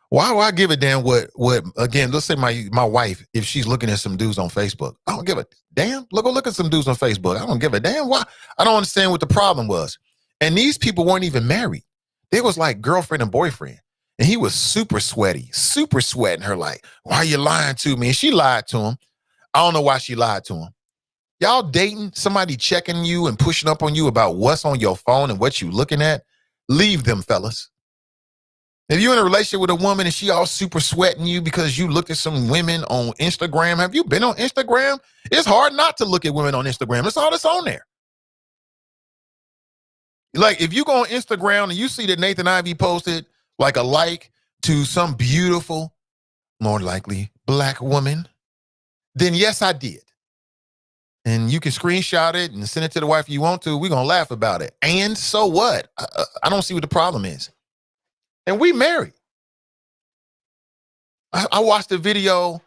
Why would I give a damn what again, let's say my wife, if she's looking at some dudes on Facebook, I don't give a damn. Look at some dudes on Facebook. I don't give a damn. Why? I don't understand what the problem was. And these people weren't even married. They was like girlfriend and boyfriend. And he was super sweating her like, why are you lying to me? And she lied to him. I don't know why she lied to him. Y'all dating, somebody checking you and pushing up on you about what's on your phone and what you looking at? Leave them, fellas. If you're in a relationship with a woman and she all super sweating you because you looked at some women on Instagram, have you been on Instagram? It's hard not to look at women on Instagram. That's all that's on there. Like, if you go on Instagram and you see that Nathan Ivey posted like a like to some beautiful, more likely black woman, then yes, I did. And you can screenshot it and send it to the wife if you want to. We're going to laugh about it. And so what? I don't see what the problem is. And we married. I watched the video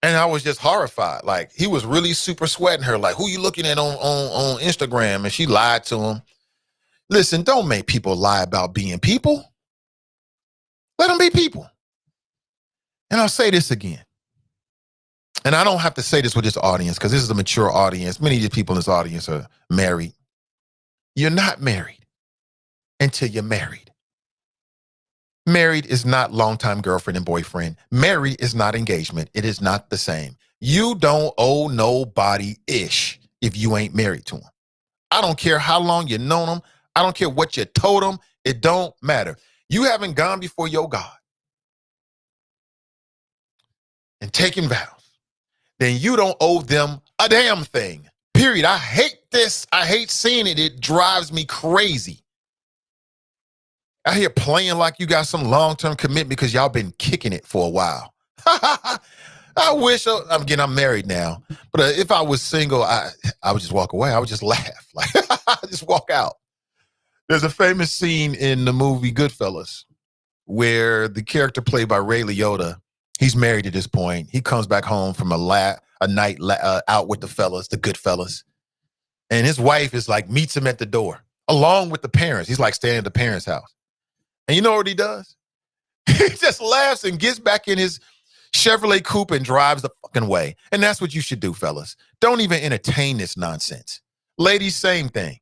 and I was just horrified. Like, he was really super sweating her. Like, who you looking at on Instagram? And she lied to him. Listen, don't make people lie about being people. Let them be people. And I'll say this again. And I don't have to say this with this audience because this is a mature audience. Many of the people in this audience are married. You're not married until you're married. Married is not longtime girlfriend and boyfriend. Married is not engagement. It is not the same. You don't owe nobody ish if you ain't married to them. I don't care how long you known them. I don't care what you told them. It don't matter. You haven't gone before your God and taken vows, then you don't owe them a damn thing. Period. I hate this. I hate seeing it. It drives me crazy. I hear playing like you got some long-term commitment because y'all been kicking it for a while. I wish, again, I'm married now, but if I was single, I would just walk away. I would just laugh. Like, just walk out. There's a famous scene in the movie Goodfellas where the character played by Ray Liotta, he's married at this point. He comes back home from a night out with the fellas, the good fellas. And his wife is like, meets him at the door, along with the parents. He's like staying at the parents' house. And you know what he does? He just laughs and gets back in his Chevrolet coupe and drives the fucking way. And that's what you should do, fellas. Don't even entertain this nonsense. Ladies, same thing.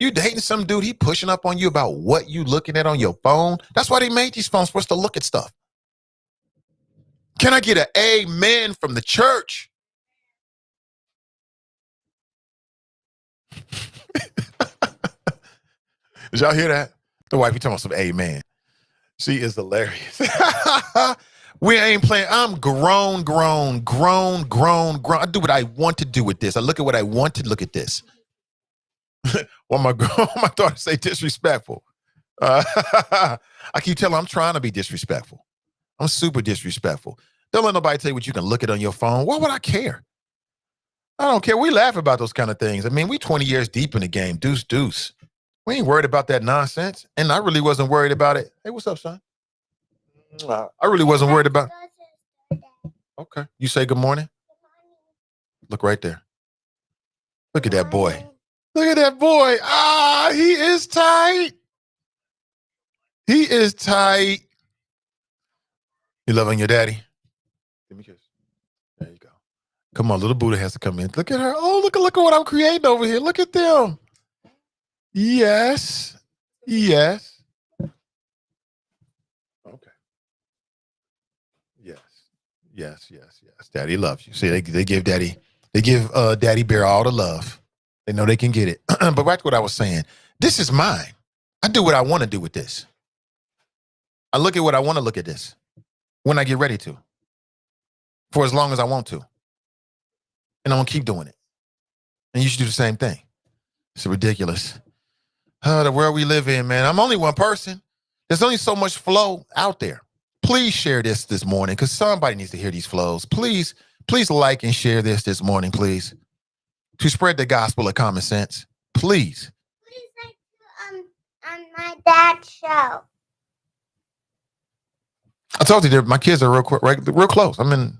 You dating some dude, he pushing up on you about what you looking at on your phone. That's why they made these phones for us to look at stuff. Can I get an amen from the church? Did y'all hear that? The wife, you talking about some amen. She is hilarious. We ain't playing. I'm grown. I do what I want to do with this. I look at what I want to look at this. Well, my daughter say disrespectful. I keep telling her I'm trying to be disrespectful. I'm super disrespectful. Don't let nobody tell you what you can look at on your phone. Why would I care? I don't care. We laugh about those kind of things. I mean, we 20 years deep in the game. Deuce. We ain't worried about that nonsense. And I really wasn't worried about it. Hey, what's up, son? I really wasn't worried about it. Okay. You say good morning? Look right there. Look at that boy. Look at that boy. He is tight. He is tight. You loving your daddy? Give me a kiss. There you go. Come on, little Buddha has to come in. Look at her. Oh, look at what I'm creating over here. Look at them. Yes. Okay. Yes. Daddy loves you. See, they give Daddy Bear all the love. They know they can get it. But back to what I was saying. This is mine. I do what I want to do with this. I look at what I want to look at this when I get ready to, for as long as I want to. And I'm going to keep doing it. And you should do the same thing. It's ridiculous. The world we live in, man. I'm only one person. There's only so much flow out there. Please share this morning because somebody needs to hear these flows. Please like and share this morning, please. To spread the gospel of common sense. Please. Please like on my dad's show. I told you my kids are real close. I'm in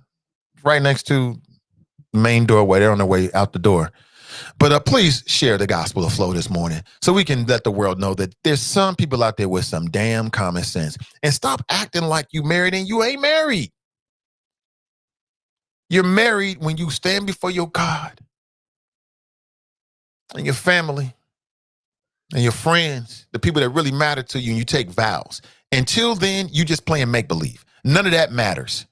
right next to the main doorway. They're on their way out the door. But please share the gospel of flow this morning so we can let the world know that there's some people out there with some damn common sense. And stop acting like you married and you ain't married. You're married when you stand before your God and your family and your friends, the people that really matter to you, and you take vows. Until then, you just playing make-believe. None of that matters.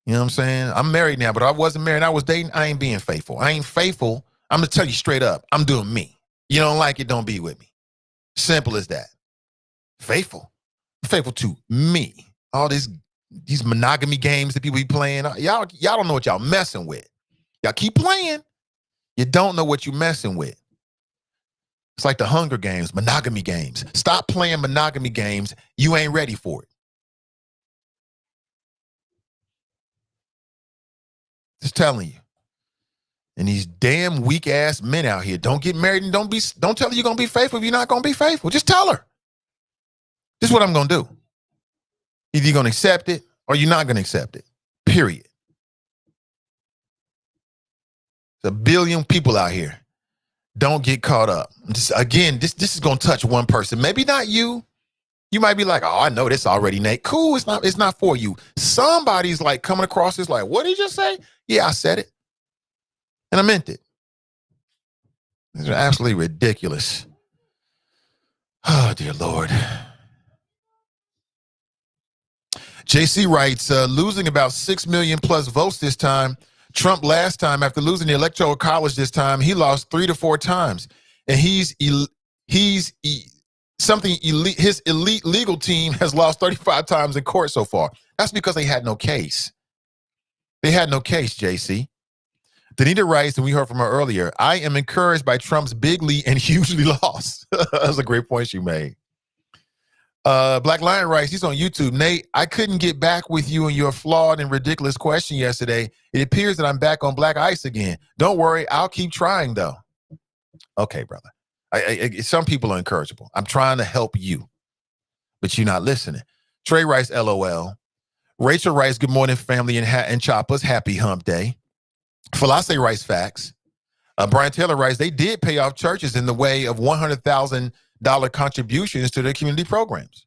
You know what I'm saying? I'm married now, but I wasn't married. I was dating. I ain't being faithful. I ain't faithful. I'm going to tell you straight up. I'm doing me. You don't like it, don't be with me. Simple as that. Faithful. Faithful to me. All these monogamy games that people be playing. Y'all don't know what y'all messing with. Y'all keep playing. You don't know what you're messing with. It's like the Hunger Games, monogamy games. Stop playing monogamy games. You ain't ready for it. Just telling you. And these damn weak ass men out here, don't get married and don't tell her you're going to be faithful if you're not going to be faithful. Just tell her. This is what I'm going to do. Either you're going to accept it or you're not going to accept it. Period. There's a billion people out here. Don't get caught up. This is going to touch one person. Maybe not you. You might be like, oh, I know this already, Nate. Cool, it's not for you. Somebody's like coming across this like, what did you just say? Yeah, I said it. And I meant it. These are absolutely ridiculous. Oh, dear Lord. JC writes, losing about 6 million plus votes this time. Trump last time, after losing the Electoral College this time, he lost 3 to 4 times. And his elite legal team has lost 35 times in court so far. That's because they had no case. They had no case, JC. Danita writes, and we heard from her earlier, I am encouraged by Trump's big lead and hugely lost. That's a great point she made. Black Lion writes, he's on YouTube. Nate, I couldn't get back with you on your flawed and ridiculous question yesterday. It appears that I'm back on black ice again. Don't worry, I'll keep trying though. Okay, brother. Some people are incorrigible. I'm trying to help you, but you're not listening. Trey writes, LOL. Rachel writes, good morning, family and choppers. Happy hump day. Felase writes, facts. Brian Taylor writes, they did pay off churches in the way of $100,000 contributions to their community programs.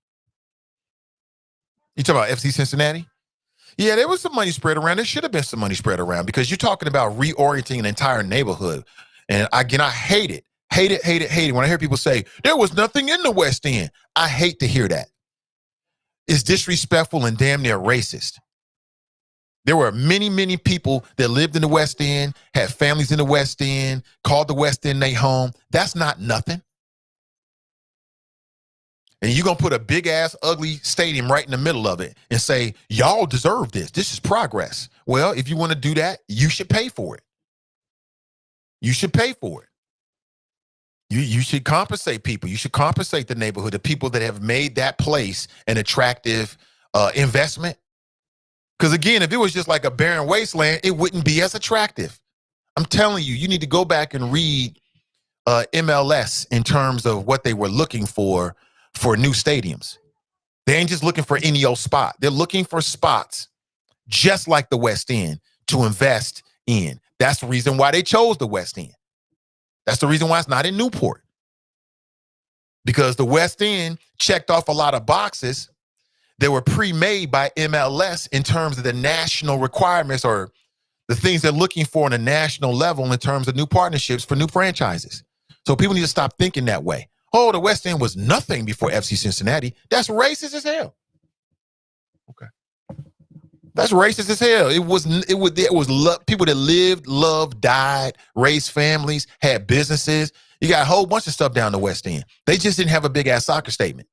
You talking about FC Cincinnati? Yeah, there was some money spread around. There should have been some money spread around because you're talking about reorienting an entire neighborhood. And again, I hate it. Hate it. When I hear people say, there was nothing in the West End. I hate to hear that. It's disrespectful and damn near racist. There were many, many people that lived in the West End, had families in the West End, called the West End their home. That's not nothing. And you're going to put a big-ass, ugly stadium right in the middle of it and say, y'all deserve this. This is progress. Well, if you want to do that, you should pay for it. You should pay for it. You should compensate people. You should compensate the neighborhood, the people that have made that place an attractive investment. Because, again, if it was just like a barren wasteland, it wouldn't be as attractive. I'm telling you, you need to go back and read MLS in terms of what they were looking for new stadiums. They ain't just looking for any old spot. They're looking for spots just like the West End to invest in. That's the reason why they chose the West End. That's the reason why it's not in Newport. Because the West End checked off a lot of boxes that were pre-made by MLS in terms of the national requirements or the things they're looking for on a national level in terms of new partnerships for new franchises. So people need to stop thinking that way. Oh, the West End was nothing before FC Cincinnati. That's racist as hell. Okay. That's racist as hell. It was people that lived, loved, died, raised families, had businesses. You got a whole bunch of stuff down the West End. They just didn't have a big ass soccer stadium.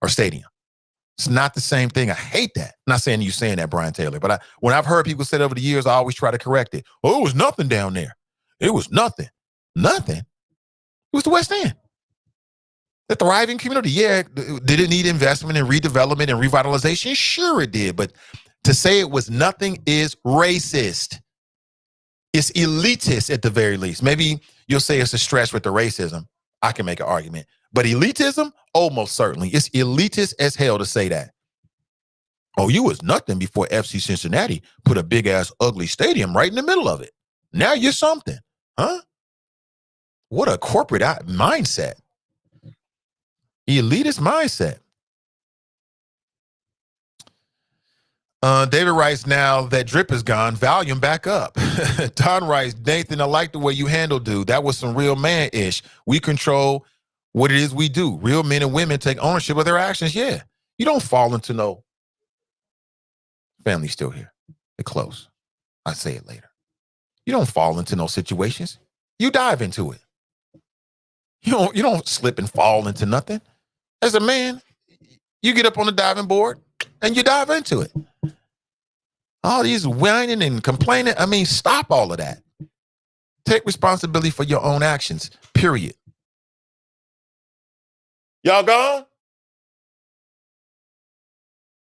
It's not the same thing. I hate that. I'm not saying you saying that, Brian Taylor, but when I've heard people say it over the years, I always try to correct it. Oh, it was nothing down there. It was nothing. Nothing. It was the West End. The thriving community. Yeah, did it need investment and redevelopment and revitalization? Sure it did, but to say it was nothing is racist. It's elitist at the very least. Maybe you'll say it's a stretch with the racism. I can make an argument. But elitism, almost certainly. It's elitist as hell to say that. Oh, you was nothing before FC Cincinnati put a big-ass ugly stadium right in the middle of it. Now you're something. Huh? What a corporate mindset. Elitist mindset. David writes, now that drip is gone, volume back up. Don writes, Nathan, I like the way you handle dude. That was some real man-ish. We control what it is we do. Real men and women take ownership of their actions. Yeah. You don't fall into no family's still here. They're close. I say it later. You don't fall into no situations. You dive into it. You don't slip and fall into nothing. As a man, you get up on the diving board and you dive into it. All these whining and complaining. I mean, stop all of that. Take responsibility for your own actions, period. Y'all gone?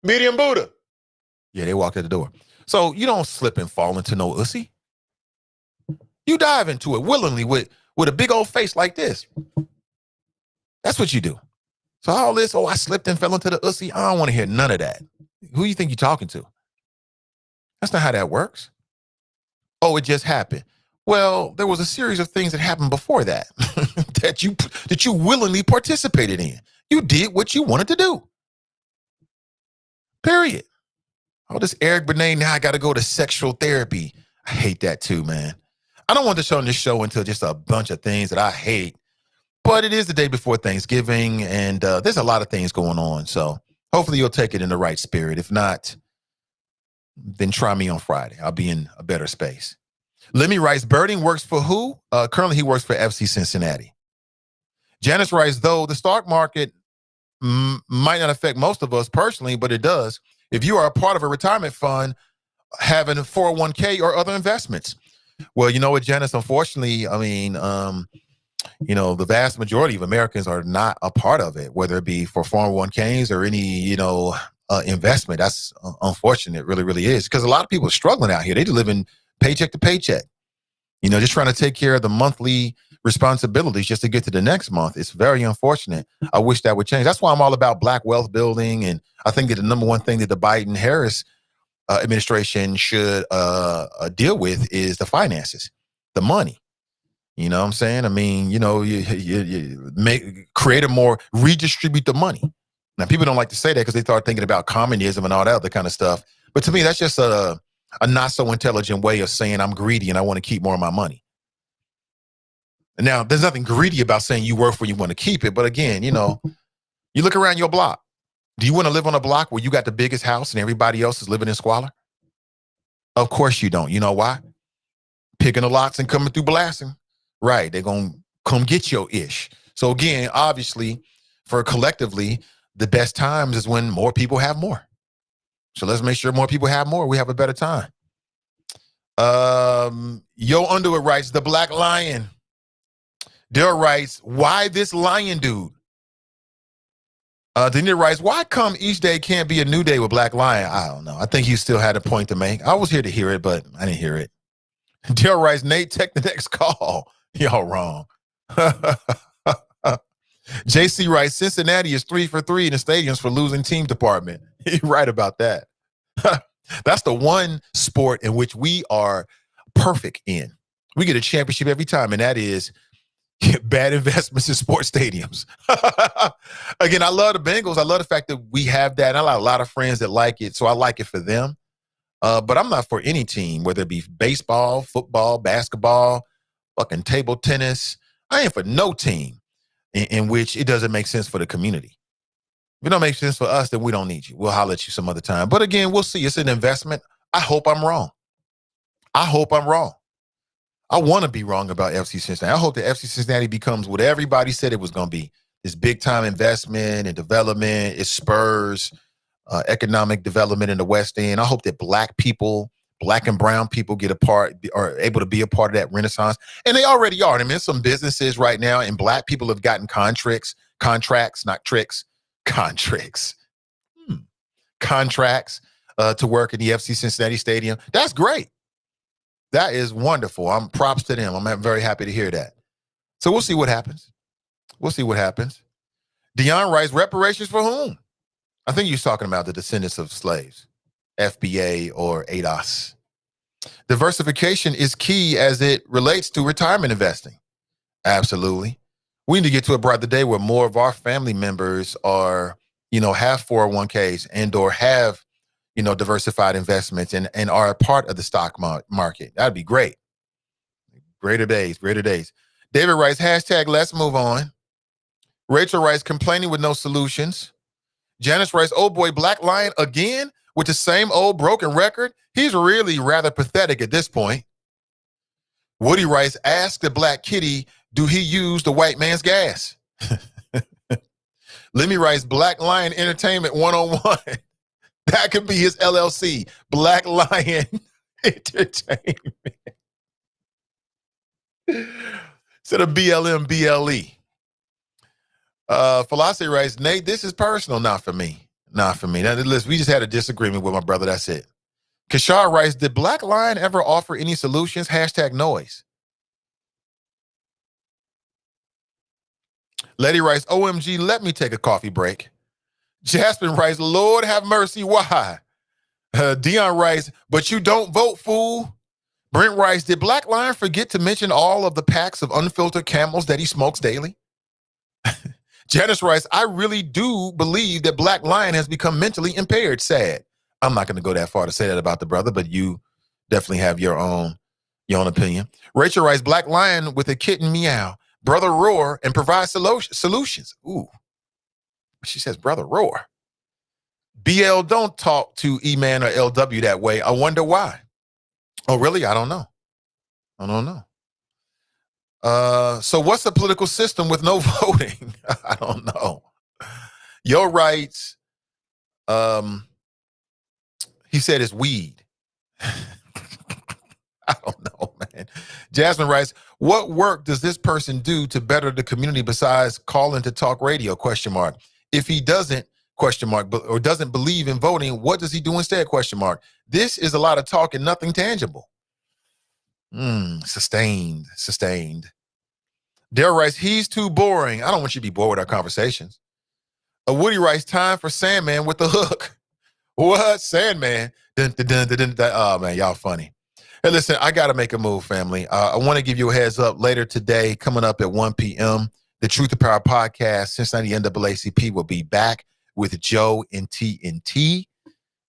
Medium Buddha. Yeah, they walked out the door. So you don't slip and fall into no ussy. You dive into it willingly with a big old face like this. That's what you do. So all this, I slipped and fell into the ussy. I don't want to hear none of that. Who you think you're talking to? That's not how that works. Oh, it just happened. Well, there was a series of things that happened before that that you willingly participated in. You did what you wanted to do. Period. Oh, this Eric Benet, now I got to go to sexual therapy. I hate that too, man. I don't want to turn this show into just a bunch of things that I hate, but it is the day before Thanksgiving, and there's a lot of things going on. So Hopefully you'll take it in the right spirit. If not, then try me on Friday. I'll be in a better space. Lemmy writes, Birding works for who? Currently he works for FC Cincinnati. Janice writes, though the stock market might not affect most of us personally, but it does. If you are a part of a retirement fund, having a 401k or other investments. Well, you know what, Janice, unfortunately, I mean, the vast majority of Americans are not a part of it, whether it be for 401ks or any, investment. That's unfortunate. It really, really is. Because a lot of people are struggling out here. They just living paycheck to paycheck, just trying to take care of the monthly responsibilities just to get to the next month. It's very unfortunate. I wish that would change. That's why I'm all about black wealth building. And I think that the number one thing that the Biden-Harris administration should deal with is the finances, the money. You know what I'm saying? I mean, you create a more, redistribute the money. Now, people don't like to say that because they start thinking about communism and all that other kind of stuff. But to me, that's just a not so intelligent way of saying I'm greedy and I want to keep more of my money. Now, there's nothing greedy about saying you work where you want to keep it. But again, you look around your block. Do you want to live on a block where you got the biggest house and everybody else is living in squalor? Of course you don't. You know why? Picking the locks and coming through blasting. Right. They're going to come get your ish. So again, obviously, for collectively, the best times is when more people have more. So let's make sure more people have more. We have a better time. Yo Underwood writes, the Black Lion. Daryl writes, why this lion dude? Denir writes, why come each day can't be a new day with Black Lion? I don't know. I think he still had a point to make. I was here to hear it, but I didn't hear it. Daryl writes, Nate, take the next call. Y'all wrong. JC writes, Cincinnati is 3 for 3 in the stadiums for losing team department. You're right about that. That's the one sport in which we are perfect in. We get a championship every time, and that is bad investments in sports stadiums. Again, I love the Bengals. I love the fact that we have that. I have a lot of friends that like it, so I like it for them. But I'm not for any team, whether it be baseball, football, basketball, fucking table tennis. I ain't for no team in which it doesn't make sense for the community. If it don't make sense for us, then we don't need you. We'll holler at you some other time. But again, we'll see. It's an investment. I hope I'm wrong. I want to be wrong about FC Cincinnati. I hope that FC Cincinnati becomes what everybody said it was going to be. This big-time investment and development. It spurs economic development in the West End. I hope that black and brown people are able to be a part of that renaissance. And they already are. I mean, some businesses right now, and black people have gotten contracts, not tricks, contracts to work in the FC Cincinnati Stadium. That's great. That is wonderful. I'm props to them. I'm very happy to hear that. So we'll see what happens. Dion writes, reparations for whom? I think you're talking about the descendants of slaves, FBA or ADOS. Diversification is key as it relates to retirement investing. Absolutely. We need to get to a brighter day where more of our family members have 401ks and or have, diversified investments and are a part of the stock market. That'd be great. Greater days. David writes, hashtag let's move on. Rachel writes, complaining with no solutions. Janice writes, oh boy, Black Lion again with the same old broken record. He's really rather pathetic at this point. Woody writes, ask the Black Kitty, do he use the white man's gas? Lemmy writes, Black Lion Entertainment 101. That could be his LLC, Black Lion Entertainment. Instead of BLM, BLE. Philosophy writes, Nate, this is personal, not for me. Now, listen, we just had a disagreement with my brother, that's it. Kishar writes, did Black Lion ever offer any solutions? Hashtag noise. Letty writes, OMG, let me take a coffee break. Jasmine writes, Lord have mercy, why? Dion writes, but you don't vote, fool. Brent writes, did Black Lion forget to mention all of the packs of unfiltered Camels that he smokes daily? Janice writes, I really do believe that Black Lion has become mentally impaired. Sad. I'm not going to go that far to say that about the brother, but you definitely have your own opinion. Rachel writes, Black Lion with a kitten meow, brother roar, and provide solutions. Ooh. She says, brother roar. BL don't talk to E-Man or LW that way. I wonder why. Oh, really? I don't know. So what's a political system with no voting? I don't know. Your rights, he said it's weed. I don't know, man. Jasmine writes, what work does this person do to better the community besides calling to talk radio, ? If he doesn't, ? Or doesn't believe in voting, what does he do instead, ? This is a lot of talk and nothing tangible. Sustained. Dare writes, he's too boring. I don't want you to be bored with our conversations. Woody writes, time for Sandman with the hook. What? Sandman? Dun, dun, dun, dun, dun, dun. Oh, man, y'all funny. Hey, listen, I got to make a move, family. I want to give you a heads up later today, coming up at 1 p.m., the Truth to Power podcast, Cincinnati NAACP will be back with Joe and TNT.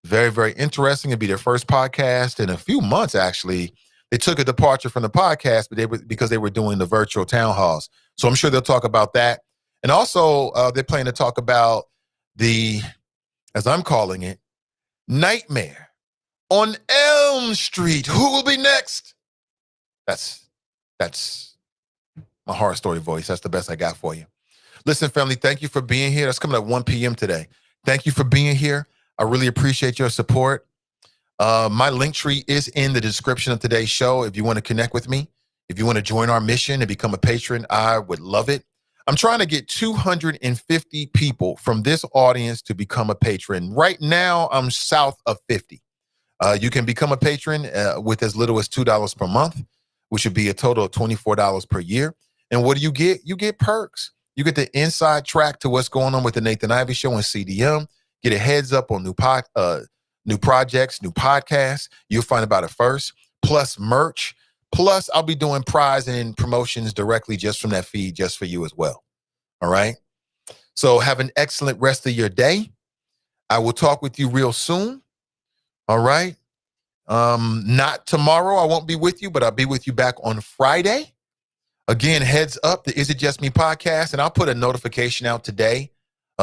Very, very interesting. It'll be their first podcast in a few months, actually. They took a departure from the podcast, but because they were doing the virtual town halls. So I'm sure they'll talk about that. And also, they're planning to talk about the, as I'm calling it, Nightmare on Elm Street. Who will be next? That's my horror story voice. That's the best I got for you. Listen, family, thank you for being here. That's coming at 1 p.m. today. Thank you for being here. I really appreciate your support. My link tree is in the description of today's show. If you want to connect with me, if you want to join our mission and become a patron, I would love it. I'm trying to get 250 people from this audience to become a patron. Right now, I'm south of 50. You can become a patron with as little as $2 per month, which would be a total of $24 per year. And what do you get? You get perks. You get the inside track to what's going on with the Nathan Ivey Show and CDM. Get a heads up on new projects, new podcasts. You'll find about it first. Plus merch. Plus, I'll be doing prize and promotions directly just from that feed, just for you as well. All right? So have an excellent rest of your day. I will talk with you real soon. All right? Not tomorrow. I won't be with you, but I'll be with you back on Friday. Again, heads up, the Is It Just Me podcast, and I'll put a notification out today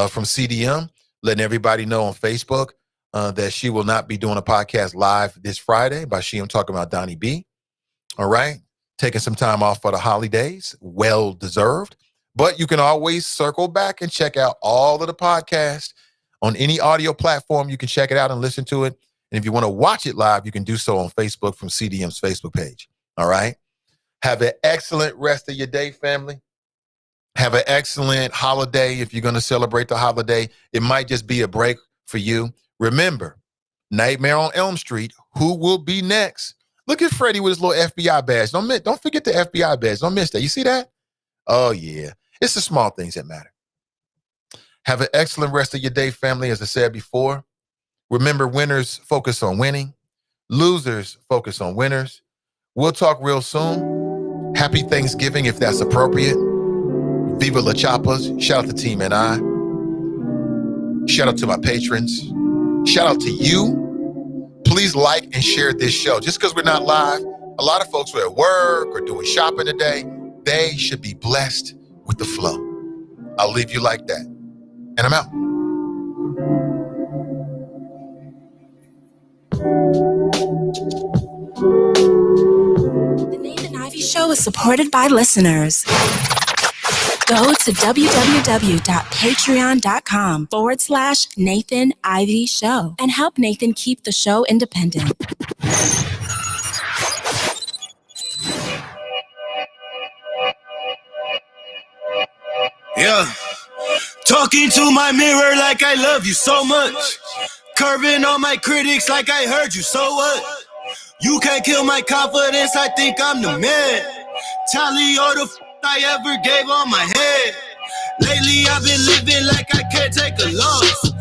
from CDM, letting everybody know on Facebook that she will not be doing a podcast live this Friday. By she, I'm talking about Donnie B. All right. Taking some time off for the holidays. Well deserved. But you can always circle back and check out all of the podcasts on any audio platform. You can check it out and listen to it. And if you want to watch it live, you can do so on Facebook from CDM's Facebook page. All right. Have an excellent rest of your day, family. Have an excellent holiday. If you're going to celebrate the holiday, it might just be a break for you. Remember, Nightmare on Elm Street. Who will be next? Look at Freddie with his little FBI badge. Don't forget the FBI badge. Don't miss that. You see that? Oh, yeah. It's the small things that matter. Have an excellent rest of your day, family. As I said before, remember, winners focus on winning. Losers focus on winners. We'll talk real soon. Happy Thanksgiving, if that's appropriate. Viva La Chapas. Shout out to Team NI. Shout out to my patrons. Shout out to you. Please like and share this show. Just because we're not live, a lot of folks are at work or doing shopping today. They should be blessed with the flow. I'll leave you like that. And I'm out. The Nathan Ivey Show is supported by listeners. Go to www.patreon.com/Nathan Ivey Show and help Nathan keep the show independent. Yeah. Talking to my mirror like I love you so much. Curving on my critics like I heard you, so what? You can't kill my confidence, I think I'm the man. Tally all the I ever gave on my head. Lately I've been living like I can't take a loss.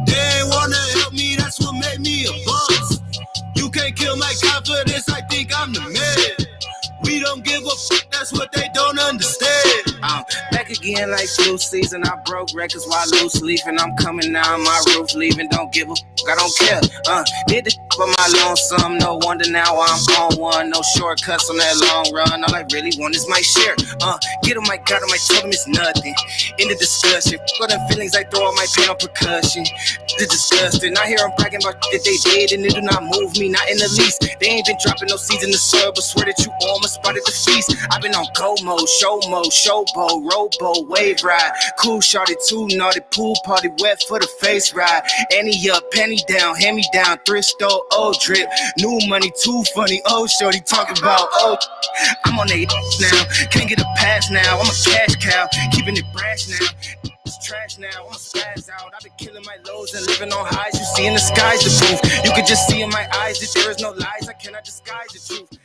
They ain't wanna help me, that's what made me a boss. You can't kill my confidence, I think I'm the man. We don't give a fuck, that's what they don't understand. I'm back again like flu season. I broke records while loose leafing. I'm coming down my roof, leaving. Don't give a fuck, I don't care. Did the for my lonesome. No wonder now I'm on one. No shortcuts on that long run. All I really want is my share. Get on my God, I told him it's nothing. In the discussion, for them feelings I throw on my pain on percussion. The disgusting. I hear them bragging about that they did and it do not move me, not in the least. They ain't been dropping no seeds in the soil, but swear that you almost spotted the feast. I've been on go mode, showboat, rowboat, wave ride. Cool shorty, too naughty, pool party, wet for the face ride. Annie up, penny down, hand me down, thrift store, old drip. New money, too funny, old shorty talking about, oh. I'm on they now, can't get a pass now. I'm a cash cow, keeping it brash now. It's trash now, I'm a spaz out. I've been killing my lows and living on highs. You see in the skies the proof. You could just see in my eyes that there is no lies. I cannot disguise the truth.